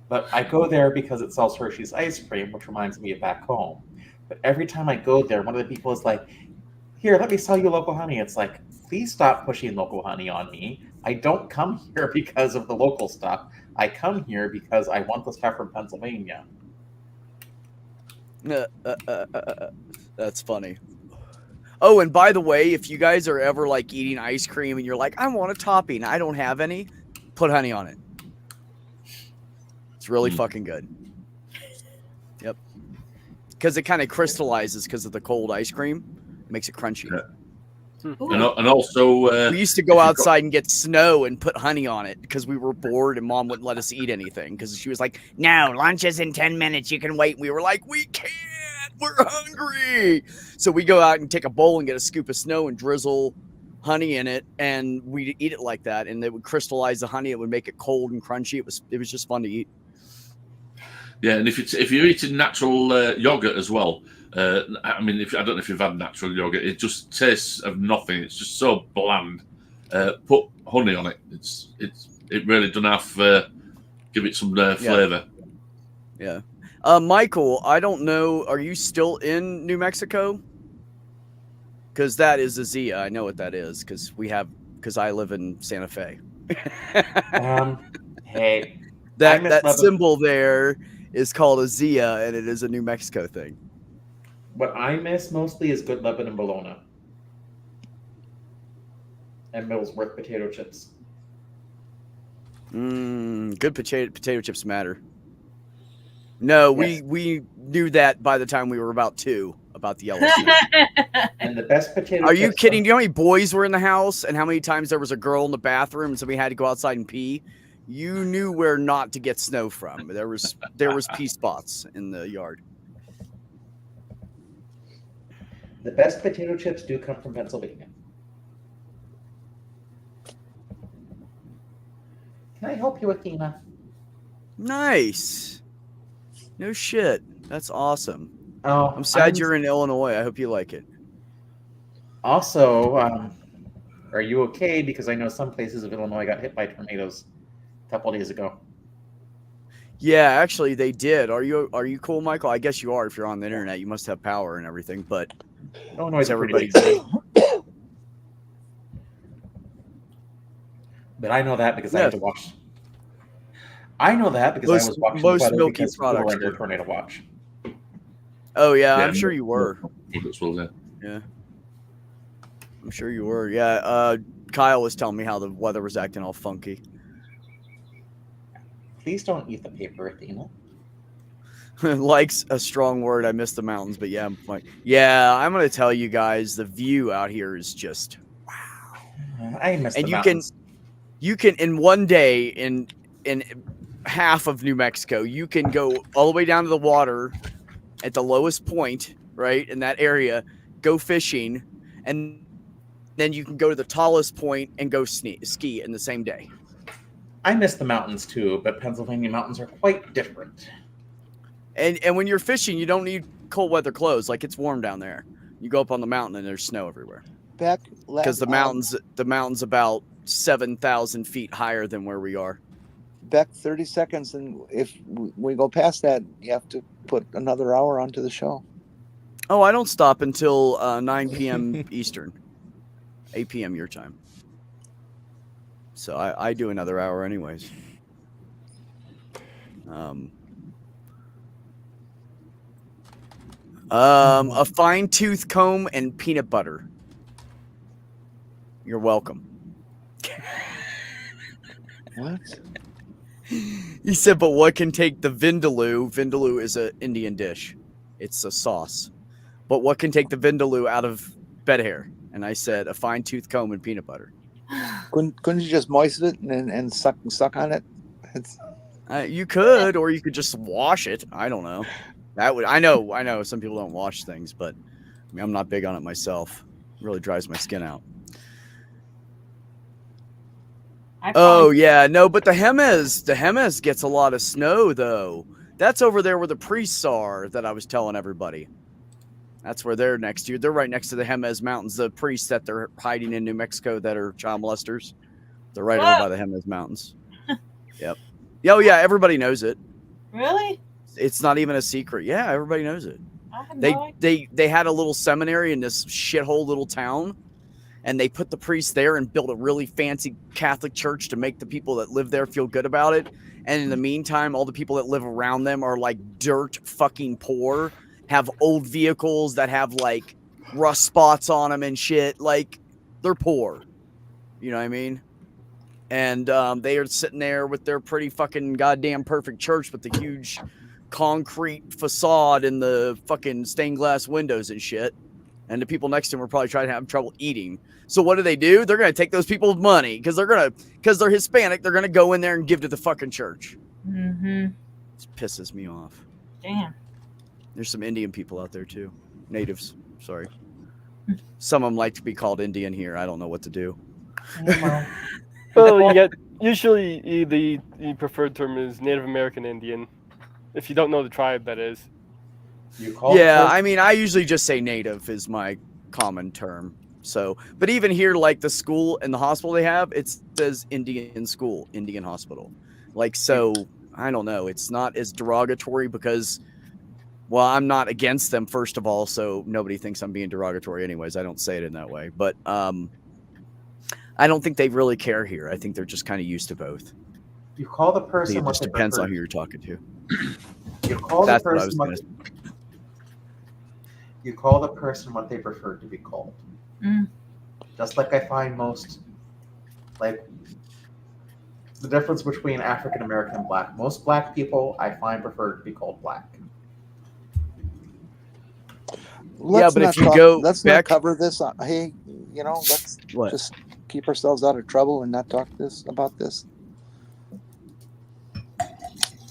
But I go there because it sells Hershey's ice cream, which reminds me of back home. But every time I go there, one of the people is like, "Here, let me sell you local honey." It's like, please stop pushing local honey on me. I don't come here because of the local stuff. I come here because I want the stuff from Pennsylvania. That's funny. Oh, and by the way, if you guys are ever like eating ice cream and you're like, I want a topping, I don't have any, put honey on it. It's really fucking good. Yep. Because it kind of crystallizes because of the cold ice cream. It makes it crunchy. Yeah. And also, we used to go outside and get snow and put honey on it because we were bored and mom wouldn't let us eat anything because she was like, no, lunch is in 10 minutes. You can wait. And we were like, we can't. We're hungry. So we go out and take a bowl and get a scoop of snow and drizzle honey in it, and we'd eat it like that, and it would crystallize the honey. It would make it cold and crunchy. It was just fun to eat. Yeah, and if you're eating natural yogurt as well, I don't know if you've had natural yogurt, it just tastes of nothing. It's just so bland. Put honey on it. It really doesn't have give it some flavor. Yeah. Michael, I don't know. Are you still in New Mexico? Because that is a Zia. I know what that is because I live in Santa Fe. Hey, that symbol there is called a Zia, and it is a New Mexico thing. What I miss mostly is good Lebanon bologna and Middlesworth potato chips. Good potato chips matter. No, yes. we knew that by the time we were about 2 about the yellow soup. And the best potato. Are you kidding? Do you know how many boys were in the house and how many times there was a girl in the bathroom and so we had to go outside and pee? You knew where not to get snow from. There was pee spots in the yard. The best potato chips do come from Pennsylvania. Can I help you, Athena? Nice. No shit. That's awesome. Oh, I'm sad you're in Illinois. I hope you like it. Also, Are you okay? Because I know some places of Illinois got hit by tornadoes a couple days ago. Yeah, actually, they did. Are you cool, Michael? I guess you are. If you're on the internet, you must have power and everything. But Illinois is everybody pretty good. But I know that because I had to watch. I know that because I was watching most weather milky because people were products under do. tornado watch. Oh yeah, Yeah, I'm sure you were. Products will, yeah. Yeah, I'm sure you were. Yeah, Kyle was telling me how the weather was acting all funky. Please don't eat the paper, Athena. Like's a strong word. I miss the mountains, but yeah, I'm gonna tell you guys, the view out here is just I miss and the you mountains. you can in one day in half of New Mexico, you can go all the way down to the water at the lowest point, right in that area, go fishing, and then you can go to the tallest point and go ski in the same day. I miss the mountains too, but Pennsylvania mountains are quite different. And when you're fishing, you don't need cold weather clothes. Like, it's warm down there. You go up on the mountain and there's snow everywhere. Because the mountain's about 7,000 feet higher than where we are. Beck, 30 seconds, and if we go past that, you have to put another hour onto the show. Oh, I don't stop until 9 p.m. Eastern, 8 p.m. your time. So I do another hour anyways. A fine tooth comb and peanut butter. You're welcome. What? He said, but what can take the vindaloo? Vindaloo is an Indian dish. It's a sauce. But what can take the vindaloo out of bed hair? And I said, a fine tooth comb and peanut butter. Couldn't you just moisten it and suck on it? You could, or you could just wash it. I don't know. That would. I know. Some people don't wash things, but I mean, I'm not big on it myself. It really dries my skin out. Oh yeah, no, but the Jemez gets a lot of snow though. That's over there where the priests are that I was telling everybody. That's where they're next to you. They're right next to the Jemez Mountains. The priests that they're hiding in New Mexico that are child molesters. They're right over by the Jemez Mountains. Yep. Oh yeah, everybody knows it. Really? It's not even a secret. Yeah, everybody knows it. I had no They had a little seminary in this shithole little town, and they put the priests there and built a really fancy Catholic church to make the people that live there feel good about it. And in the meantime, all the people that live around them are like dirt fucking poor, have old vehicles that have like rust spots on them and shit. Like, they're poor. You know what I mean? And they are sitting there with their pretty fucking goddamn perfect church with the huge concrete facade and the fucking stained glass windows and shit. And the people next to them are probably trying to have trouble eating. So what do? They're going to take those people's money because they're Hispanic. They're going to go in there and give to the fucking church. Mm-hmm. This pisses me off. Damn. There's some Indian people out there too. Natives. Sorry. Some of them like to be called Indian here. I don't know what to do. Well, you get usually the preferred term is Native American Indian. If you don't know the tribe, that is. Yeah, I mean, I usually just say native is my common term. So, but even here, like the school and the hospital they have, it says Indian school, Indian hospital. Like, so, I don't know. It's not as derogatory because, well, I'm not against them, first of all, so nobody thinks I'm being derogatory anyways. I don't say it in that way. But I don't think they really care here. I think they're just kind of used to both. You call the person It what just they depends on prefer. who you're talking to. You call That's the what I was person gonna what you call the person what they prefer to be called. Mm. Just like I find most, like, the difference between African American and black. Most black people I find prefer to be called black. Let's but not if you talk- go let's back- not cover this. Hey, let's What? just keep ourselves out of trouble and not talk about this.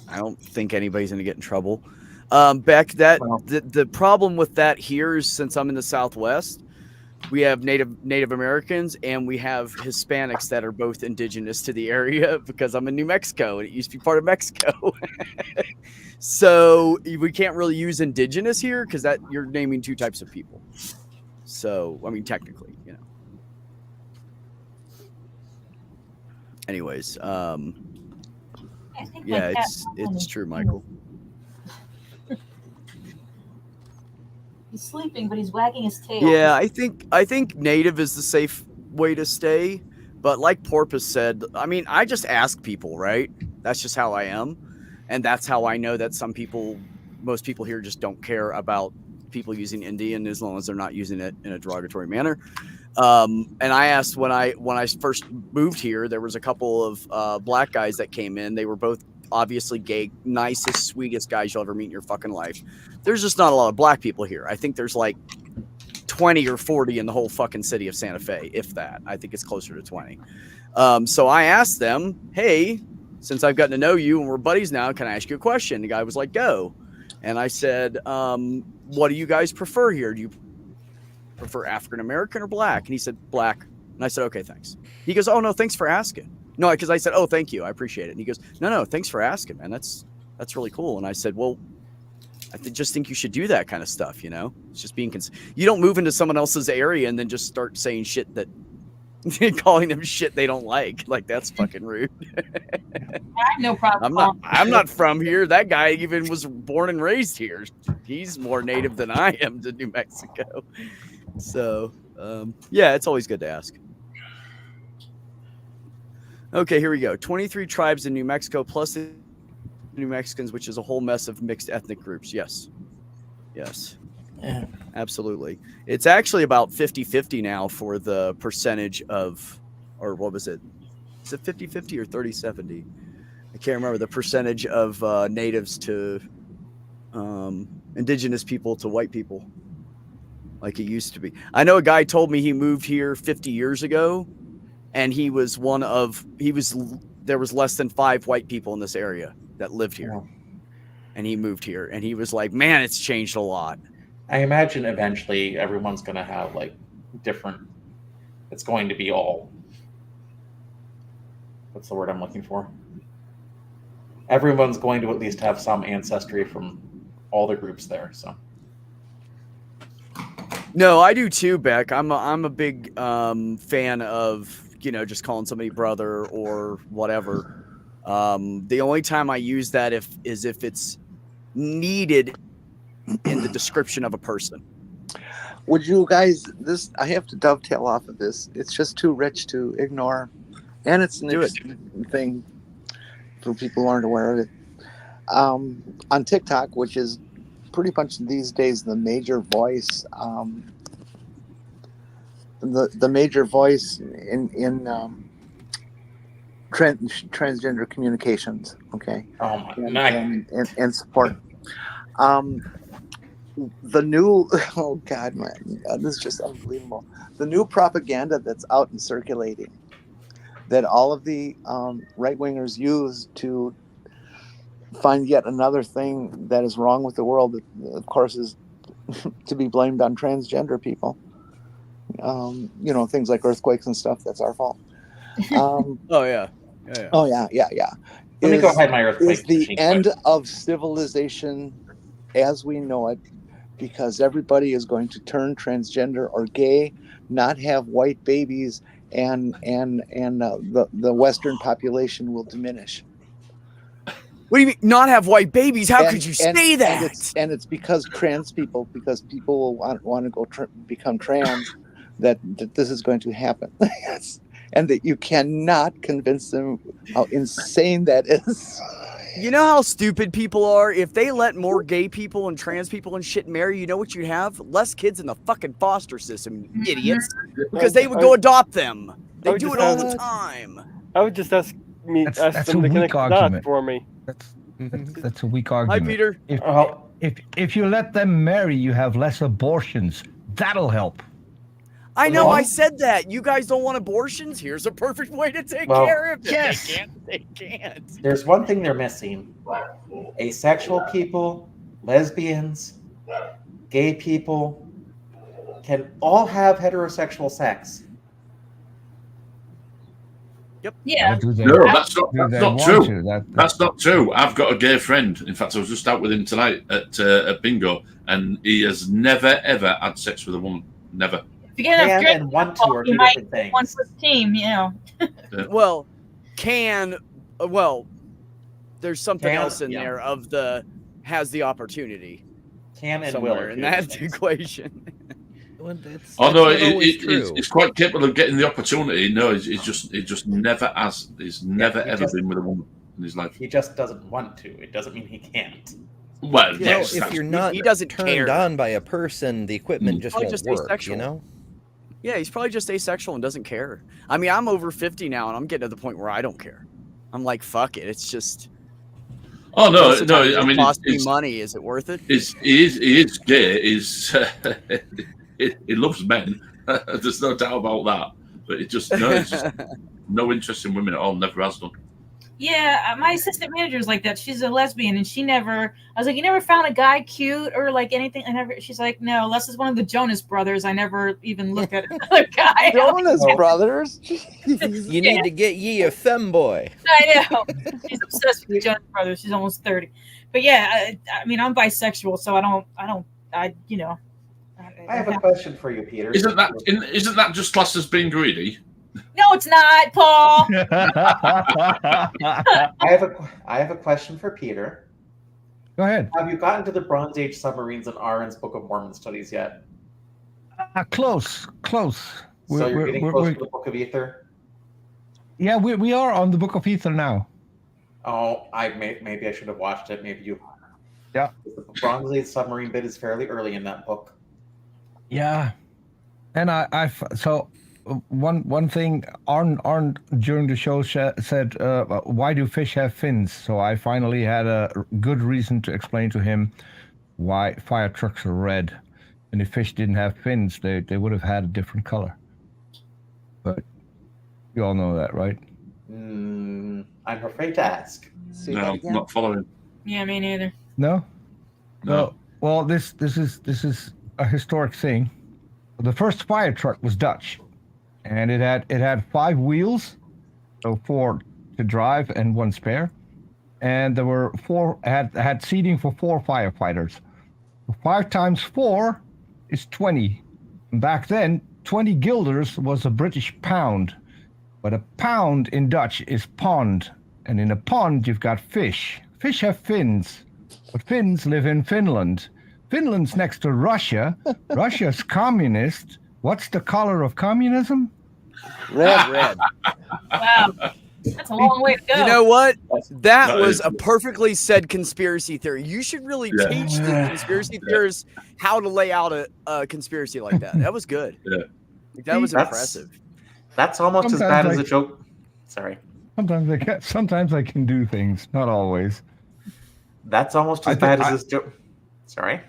I don't think anybody's going to get in trouble. The problem with that here is, since I'm in the Southwest, we have Native Americans and we have Hispanics that are both indigenous to the area because I'm in New Mexico and it used to be part of Mexico. So we can't really use indigenous here because that you're naming two types of people. So, I mean, technically, anyways, I think my yeah, cat it's true, Michael. He's sleeping, but he's wagging his tail. Yeah, I think native is the safe way to stay. But like Porpoise said, I mean, I just ask people, right? That's just how I am. And that's how I know that most people here just don't care about people using Indian as long as they're not using it in a derogatory manner. And I asked when I first moved here, there was a couple of black guys that came in. They were both obviously gay, nicest, sweetest guys you'll ever meet in your fucking life. There's just not a lot of black people here. I think there's like 20 or 40 in the whole fucking city of Santa Fe, if that. I think it's closer to 20. So I asked them, hey, since I've gotten to know you and we're buddies now, can I ask you a question? The guy was like, go. And I said, what do you guys prefer here? Do you prefer African American or black? And he said, black. And I said, okay, thanks. He goes, oh, no, thanks for asking. No, because I said, oh, thank you. I appreciate it. And he goes, no, thanks for asking, man. That's really cool. And I said, well, I just think you should do that kind of stuff, you know? It's just being you don't move into someone else's area and then just start saying shit that calling them shit they don't like. Like, that's fucking rude. I have no problem. I'm not from here. That guy even was born and raised here. He's more native than I am to New Mexico. So, yeah, it's always good to ask. Okay, here we go. 23 tribes in New Mexico plus the New Mexicans, which is a whole mess of mixed ethnic groups. Yes. Yeah. Absolutely. It's actually about 50-50 now for the percentage of, or what was it? Is it 50-50 or 30-70? I can't remember the percentage of natives to indigenous people to white people like it used to be. I know a guy told me he moved here 50 years ago and there was less than 5 white people in this area that lived here. Wow. And he moved here and he was like, man, it's changed a lot. I imagine eventually everyone's going to have like different. It's going to be all. What's the word I'm looking for? Everyone's going to at least have some ancestry from all the groups there. So. No, I do too, Beck. I'm a big fan of, you know, just calling somebody brother or whatever. The only time I use that is if it's needed in the description of a person. Would you guys, I have to dovetail off of this. It's just too rich to ignore. And it's an interesting thing for people who aren't aware of it. On TikTok, which is pretty much these days the major voice, the major voice in transgender communications, okay? And support. The new, oh God, man, this is just unbelievable. The new propaganda that's out and circulating that all of the right-wingers use to find yet another thing that is wrong with the world, that, of course, is to be blamed on transgender people. You know, things like earthquakes and stuff, that's our fault. Oh, yeah. Oh, yeah. Let me go hide my earthquake. Is the end of civilization as we know it, because everybody is going to turn transgender or gay, not have white babies, and the Western population will diminish. What do you mean, not have white babies? How could you say that? And it's because people will want to go become trans, that this is going to happen. Yes. And that you cannot convince them how insane that is. You know how stupid people are? If they let more gay people and trans people and shit marry, you know what you'd have? Less kids in the fucking foster system, you idiots. Because they would go adopt them. They do it all the time. I would just ask them to connect the dots for me. That's a weak argument. Hi, Peter. If you let them marry, you have less abortions. That'll help. I know, I said that. You guys don't want abortions? Here's a perfect way to take care of it. Yes. They can't. There's one thing they're missing. Asexual people, lesbians, gay people can all have heterosexual sex. Yep. Yeah. No, that's not true. That's not true. I've got a gay friend. In fact, I was just out with him tonight at bingo, and he has never, ever had sex with a woman. Never. If you get enough drink, and want to are two you might different things. once this team, you know. Well, can, well, there's something Can, else in yeah. there of has the opportunity Can and will. somewhere are in two that different things. equation. Well, that's Oh no, not always true. he's quite capable of getting the opportunity. No, he's just never has. He's never he ever just- been with a woman in his life. He just doesn't want to. It doesn't mean he can't. Well, Yeah, yes, If that's- you're not he doesn't turned care. on by a person, the equipment just Probably won't just work. asexual. You know. Yeah, he's probably just asexual and doesn't care. I mean, I'm over 50 now, and I'm getting to the point where I don't care. I'm like, fuck it. It's just. oh no, most of the time, no. I it mean, costs me it's, money. Is it worth it? he is gay. He loves men. There's no doubt about that. But it's just no interest in women at all. Never has done. Yeah, my assistant manager is like that. She's a lesbian, and she never. I was like, you never found a guy cute or like anything. I never. She's like, no, unless it's one of the Jonas Brothers. I never even looked at another guy. Jonas Brothers. You need to get ye a femboy. I know. She's obsessed with the Jonas Brothers. She's almost 30. But yeah, I mean, I'm bisexual, so I you know. I have a question for you, Peter. Isn't that just classed as being greedy? No, it's not, Paul. I have a question for Peter. Go ahead. Have you gotten to the Bronze Age submarines in Aaron's Book of Mormon studies yet? Close. So you're getting close to the Book of Ether? Yeah, we are on the Book of Ether now. Oh, maybe I should have watched it. Maybe you. Yeah. The Bronze Age submarine bit is fairly early in that book. Yeah, and so one thing Arn during the show said, why do fish have fins? So I finally had a good reason to explain to him why fire trucks are red, and if fish didn't have fins, they would have had a different color. But you all know that, right? I'm afraid to ask. Say No, that I'm again. not following. Yeah, me neither. No. No. Well, this is a historic thing. The first fire truck was Dutch, and it had 5 wheels, so 4 to drive and 1 spare, and there were 4 had seating for 4 firefighters. 5 times 4 is 20. Back then, 20 guilders was a British pound, but a pound in Dutch is pond, and in a pond you've got fish. Fish have fins, but Finns live in Finland. Finland's next to Russia. Russia's communist. What's the color of communism? Red. Wow, that's a long way to go. You know what? That That was is- a perfully said conspiracy theory. You should really Yeah. teach the conspiracy theorists how to lay out a conspiracy like that. That was good. Yeah. Like, that was That's- impressive. That's almost as Sometimes bad as I- a joke. Sorry. Sometimes I can do things, not always. That's almost as I bad think as this joke. Sorry.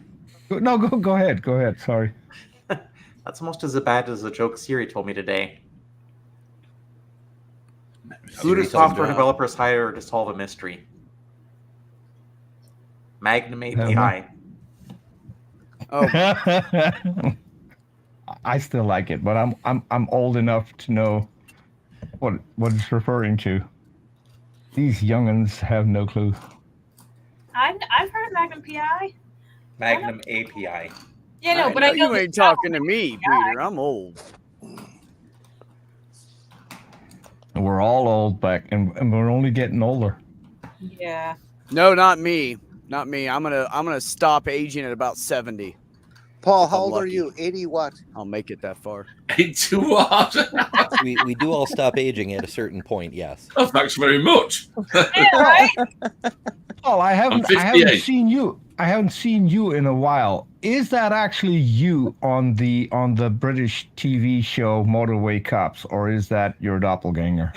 No, go ahead. Go ahead. Sorry. That's almost as bad as the joke Siri told me today. Who do Siri software job. developers hire to solve a mystery? Magnum Never API. Oh, I still like it, but I'm old enough to know what it's referring to. These young'uns have no clue. I've heard of Magnum PI. Magnum API. Yeah, no, but I know you the ain't talking to me, Peter. I'm old. We're all old back, and we're only getting older. Yeah. No, not me. Not me. I'm gonna stop aging at about 70. Paul, how I'm old are lucky. you? 80 what? I'll make it that far. Ain't too hard. We do all stop aging at a certain point. Yes. Oh, thanks very much. Yeah, right? Oh, I haven't 58. seen you. I haven't seen you in a while. Is that actually you on the British TV show Motorway Cops, or is that your doppelganger?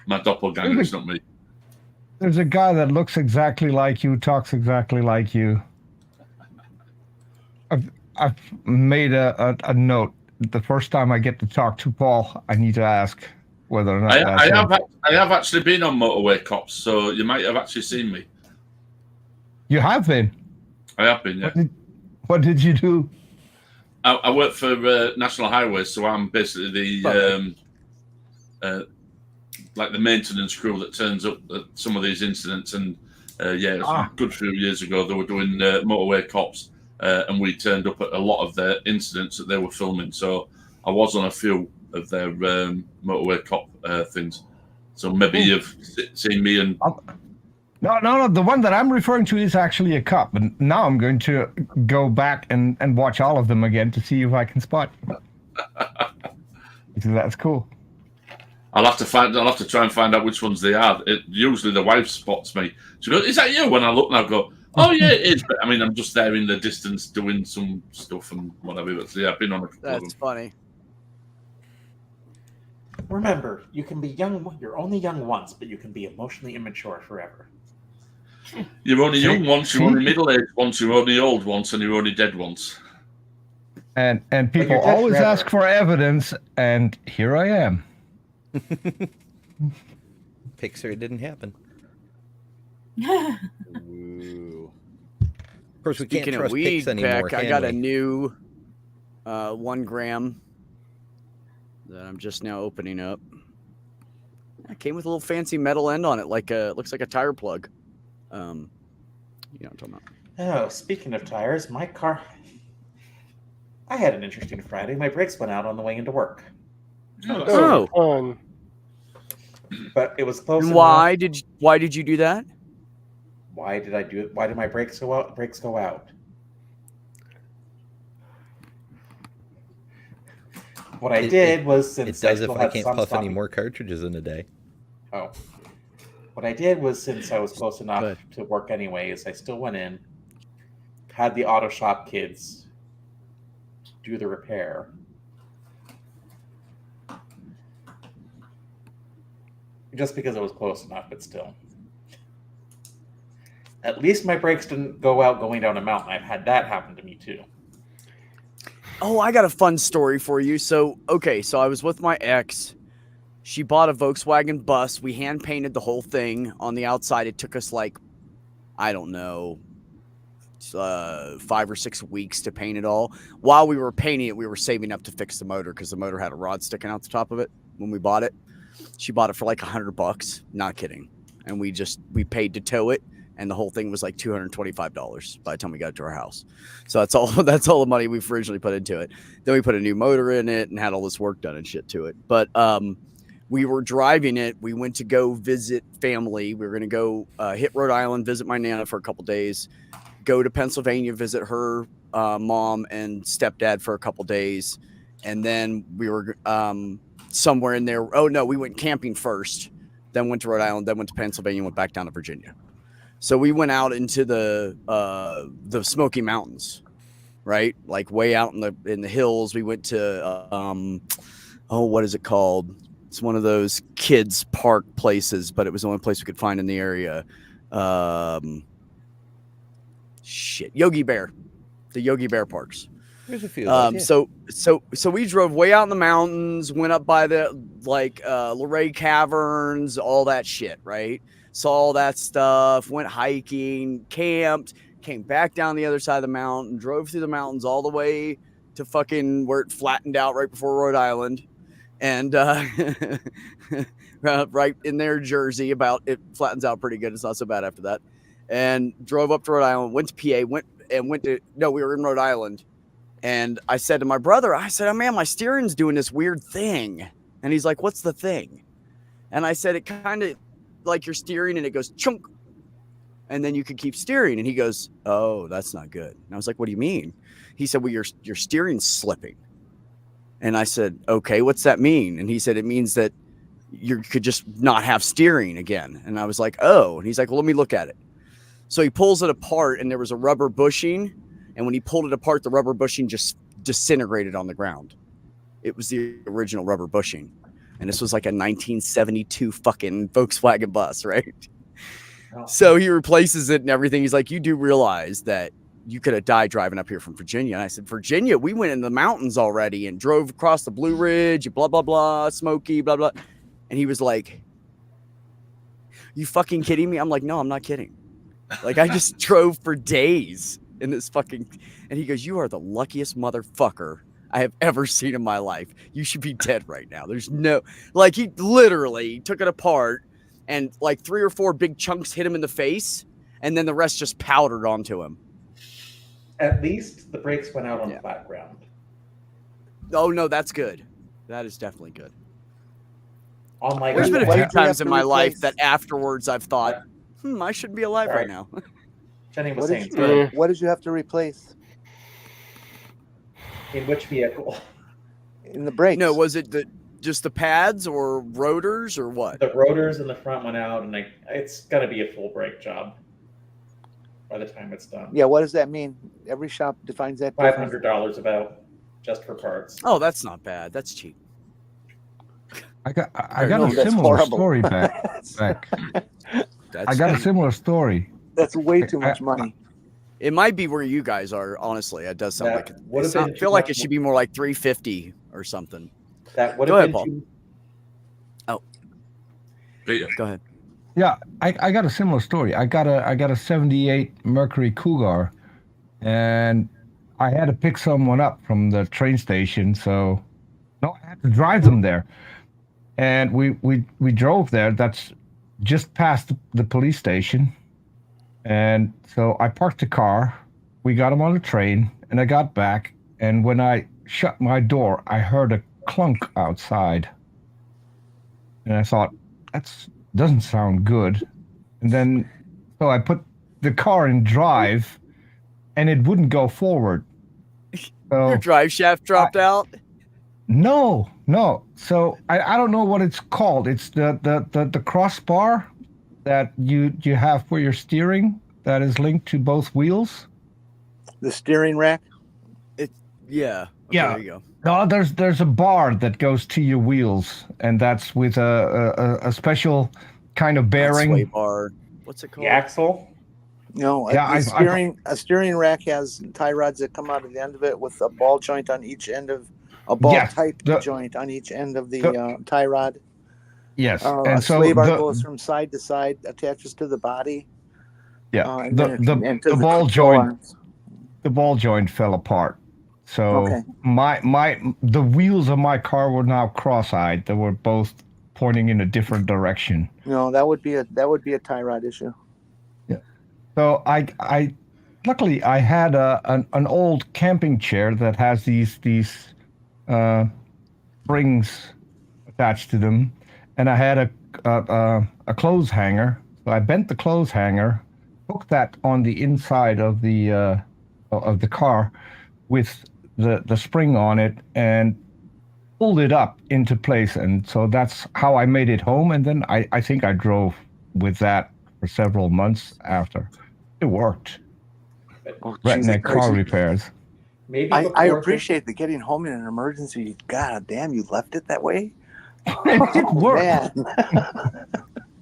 My doppelganger is not me. There's a guy that looks exactly like you, talks exactly like you. I've made a note. The first time I get to talk to Paul, I need to ask whether or not that's him. I have actually been on Motorway Cops, so you might have actually seen me. You have been. I have been, yeah. What did you do? I work for National Highways, so I'm basically the like the maintenance crew that turns up at some of these incidents. And it was a good few years ago, they were doing Motorway Cops, and we turned up at a lot of their incidents that they were filming. So I was on a few of their Motorway Cop things. So maybe you've seen me and. No. The one that I'm referring to is actually a cup, and now I'm going to go back and watch all of them again to see if I can spot. So that's cool. I'll have to try and find out which ones they are. Usually the wife spots me. She goes, "Is that you?" When I look and I go, "Oh yeah, it is." But I mean, I'm just there in the distance doing some stuff and whatever. But yeah, I've been on a couple of them. That's funny. Remember, you can be young. You're only young once, but you can be emotionally immature forever. You're only young once, you're only middle-aged once, you're only old once, and you're only dead once. And people you're dead always forever. ask for evidence, and here I am. Pixar, it didn't happen. Ooh. Of course, we can't Speaking of trust weed, pics anymore, Peck, I can got we? a new 1 gram that I'm just now opening up. It came with a little fancy metal end on it, looks like a tire plug. You know what I'm talking about. Oh, speaking of tires, my car. I had an interesting Friday. My brakes went out on the way into work, Oh. Fun. but it was close And enough. why did you do that? Why did I do it? Why did my brakes go out? Brakes go out. What I did was, It since does I if still I had can't some puff any stopping- more cartridges in a day. Oh. What I did was, since I was close enough Good. to work anyways, I still went in, had the auto shop kids do the repair. Just because it was close enough, but still. At least my brakes didn't go out going down a mountain. I've had that happen to me too. Oh, I got a fun story for you. So I was with my ex. She bought a Volkswagen bus. We hand painted the whole thing on the outside. It took us like, I don't know, 5 or 6 weeks to paint it all. While we were painting it, we were saving up to fix the motor because the motor had a rod sticking out the top of it when we bought it. She bought it for like $100. Not kidding. And we paid to tow it. And the whole thing was like $225 by the time we got it to our house. So that's all the money we've originally put into it. Then we put a new motor in it and had all this work done and shit to it. But we were driving it. We went to go visit family. We were going to go hit Rhode Island, visit my Nana for a couple days, go to Pennsylvania, visit her mom and stepdad for a couple days. And then we were somewhere in there. Oh, no, we went camping first, then went to Rhode Island, then went to Pennsylvania, went back down to Virginia. So we went out into the Smoky Mountains, right? Like way out in the hills. We went to what is it called? It's one of those kids park places, but it was the only place we could find in the area. Yogi Bear, the Yogi Bear parks. There's a few of those, yeah. So we drove way out in the mountains, went up by the Luray Caverns, all that shit, right? Saw all that stuff, went hiking, camped, came back down the other side of the mountain, drove through the mountains all the way to fucking where it flattened out right before Rhode Island. And right in there, Jersey, it flattens out pretty good. It's not so bad after that. And drove up to Rhode Island, went to PA, we were in Rhode Island. And I said to my brother, oh man, my steering's doing this weird thing. And he's like, what's the thing? And I said, it kind of like you're steering and it goes chunk. And then you can keep steering. And he goes, oh, that's not good. And I was like, what do you mean? He said, well, your steering's slipping. And I said, okay, what's that mean? And he said, it means that you could just not have steering again. And I was like, oh. And he's like, well, let me look at it. So he pulls it apart and there was a rubber bushing. And when he pulled it apart, the rubber bushing just disintegrated on the ground. It was the original rubber bushing. And this was like a 1972 fucking Volkswagen bus, right? Oh. So he replaces it and everything. He's like, you do realize that you could have died driving up here from Virginia. And I said, Virginia, we went in the mountains already and drove across the Blue Ridge, blah, blah, blah, Smoky, blah, blah. And he was like, you fucking kidding me? I'm like, no, I'm not kidding. Like, I just drove for days in this fucking, and he goes, you are the luckiest motherfucker I have ever seen in my life. You should be dead right now. There's no, like, he literally took it apart and like 3 or 4 big chunks hit him in the face. And then the rest just powdered onto him. At least the brakes went out on flat ground. Oh no, that's good. That is definitely good. on like There's been a Why few did you have times in to my life replace- that afterwards I've thought, I shouldn't be alive right Sorry. now. Jenny was What saying. did, Sorry. what did you have to replace In which vehicle? in the brakes? No, was it just the pads or rotors or what? The rotors in the front went out, and it's gonna be a full brake job by the time it's done. Yeah, what does that mean? Every shop defines that different. $500 about just for parts. Oh, that's not bad. That's cheap. I got No, a that's similar horrible. story back. That's I got a cheap. similar story. That's way too much money. It might be where you guys are. Honestly, it does sound That like it. would have I been feel too like much it should be more like 350 or something. That would Go have ahead, been Paul. too. Peter. Go ahead. Yeah, I got a similar story. I got a 78 Mercury Cougar, and I had to pick someone up from the train station, so no, I had to drive them there. And we drove there. That's just past the police station. And so I parked the car. We got them on the train, and I got back. And when I shut my door, I heard a clunk outside. And I thought, doesn't sound good. And then, so I put the car in drive, and it wouldn't go forward. So Your drive shaft dropped out. no. So I don't know what it's called. It's the crossbar that you have for your steering that is linked to both wheels. The steering rack. Yeah. Okay, Yeah. There you go. No, there's a bar that goes to your wheels, and that's with a special kind of Not sway bearing. bar. What's it called? The axle. No, Yeah, a steering rack has tie rods that come out of the end of it with a ball joint on each end of a ball Yes, type the- joint on each end of the tie rod. Yes, A and so sway bar the, goes from side to side, attaches to the body. yeah, And the then and to the ball control joint arms. the ball joint fell apart. So Okay. the wheels of my car were now cross-eyed. They were both pointing in a different direction. No, that would be a tie rod issue. So I luckily I had an old camping chair that has these springs attached to them, and I had a clothes hanger. So I bent the clothes hanger, hooked that on the inside of the car with the spring on it, and pulled it up into place. And so that's how I made it home. And then I think I drove with that for several months after. It worked. Oh, Redneck car Jesus. repairs. Maybe I before- appreciate the getting home in an emergency. God damn, you left it that way. It worked. Man.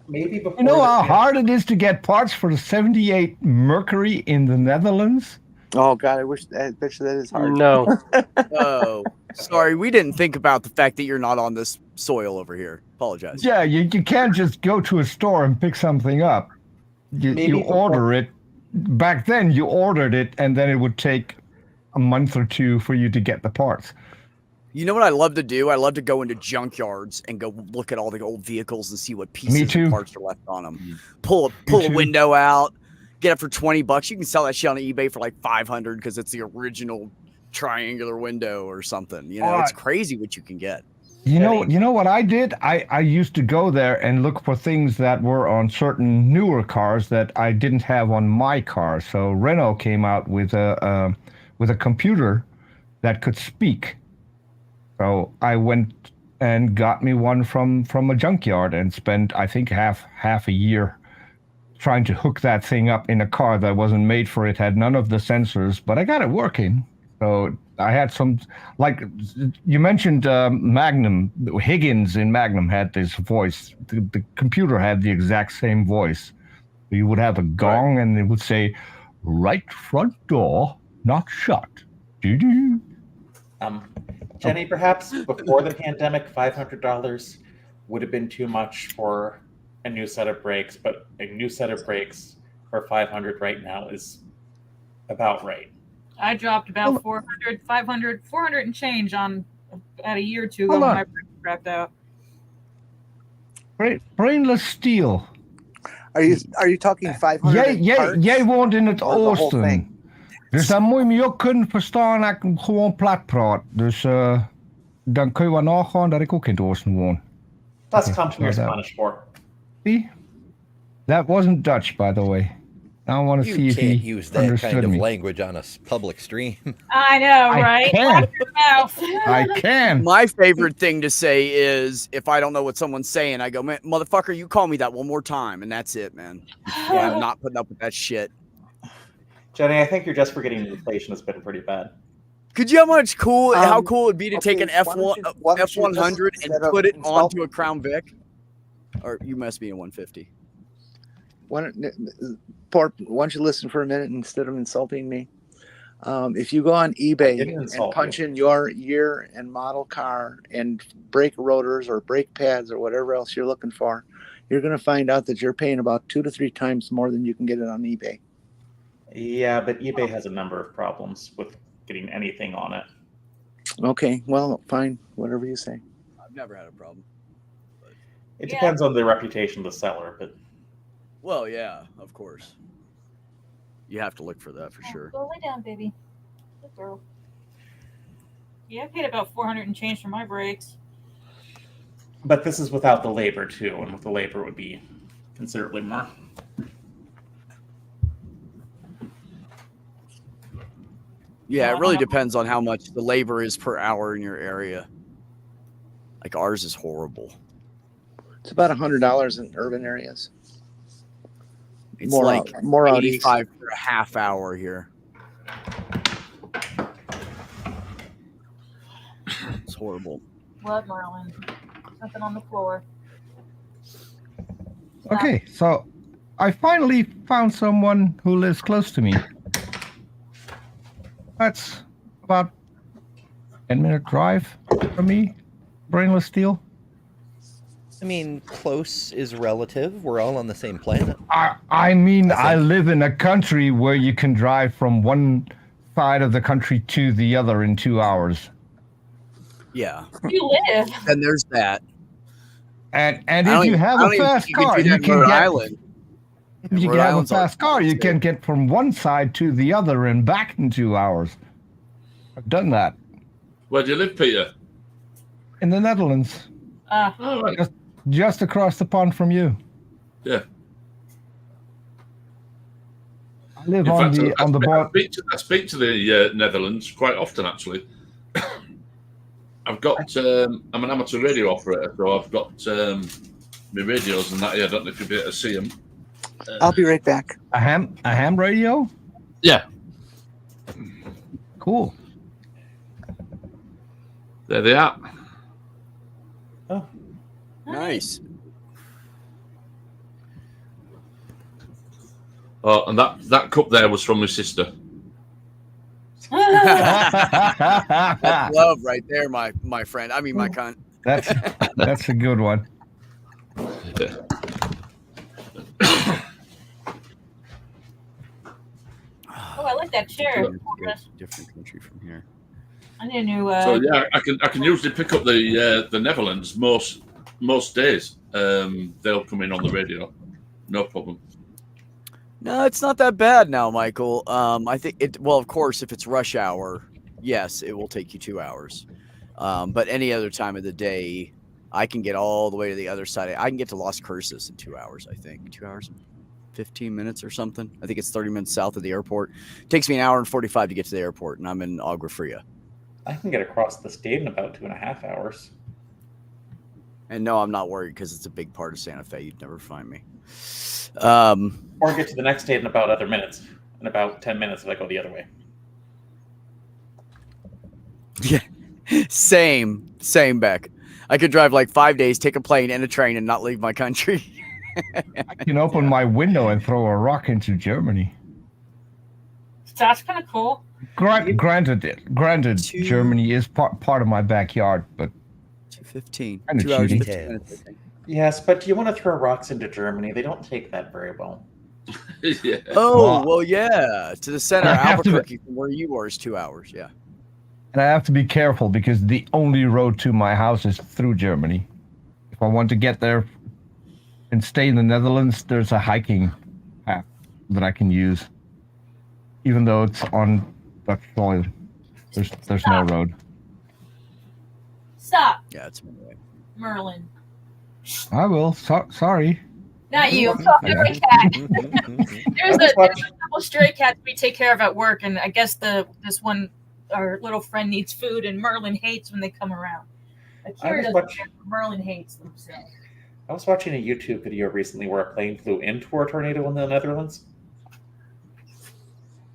Maybe before You know the how pan- hard it is to get parts for the 78 Mercury in the Netherlands? Oh God, I bet you that is hard. No. Oh, sorry. We didn't think about the fact that you're not on this soil over here. Apologize. Yeah, you can't just go to a store and pick something up. Maybe You before- order it. Back then, you ordered it, and then it would take a month or two for you to get the parts. You know what I love to do? I love to go into junkyards and go look at all the old vehicles and see what pieces too. and parts are left on them. Pull a too. window out, get it for $20. You can sell that shit on eBay for like 500 because it's the original triangular window or something. You know, it's crazy what you can get. You know what I did? I used to go there and look for things that were on certain newer cars that I didn't have on my car. So Renault came out with a computer that could speak. So I went and got me one from a junkyard and spent, I think, half a year trying to hook that thing up in a car that wasn't made for it, had none of the sensors, but I got it working. So I had some, like you mentioned, Magnum. Higgins in Magnum had this voice. The computer had the exact same voice. You would have a gong, and it would say, "Right front door not shut." Doo-doo. Jenny, perhaps before the pandemic, $500 would have been too much for a new set of brakes, but a new set of brakes for $500 right now is about right. I dropped about 400, 500, 400 and change on about a year or two ago Hold when on. my brakes crapped out. Brainless steel. Are you talking 500? Jij woont in het Or the whole oosten. thing? Dus dan moet je me ook kunnen verstaan als ik hem gewoon plat praat. Dus dan kun je wel nagaan dat ik ook in het oosten woon. Thus Okay, come to your so that- Spanish for. See? That wasn't Dutch, by the way. I want to You see if can't he use that understood kind of me. language on a public stream. I know, I right? can. Watch your mouth. I can. My favorite thing to say is if I don't know what someone's saying, I go, man, motherfucker, you call me that one more time, and that's it, man. Yeah, I'm not putting up with that shit. Jenny, I think you're just forgetting inflation has been pretty bad. Could you how much cool? How cool it'd be to take an okay, why don't F1 you just, F100 and instead of put it insulting onto a Crown Vic? Or you must be a 150. Why don't you listen for a minute instead of insulting me? If you go on eBay didn't and insult punch you. in your year and model car and brake rotors or brake pads or whatever else you're looking for, you're going to find out that you're paying about 2 to 3 times more than you can get it on eBay. Yeah, but eBay has a number of problems with getting anything on it. Okay, well, fine, whatever you say. I've never had a problem. It Yeah. depends on the reputation of the seller, but Well, yeah, of course. You have to look for that for sure. Go lay down, baby. Good girl. Yeah, I paid about 400 and change for my brakes. this is without the labor too, and with the labor it would be considerably more. Yeah, it really depends on how much the labor is per hour in your area. Like ours is horrible. It's about $100 in urban areas. It's More like out- more out east. 85 for a half hour here. It's horrible. What, Marlon? Something on the floor. Okay, so I finally found someone who lives close to me. That's about 10-minute drive from me, Brainless Steel. I mean, close is relative. We're all on the same planet. I mean, I live in a country where you can drive from one side of the country to the other in 2 hours. Yeah. You live. And there's that. And I if don't you even- have I don't a even fast think you can car, do that you in can Rhode get. Island. If you Rhode have a Island's all fast car, you too. can get from one side to the other and back in 2 hours. I've done that Where do you live, Peter? in the Netherlands, Oh, right. just across the pond from you. Yeah. I live In on fact, the on the border. I speak to the Netherlands quite often, actually. I've got. I'm an amateur radio operator, so I've got my radios and that. Yeah, I don't know if you'll be able to see them. I'll be right back. A ham radio. Yeah, Cool. there they are. Oh, Nice. Oh, and that cup there was from my sister. That's love right there, my friend. I mean, my con. That's a good one. Yeah. Oh, I like that chair. Different country from here. I need a new. So yeah, I can usually pick up the Netherlands most days. They'll come in on the radio, no problem. No, it's not that bad now, Michael. I think it. Well, of course, if it's rush hour, yes, it will take you 2 hours. But any other time of the day, I can get all the way to the other side. I can get to Las Cruces in 2 hours. I think 2 hours and 15 minutes or something. I think it's 30 minutes south of the airport. It takes me an hour and 45 to get to the airport, and I'm in Agua Fria. I can get across the state in about 2.5 hours. And no, I'm not worried because it's a big part of Santa Fe. You'd never find me. Or get to the next state in about other minutes. In about 10 minutes if I go the other way. Yeah, same, Beck. I could drive like 5 days, take a plane and a train, and not leave my country. I can open my window and throw a rock into Germany. That's kind of cool. Granted, Germany is part of my backyard, but 2:15. Kinda 2 hours and cheating. 15 minutes, I think. Yes, but do you want to throw rocks into Germany? They don't take that very well. Yeah. Oh, well, yeah. To the center, I have to- Albuquerque, from where you are, is 2 hours. Yeah. and I have to be careful because the only road to my house is through Germany. If I want to get there and stay in the Netherlands, there's a hiking path that I can use, even though it's on Dutch soil. There's no road. Stop, Yeah, it's anyway. Merlin. I will. Sorry. Not you. I'm talking about cat. There's a couple stray cats we take care of at work, and I guess this one, our little friend, needs food, and Merlin hates when they come around. Akira doesn't care, but Merlin hates them. So. I was watching a YouTube video recently where a plane flew into a tornado in the Netherlands. I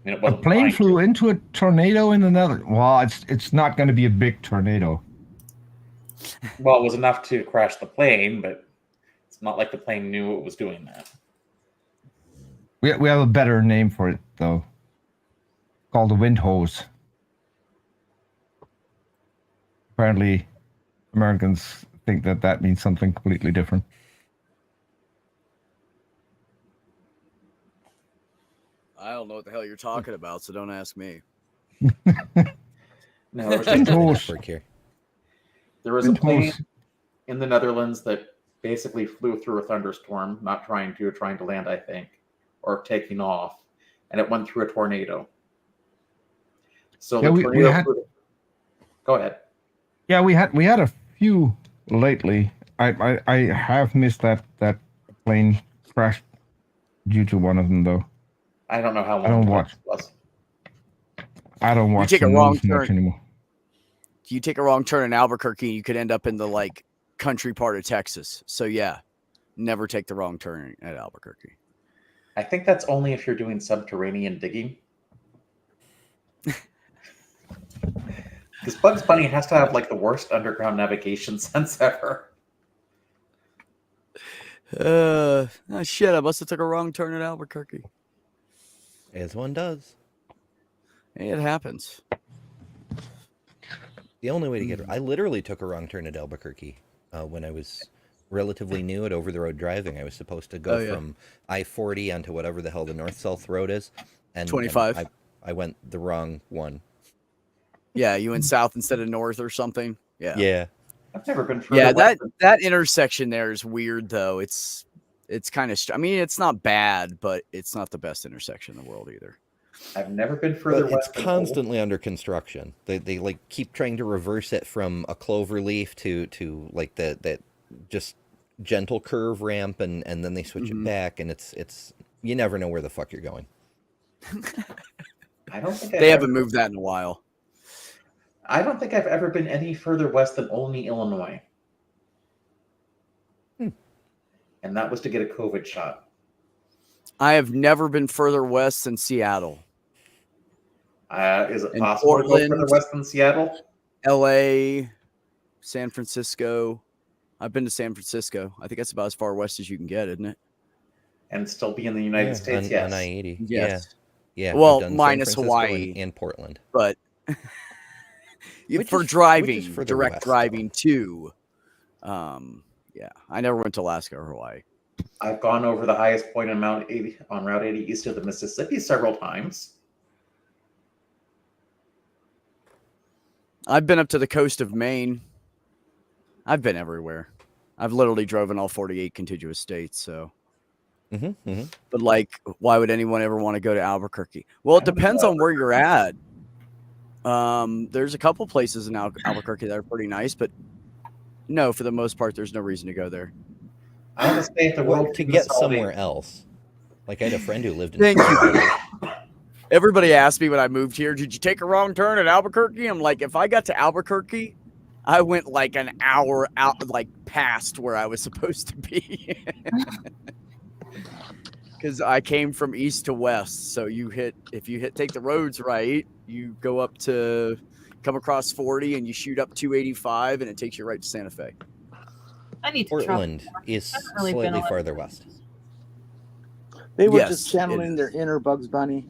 mean, it A wasn't plane flying flew into a tornado in the Netherlands. Well, it's not going to be a big tornado. Well, it was enough to crash the plane, but it's not like the plane knew it was doing that. We have a better name for it though. Called the wind hose. Apparently, Americans think that means something completely different. I don't know what the hell you're talking about, so don't ask me. No, there was, Wind just, hose. Here. there was a Wind plane hose. in the Netherlands that basically flew through a thunderstorm, not trying to land, I think, or taking off, and it went through a tornado. So Yeah, the we tornado had- Go ahead. Yeah, we had a few lately. I have missed that plane crash due to one of them though. I don't know how long I don't the watch. it was. I don't watch take the a wrong news much turn. anymore. You take a wrong turn in Albuquerque, you could end up in the like country part of Texas. So yeah, never take the wrong turn at Albuquerque. I think that's only if you're doing subterranean digging. Because Bugs Bunny has to have like the worst underground navigation sense ever. Oh, shit! I must have took a wrong turn at Albuquerque. As one does. Hey, it happens. The only way to get I literally took a wrong turn at Albuquerque when I was relatively new at over-the-road driving. I was supposed to go from I-40 onto whatever the hell the north-south road is. And 25. I went the wrong one. Yeah, you went south instead of north or something. Yeah. Yeah. I've never been further Yeah, west that intersection there is weird though. It's kind of. I mean, it's not bad, but it's not the best intersection in the world either. I've never been further But west. it's than constantly under construction. They like keep trying to reverse it from a clover leaf to like that just gentle curve ramp, and then they switch it back, and it's you never know where the fuck you're going. I don't think They haven't moved that in a while. I don't think I've ever been any further west than Olney, Illinois. And that was to get a COVID shot. I have never been further west than Seattle. Is it In possible to go Portland. further west than Seattle? LA, San Francisco. I've been to San Francisco. I think that's about as far west as you can get, isn't it? And still be in the United States, on, yes. on I-80. Yes. Yeah. Well, I've done San minus Francisco Hawaii. and Portland. But Which for is driving, further direct west, driving to, yeah, I never went to Alaska or Hawaii. I've gone over the highest point on Route 80 east of the Mississippi several times. I've been up to the coast of Maine. I've been everywhere. I've literally driven all 48 contiguous states. So, but like, why would anyone ever want to go to Albuquerque? Well, it depends on where you're at. There's a couple places in Albuquerque that are pretty nice, but no, for the most part, there's no reason to go there. I want to stay at the Well, World to Food get Consolidation. somewhere else. Like I had a friend who lived in Thank you. Florida. Everybody asked me when I moved here, did you take a wrong turn at Albuquerque? I'm like, if I got to Albuquerque, I went like an hour out, like past where I was supposed to be. Because I came from east to west. So if you take the roads right, you go up to, come across 40 and you shoot up 285 and it takes you right to Santa Fe. I need to Portland travel more. is I haven't really been slightly on it. farther west. They were Yes, just it channeling is. their inner Bugs Bunny.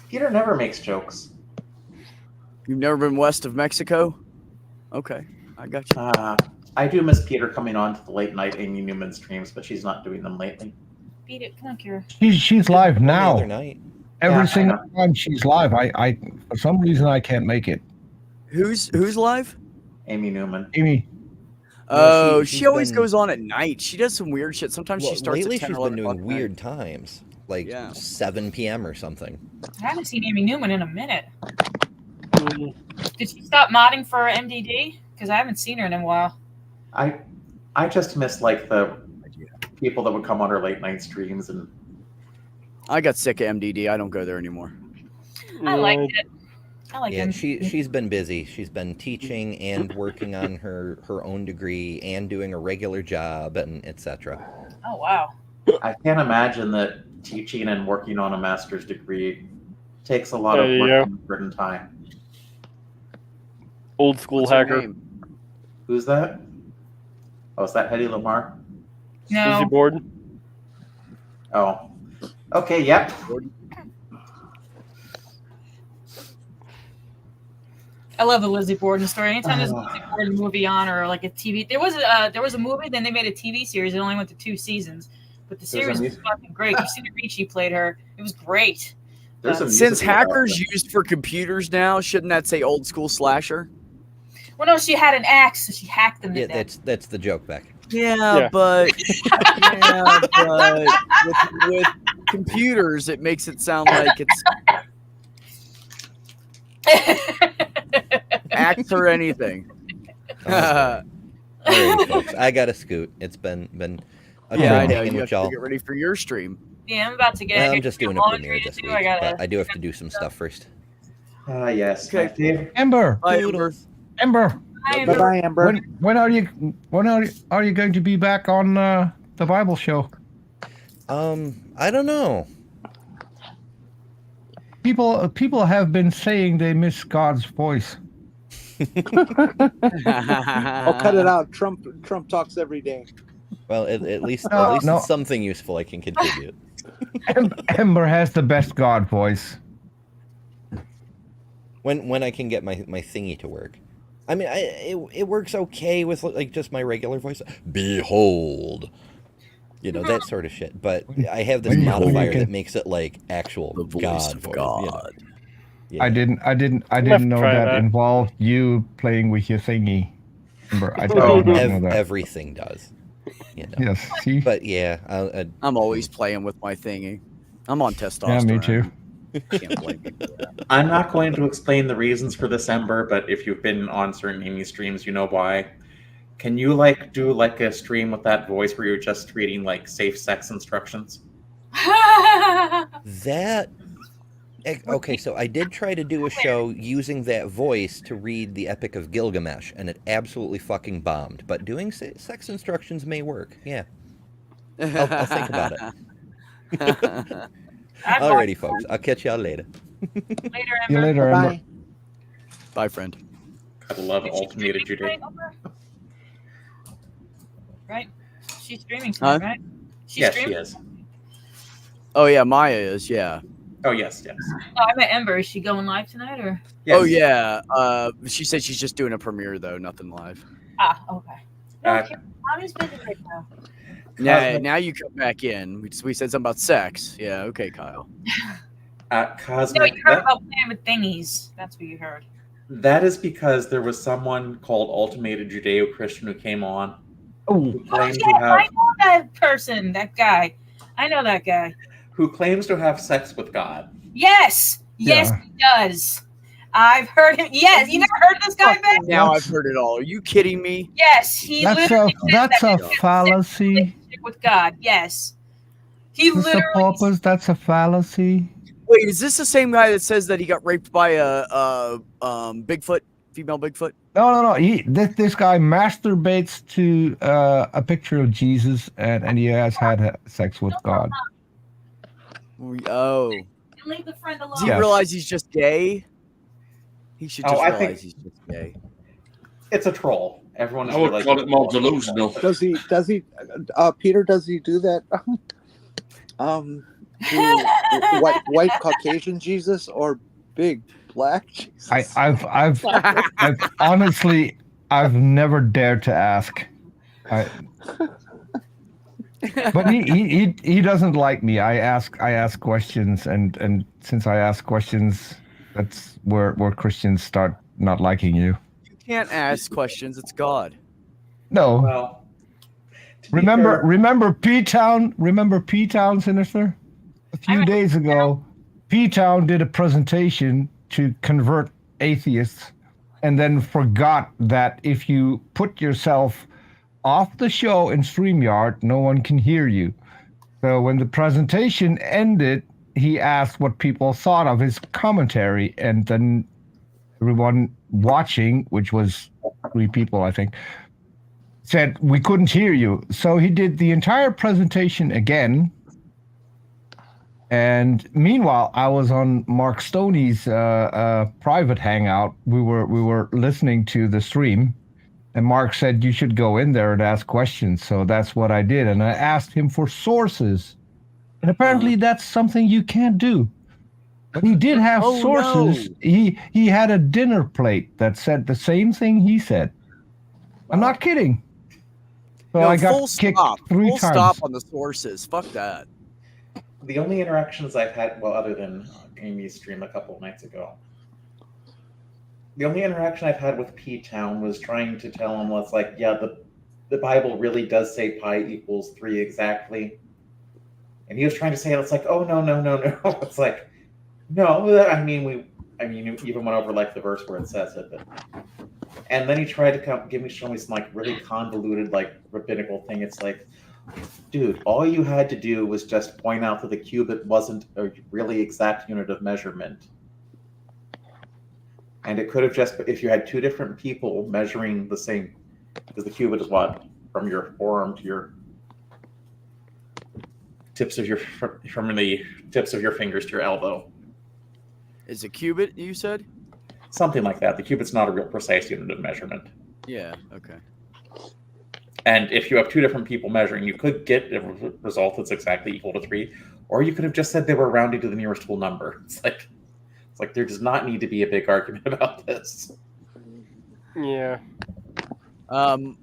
Peter never makes jokes. You've never been west of Mexico? Okay, I got you. I do miss Peter coming on to the late night Amy Newman streams, but she's not doing them lately. Beat it. Come on, Kira. She's live The now. other night. Every Yeah, I single know. time she's live, I for some reason I can't make it. Who's live? Amy Newman. Amy, Oh, she's she always been- goes on at night. She does some weird shit. Sometimes Well, she starts lately at 10 she's or been 11 doing o'clock at night. weird times, like Yeah. 7 p.m. or something. I haven't seen Amy Newman in a minute. Did she stop modding for MDD? because I haven't seen her in a while. I just miss like the people that would come on her late night streams, and I got sick of MDD. I don't go there anymore. I liked it. I like Yeah, him. she's been busy. She's been teaching and working on her own degree and doing a regular job and etc. Oh wow. I can't imagine that teaching and working on a master's degree takes a lot There of you work go. and effort and time. Old school What's her hacker. name? Who's that? Oh, is that Hedy Lamar? No. Lizzie Borden. Oh, okay, yep. I love the Lizzie Borden story. Anytime there's a Lizzie Borden movie on or like a TV, there was a movie, then they made a TV series. It only went to 2 seasons, but the series was fucking great. Christina Ricci played her. It was great. There's a Since musical about hackers them. used for computers now, shouldn't that say old school slasher? Well, no, she had an axe, so she hacked them to Yeah, death. that's the joke, Beck. Yeah, but with computers, it makes it sound like it's act or anything. Alrighty, folks. I got to scoot. It's been a Yeah, I treat know. hanging You have with to y'all. get ready for your stream. Yeah, I'm about to get. Well, I I'm just doing a laundry premiere to this do. week, I gotta. but I do have to do some stuff first. Yes. Okay. My favorite. Ember, Bye, Toodles. Ember. I Bye bye, Amber. When are you going to be back on the Bible show? I don't know. People have been saying they miss God's voice. I'll cut it out. Trump talks every day. Well, at least No. it's something useful I can contribute. Ember has the best God voice. When I can get my thingy to work. I mean, it works okay with like just my regular voice. Behold, that sort of shit. But I have this When you modifier can- that makes it like actual The voice God of voice. God. Yeah. I didn't have know to try that that. involved you playing with your thingy. Ember, I Oh, didn't know that. Everything does. Yes, see? But yeah, I'm always playing with my thingy. I'm on testosterone. Yeah, me too. Can't blame me for that. I'm not going to explain the reasons for this, Ember, but if you've been on certain Amy streams, you know why. Can you do a stream with that voice where you're just reading like safe sex instructions? that. Okay, so I did try to do a show using that voice to read the Epic of Gilgamesh, and it absolutely fucking bombed. But doing sex instructions may work. Yeah, I'll think about it. Alrighty, folks. I'll catch y'all later. Later, See you Ember. later, Ember. Bye. Bye, friend. I love Is she Ultimated streaming Jude. tonight, Ember? Right? She's streaming Huh? tonight, right? She's Yes, she streaming? is. Oh yeah, Maya is. Yeah. Oh, yes, yes. Oh, I met Ember. Is she going live tonight or? Yes. Oh yeah. She said she's just doing a premiere though, nothing live. Ah, okay. No, Uh, I'm just busy right now. Now you come back in. We said something about sex. Yeah. Okay, Kyle. No, Cosmic. you heard about playing with thingies. That's what you heard. That is because there was someone called Ultimated Judeo-Christian who came on. Oh, Who Oh, claimed yeah, to I have know that person, that guy. I know that guy. sex with God. Yes, yes, Yeah. he does. I've heard him. Yes, you never heard of this guy, Ben? Now I've heard it all. Are you kidding me? Yes, he that's a literally said that's that a he had fallacy, relationship with God. Yes, he Mr. literally. Poppers. That's a fallacy. Wait, is this the same guy that says that he got raped by a Bigfoot, female Bigfoot? No. This guy masturbates to a picture of Jesus, and he has had sex with God. Oh, Leave the friend alone. does he Yes. realize he's just gay? He should just Oh, I think- realize he's just gay. It's a troll. Everyone is I would like, call it more delusional. Does he? Peter? Does he do that? To white Caucasian Jesus or big black Jesus? I've honestly, I've never dared to ask. But he doesn't like me. I ask questions, and since I ask questions, that's where Christians start not liking you. You can't ask questions. It's God. No, well, to be remember fair, P-Town? Remember P-Town, Sinister? A few days ago, P-Town did a presentation to convert atheists, and then forgot that if you put yourself off the show in StreamYard, no one can hear you. So when the presentation ended, he asked what people thought of his commentary, and then everyone watching, which was 3 people, I think, said we couldn't hear you. So he did the entire presentation again. And meanwhile, I was on Mark Stoney's private hangout. We were listening to the stream, and Mark said you should go in there and ask questions. So that's what I did, and I asked him for sources. And apparently, that's something you can't do. But he did have sources. No. He had a dinner plate that said the same thing he said. I'm not kidding. So No, I got full kicked stop. 3 Full times. stop on the sources. Fuck that. The only interactions I've had, well, other than Amy's stream a couple of nights ago, the only interaction I've had with P-Town was trying to tell him, well, it's like, yeah, the Bible really does say pi equals 3 exactly. And he was trying to say it. It's like, oh, no. It's like, no, I mean, you even went over like the verse where it says it. But... And then he tried to show me some like really convoluted like rabbinical thing. It's like, dude, all you had to do was just point out that the cubit wasn't a really exact unit of measurement. And it could have just, if you had 2 different people measuring the same, because the cubit is what? From your forearm to your from the tips of your fingers to your elbow. Is a cubit, you said? Something like that. The cubit's not a real precise unit of measurement. Yeah, okay. And if you have 2 different people measuring, you could get a result that's exactly equal to 3, or you could have just said they were rounding to the nearest whole number. It's like there does not need to be a big argument about this. Yeah.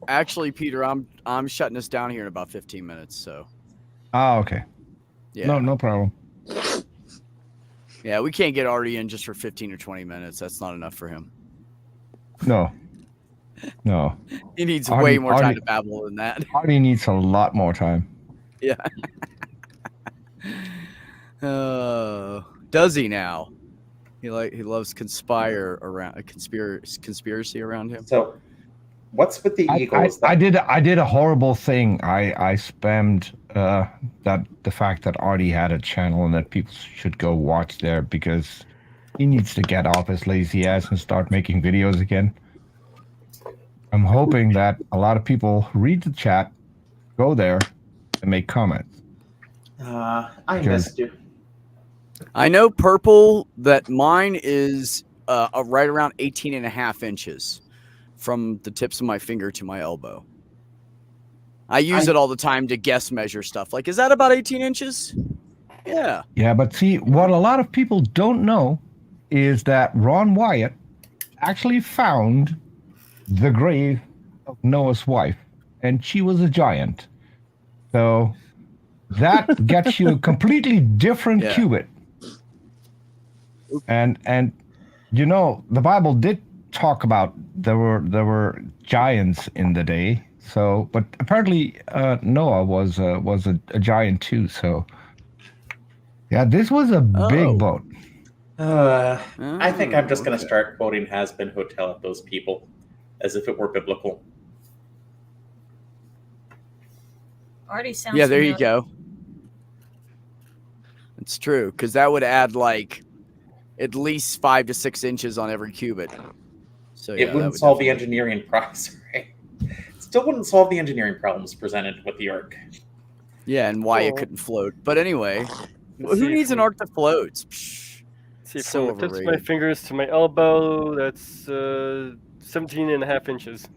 Actually, Peter, I'm shutting us down here in about 15 minutes, so. Oh, okay. Yeah. No problem. Yeah, we can't get Artie in just for 15 or 20 minutes. That's not enough for him. No. He needs Artie- way more time Artie- to babble than that. Artie needs a lot more time. Yeah. Does he now? He loves conspiracy around him. So, what's with the Eagles? I did a horrible thing. I spammed the fact that Artie had a channel and that people should go watch there because he needs to get off his lazy ass and start making videos again. I'm hoping that a lot of people read the chat, go there, and make comments. I missed you. I know, Purple, that mine is right around 18 and a half inches from the tips of my finger to my elbow. I use it all the time to guess measure stuff. Like, is that about 18 inches? Yeah. Yeah, but see, what a lot of people don't know is that Ron Wyatt actually found the grave of Noah's wife, and she was a giant. So that gets you a completely different cubit. And you know, the Bible did talk about there were giants in the day. So, but apparently Noah was a giant too. So, yeah, this was a big boat. I think I'm just going to start quoting Has Been Hotel at those people as if it were biblical. Already sounds. Yeah, there you familiar. go. It's true, because that would add like at least 5 to 6 inches on every cubit. So It wouldn't solve the engineering problems, right? Still wouldn't solve the engineering problems presented with the Ark. Yeah, and why it couldn't float. But anyway, who needs an Ark that floats? Psh, See, so from the tips of my overrated. fingers to my elbow, that's 17 and a half inches.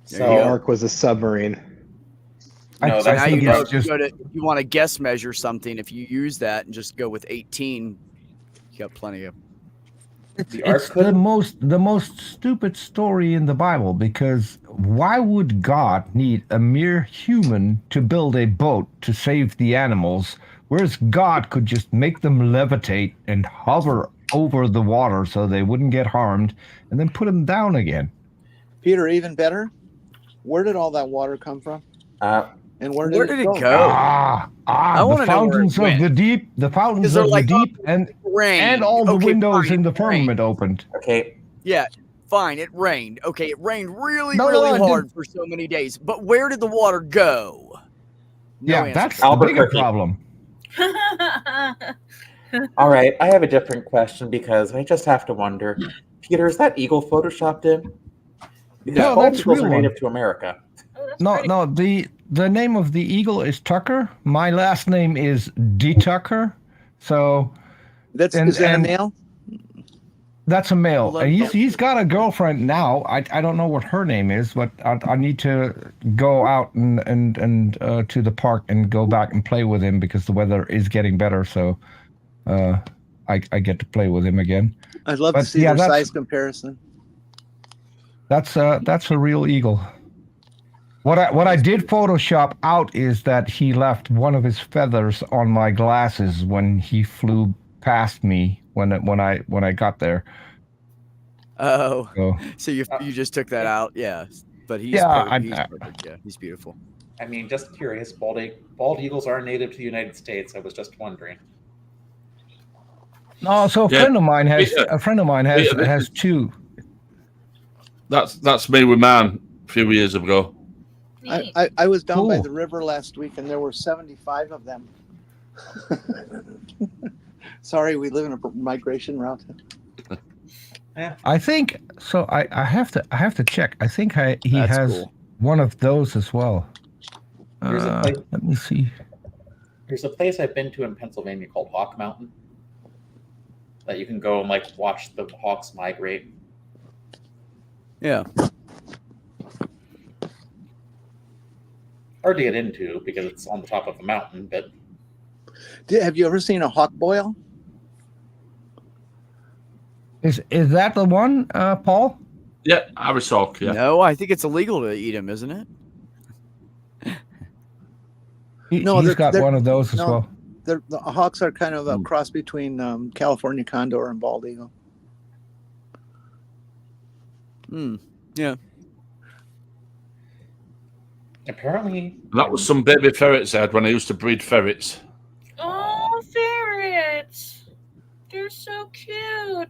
There So- you The go. Ark was a submarine. No, So that's now you think know it's if you want to guess measure something, if you use that and just go with 18, you got plenty of. The Ark It's could- the most stupid story in the Bible, because why would God need a mere human to build a boat to save the animals, whereas God could just make them levitate and hover over the water so they wouldn't get harmed, and then put them down again? Peter, even better. Where did all that water come from? And where Where did did it it go? go? I wanna the know where it fountains of went. the deep, the fountains 'Cause they're of like, the deep, and Rain. all the Okay, windows fine, in the it rained. firmament opened. Okay, Yeah, fine. It rained. Okay, it rained really, No, really it hard for so many days. But where did the water go? No Yeah, answer that's for the that. bigger Albuquerque. problem. all right. I have a different question because I just have to wonder, Peter, is that eagle photoshopped in? Because No, bald that's eagles real are one. native to America. Oh, that's No, pretty. no. The name of the eagle is Tucker. My last name is D Tucker. So That's And- is that a and- male? that's a male, Love and that. he's got a girlfriend now. I don't know what her name is, but I need to go out and to the park and go back and play with him because the weather is getting better. So I get to play with him again. I'd love to But see yeah, their that's- size comparison. That's a real eagle. What I did Photoshop out is that he left one of his feathers on my glasses when he flew past me when I got there. Oh, So so you just took that out? Yeah, but he's Yeah, he's I- perfect. Yeah, he's beautiful. I mean, just curious. Bald eagles are native to the United States. I was just wondering. no, so a Yeah. friend of mine has Yeah. has two. That's me with mine a few years ago. Neat. I was down by Cool. the river last week and there were 75 of them. Sorry, we live in a migration route. I think so. I have to check. I think he That's has cool. one of those as well. Here's a place. Let me see. There's a place I've been to in Pennsylvania called Hawk Mountain that you can go and like watch the hawks migrate. Yeah. Hard to get into because it's on the top of a mountain, but Have you ever seen a hawk boil? Is that the one, Paul? Yeah, Irish hawk. Yeah. No, I think it's illegal to eat him, isn't it? No, He's they're- got they're- one of those as no. well. The hawks are kind of a cross between California condor and bald eagle. Hmm. Yeah. apparently That was some baby ferrets I had when I used to breed ferrets. Oh, ferrets! They're so cute. Oh,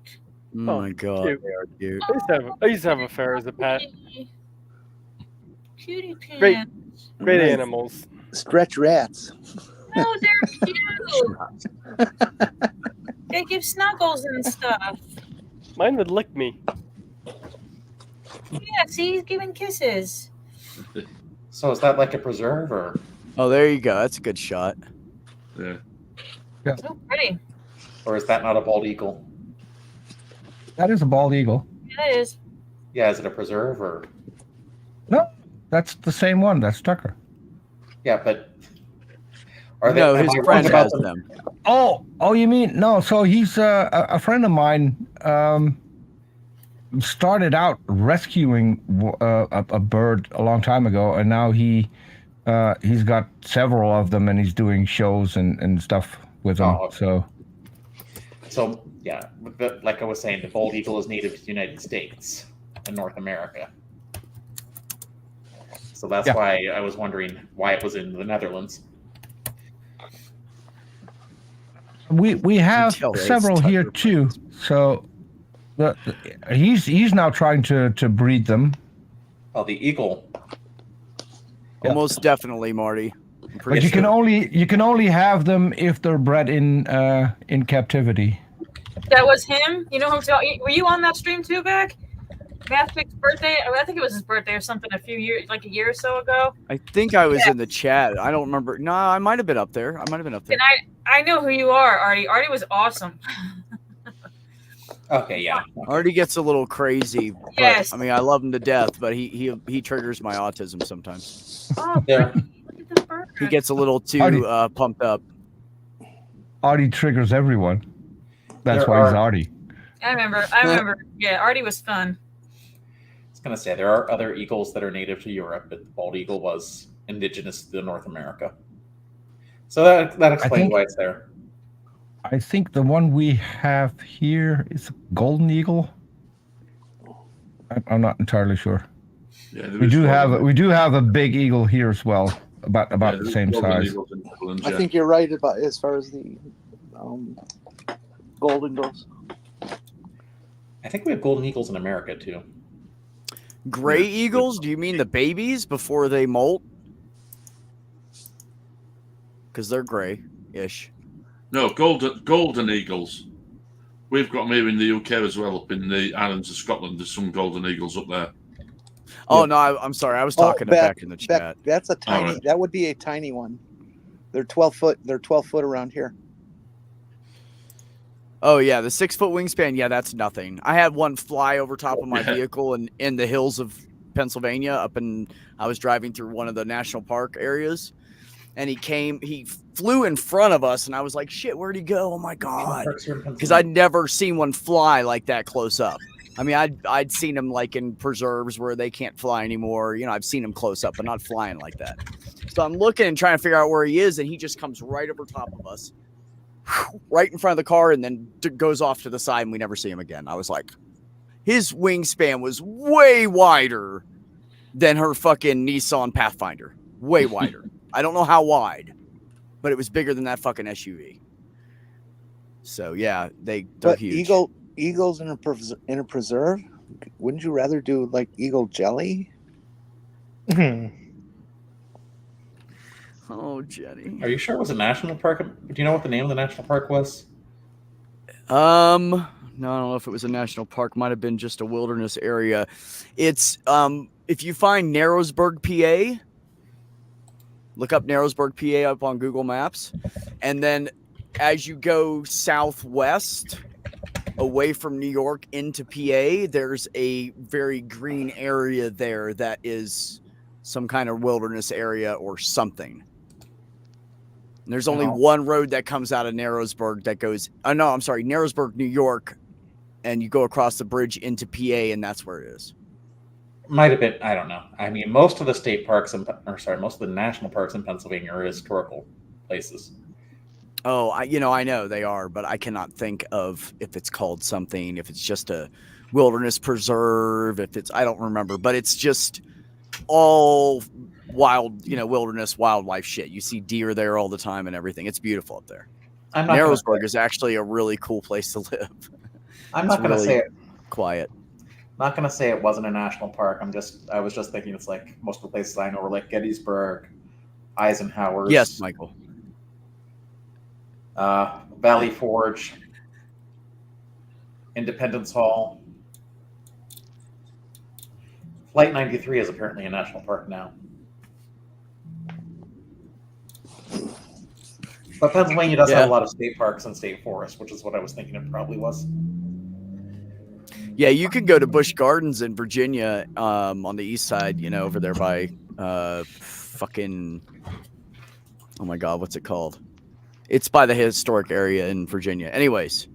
Oh, my god, cute. they are cute. I used to have a ferret as a pet. Cutie pants. Great. Great Nice. animals. Stretch rats. No, they're cute. They give snuggles and stuff. Mine would lick me. Yeah, see, he's giving kisses. so is that like a preserve or Oh, there you go. That's a good shot. Yeah. So pretty. is that not a bald eagle? That is a bald eagle. Yeah, it is. Yeah, is it a preserve or No, that's the same one. That's Tucker. yeah, but are they No, am his I wrong friend about has them? them. Oh, you mean no? So he's a friend of mine. Started out rescuing a bird a long time ago, and now he's got several of them, and he's doing shows and stuff with them. Oh, okay. So yeah, but like I was saying, the bald eagle is native to the United States and North America. So that's Yeah. why I was wondering why it was in the Netherlands. We have Until it's several here Tucker too. So he's now trying to breed them. Well, the eagle. Yeah. Almost definitely, Marty. I'm But pretty you can sure. only have them if they're bred in captivity. That was him. You know who? Were you on that stream too, back? Mathwic's birthday. I think it was his birthday or something. A year or so ago. I think I was Yeah. in the chat. I don't remember. No, I might have been up there. And I know who you are, Artie. Artie was awesome. Okay, yeah. Artie gets a little crazy. But, Yes. I mean, I love him to death, but he triggers my autism sometimes. Oh, Yeah. look at the bird. He gets a little too Artie. pumped up. Artie triggers everyone. That's There why he's are- Artie. I remember. Yeah, Artie was fun. I was gonna say there are other eagles that are native to Europe, but the bald eagle was indigenous to North America. So that explains think- why it's there. I think the one we have here is a golden eagle. I'm not entirely sure. Yeah, We do have a big eagle here as well. about Yeah, the same golden size. eagles in Netherlands, I yeah. think you're right about as far as the golden goes. I think we have golden eagles in America too. Gray Yeah. eagles? Do you mean the babies before they molt? Because they're gray-ish. No, golden eagles. We've got them here in the UK as well, up in the islands of Scotland. There's some golden eagles up there. Oh no, I'm sorry. I was talking to Beck in the chat. That's a tiny. right. That would be a tiny one. They're 12 foot. They're 12 foot around here. Oh yeah, the 6 foot wingspan. Yeah, that's nothing. I had one fly over top of my Yeah. vehicle in the hills of Pennsylvania. I was driving through one of the national park areas, and he flew in front of us, and I was like, "Shit, where'd he go? Oh my god!" Because I'd never seen one fly like that close up. I mean, I'd seen them like in preserves where they can't fly anymore. You know, I've seen them close up, but not flying like that. So I'm looking and trying to figure out where he is, and he just comes right over top of us, right in front of the car, and then goes off to the side, and we never see him again. I was like, his wingspan was way wider than her fucking Nissan Pathfinder. Way wider. I don't know how wide, but it was bigger than that fucking SUV. So yeah, they're But huge. eagles in a preserve. Wouldn't you rather do like eagle jelly? Oh, Jenny. Are you sure it was a national park? Do you know what the name of the national park was? No, I don't know if it was a national park. Might have been just a wilderness area. It's if you find Narrowsburg, PA, look up Narrowsburg, PA up on Google Maps, and then as you go southwest away from New York into PA, there's a very green area there that is some kind of wilderness area or something. And there's only one road that comes out of Narrowsburg that goes, Narrowsburg, New York, and you go across the bridge into PA, and that's where it is. Might have been. I don't know. I mean, most of the state parks, most of the national parks in Pennsylvania are historical places. Oh, I know they are, but I cannot think of if it's called something, if it's just a wilderness preserve, I don't remember, but it's just all wild, wilderness wildlife shit. You see deer there all the time and everything. It's beautiful up there. Narrowsburg is actually a really cool place to live. I'm not going to say it. Quiet. Not going to say it wasn't a national park. I was just thinking it's like most of the places I know were like Gettysburg, Eisenhower. Yes, Michael. Valley Forge, Independence Hall. Flight 93 is apparently a national park now. But Pennsylvania does have a lot of state parks and state forests, which is what I was thinking it probably was. Yeah, you could go to Busch Gardens in Virginia, on the east side, over there by fucking, oh my God, what's it called? It's by the historic area in Virginia. Anyways,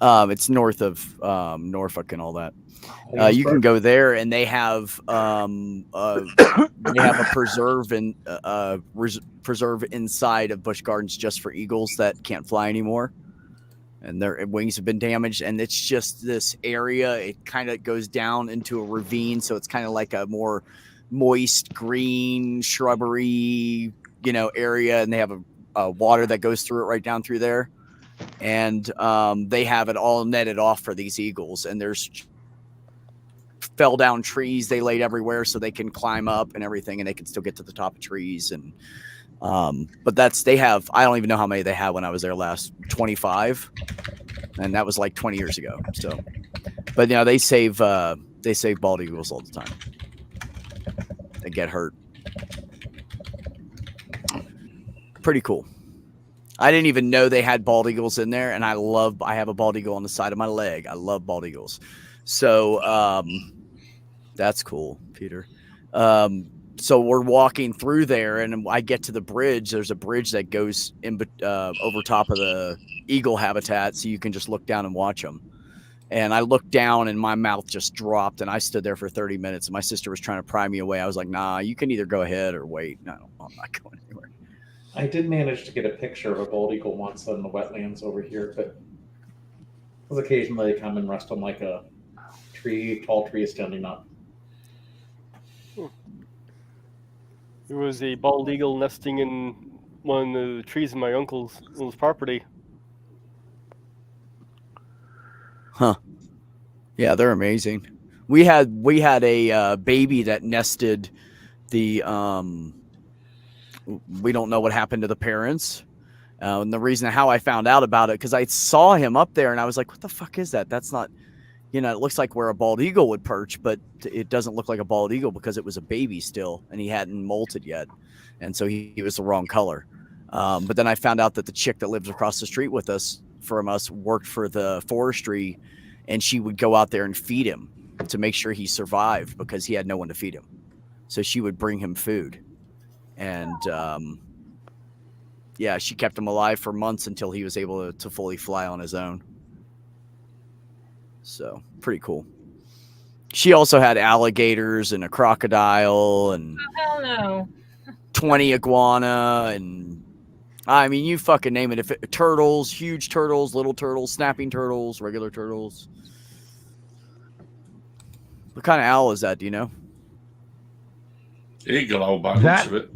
it's north of Norfolk and all that. You can go there, and they have a preserve preserve inside of Busch Gardens just for eagles that can't fly anymore, and their wings have been damaged. And it's just this area. It kind of goes down into a ravine, so it's kind of like a more moist green shrubbery, area, and they have a water that goes through it right down through there, and they have it all netted off for these eagles. And there's fell down trees they laid everywhere so they can climb up and everything, and they can still get to the top of trees. And but I don't even know how many they had when I was there last. 25, and that was like 20 years ago. So, but they save bald eagles all the time. They get hurt. Pretty cool. I didn't even know they had bald eagles in there, and I have a bald eagle on the side of my leg. I love bald eagles. So that's cool, Peter. So we're walking through there, and I get to the bridge. There's a bridge that goes over top of the eagle habitat, so you can just look down and watch them. And I looked down, and my mouth just dropped, and I stood there for 30 minutes. And my sister was trying to pry me away. I was like, "Nah, you can either go ahead or wait." No, I'm not going anywhere. I did manage to get a picture of a bald eagle once in the wetlands over here, but because occasionally they come and rest on like a tall tree standing up. There was a bald eagle nesting in one of the trees in my uncle's property. Huh. Yeah, they're amazing. We had a baby that nested the we don't know what happened to the parents. And the reason how I found out about it, because I saw him up there and I was like, what the fuck is that? That's not, it looks like where a bald eagle would perch, but it doesn't look like a bald eagle because it was a baby still and he hadn't molted yet. And so he was the wrong color. But then I found out that the chick that lives across the street from us worked for the forestry, and she would go out there and feed him to make sure he survived because he had no one to feed him. So she would bring him food. And yeah, she kept him alive for months until he was able to fully fly on his own. So pretty cool. She also had alligators and a crocodile and Hell no. 20 iguana and I mean, you fucking name it. Turtles, huge turtles, little turtles, snapping turtles, regular turtles. What kind of owl is that? Do you know? Eagle owl by the looks of it.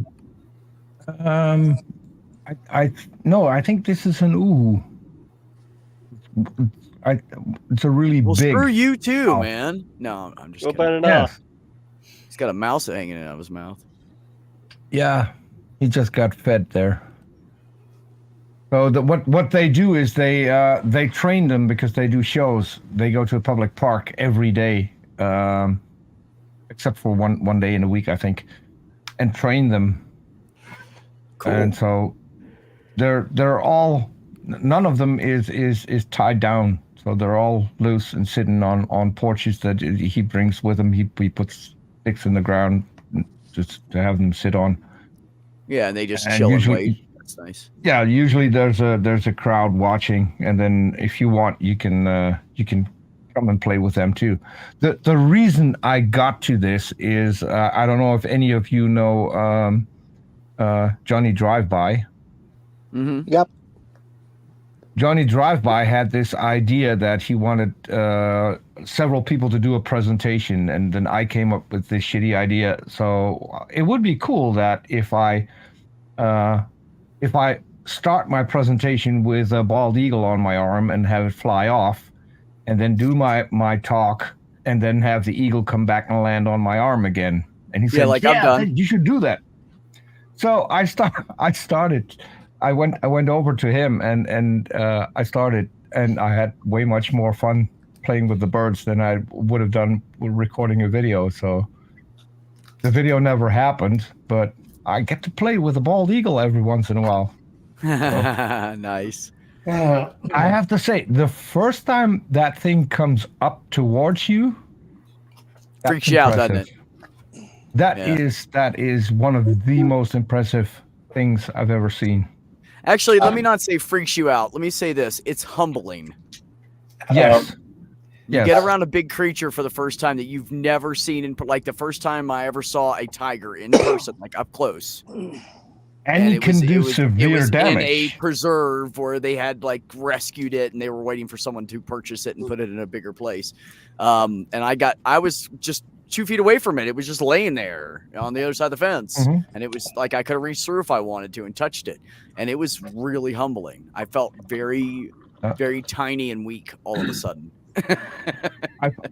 I think this is an ooh. It's a really Well, big. screw you too, owl. man. No, I'm just What kidding. about an owl? Yes. He's got a mouse hanging out of his mouth. Yeah, he just got fed there. So what they do is they train them because they do shows. They go to a public park every day, except for one day in a week, I think, and train them. Cool. And so they're all, none of them is tied down. So they're all loose and sitting on porches that he brings with him. He puts sticks in the ground just to have them sit on. Yeah, and they just And chill and usually- wait. That's nice. Yeah, usually there's a crowd watching, and then if you want, you can come and play with them too. The reason I got to this is I don't know if any of you know Johnny Drive-By. Mm-hmm. Yep. Johnny Drive-By had this idea that he wanted several people to do a presentation, and then I came up with this shitty idea. So it would be cool that if I start my presentation with a bald eagle on my arm and have it fly off, and then do my talk, and then have the eagle come back and land on my arm again. And he said, like I've done. You should do that. So I started. I went over to him and I started, and I had way much more fun playing with the birds than I would have done recording a video. So the video never happened, but I get to play with a bald eagle every once in a while. Nice. I have to say, the first time that thing comes up towards you, that's Freaks you out, doesn't impressive. That is one of the most impressive things I've ever seen. Actually, let me not say freaks you out. Let me say this. It's humbling. Yes. You Yes. get around a big creature for the first time that you've never seen in, like the first time I ever saw a tiger in person, like up close. And you it can was- do it was severe in a damage. preserve where they had like rescued it and they were waiting for someone to purchase it and put it in a bigger place. And I was just 2 feet away from it. It was just laying there on the other side of the fence. Mhm. And it was like I could have reached through if I wanted to and touched it. And it was really humbling. I felt very, very tiny and weak all of a sudden.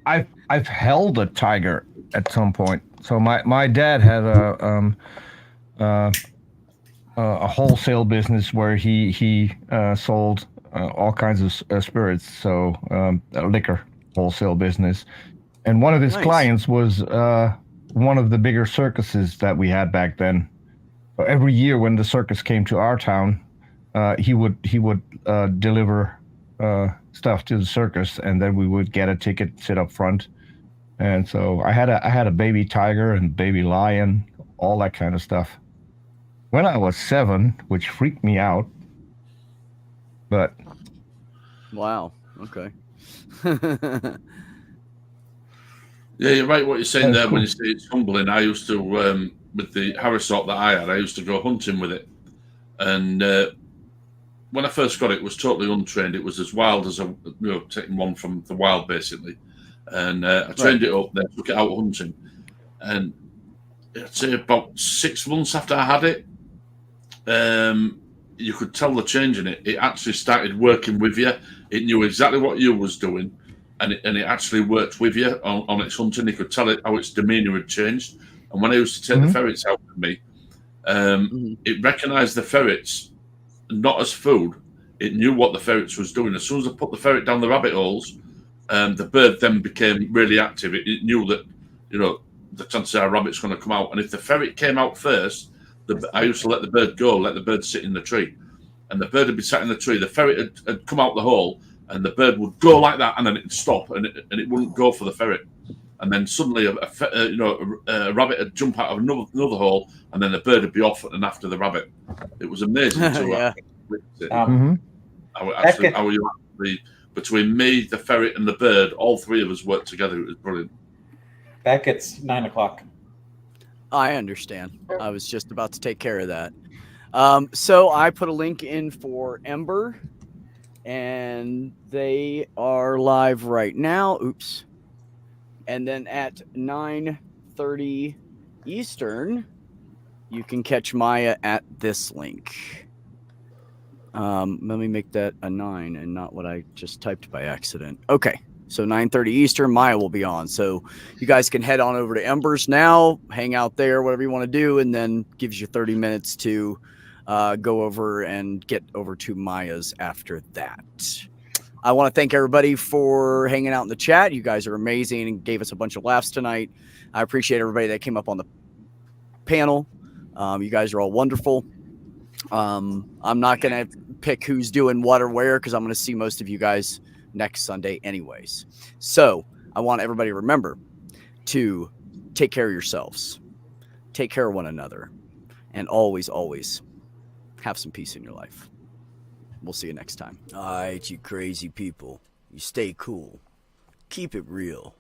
I've held a tiger at some point. So my dad had a wholesale business where he sold all kinds of spirits, so a liquor wholesale business. And one of his Nice. clients was one of the bigger circuses that we had back then. So every year when the circus came to our town, he would deliver stuff to the circus, and then we would get a ticket, sit up front. And so I had a baby tiger and baby lion, all that kind of stuff. When I was 7, which freaked me out, but Wow. Okay. Yeah, you're right. What you're saying That's there when cool. you say it's humbling. I used to, with the Harrisort that I had, I used to go hunting with it, and when I first got it, it was totally untrained. It was as wild as taking one from the wild, basically. And I trained it up, then took it out hunting, and I'd say about 6 months after I had it, you could tell the change in it. It actually started working with you. It knew exactly what you was doing, and it actually worked with you on its hunting. You could tell it how its demeanour had changed. And when I used to take the ferrets out with me, it recognised the ferrets not as food. It knew what the ferrets was doing. As soon as I put the ferret down the rabbit holes, the bird then became really active. It knew that, the chances are a rabbit's going to come out. And if the ferret came out first, I used to let the bird go, let the bird sit in the tree. And the bird would be sat in the tree. The ferret had come out the hole, and the bird would go like that, and then it'd stop, and it wouldn't go for the ferret. And then suddenly, a rabbit would jump out of another hole, and then the bird would be off and after the rabbit. It was amazing. Yeah. How you actually, between me, the ferret, and the bird, all three of us worked together. It was brilliant. Back it's 9 o'clock. I understand. I was just about to take care of that. So I put a link in for Ember, and they are live right now. Oops. And then at 9:30 Eastern, you can catch Maya at this link. Let me make that a 9 and not what I just typed by accident. Okay. So 9:30 Eastern, Maya will be on. So you guys can head on over to Embers now, hang out there, whatever you want to do, and then gives you 30 minutes to go over and get over to Maya's after that. I want to thank everybody for hanging out in the chat. You guys are amazing and gave us a bunch of laughs tonight. I appreciate everybody that came up on the panel. You guys are all wonderful. I'm not going to pick who's doing what or where because I'm going to see most of you guys next Sunday anyways. So I want everybody to remember to take care of yourselves, take care of one another, and always, always have some peace in your life. We'll see you next time. All right, you crazy people. You stay cool. Keep it real.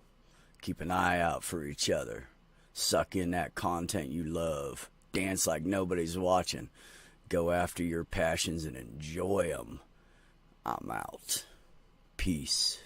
Keep an eye out for each other. Suck in that content you love. Dance like nobody's watching. Go after your passions and enjoy them. I'm out. Peace.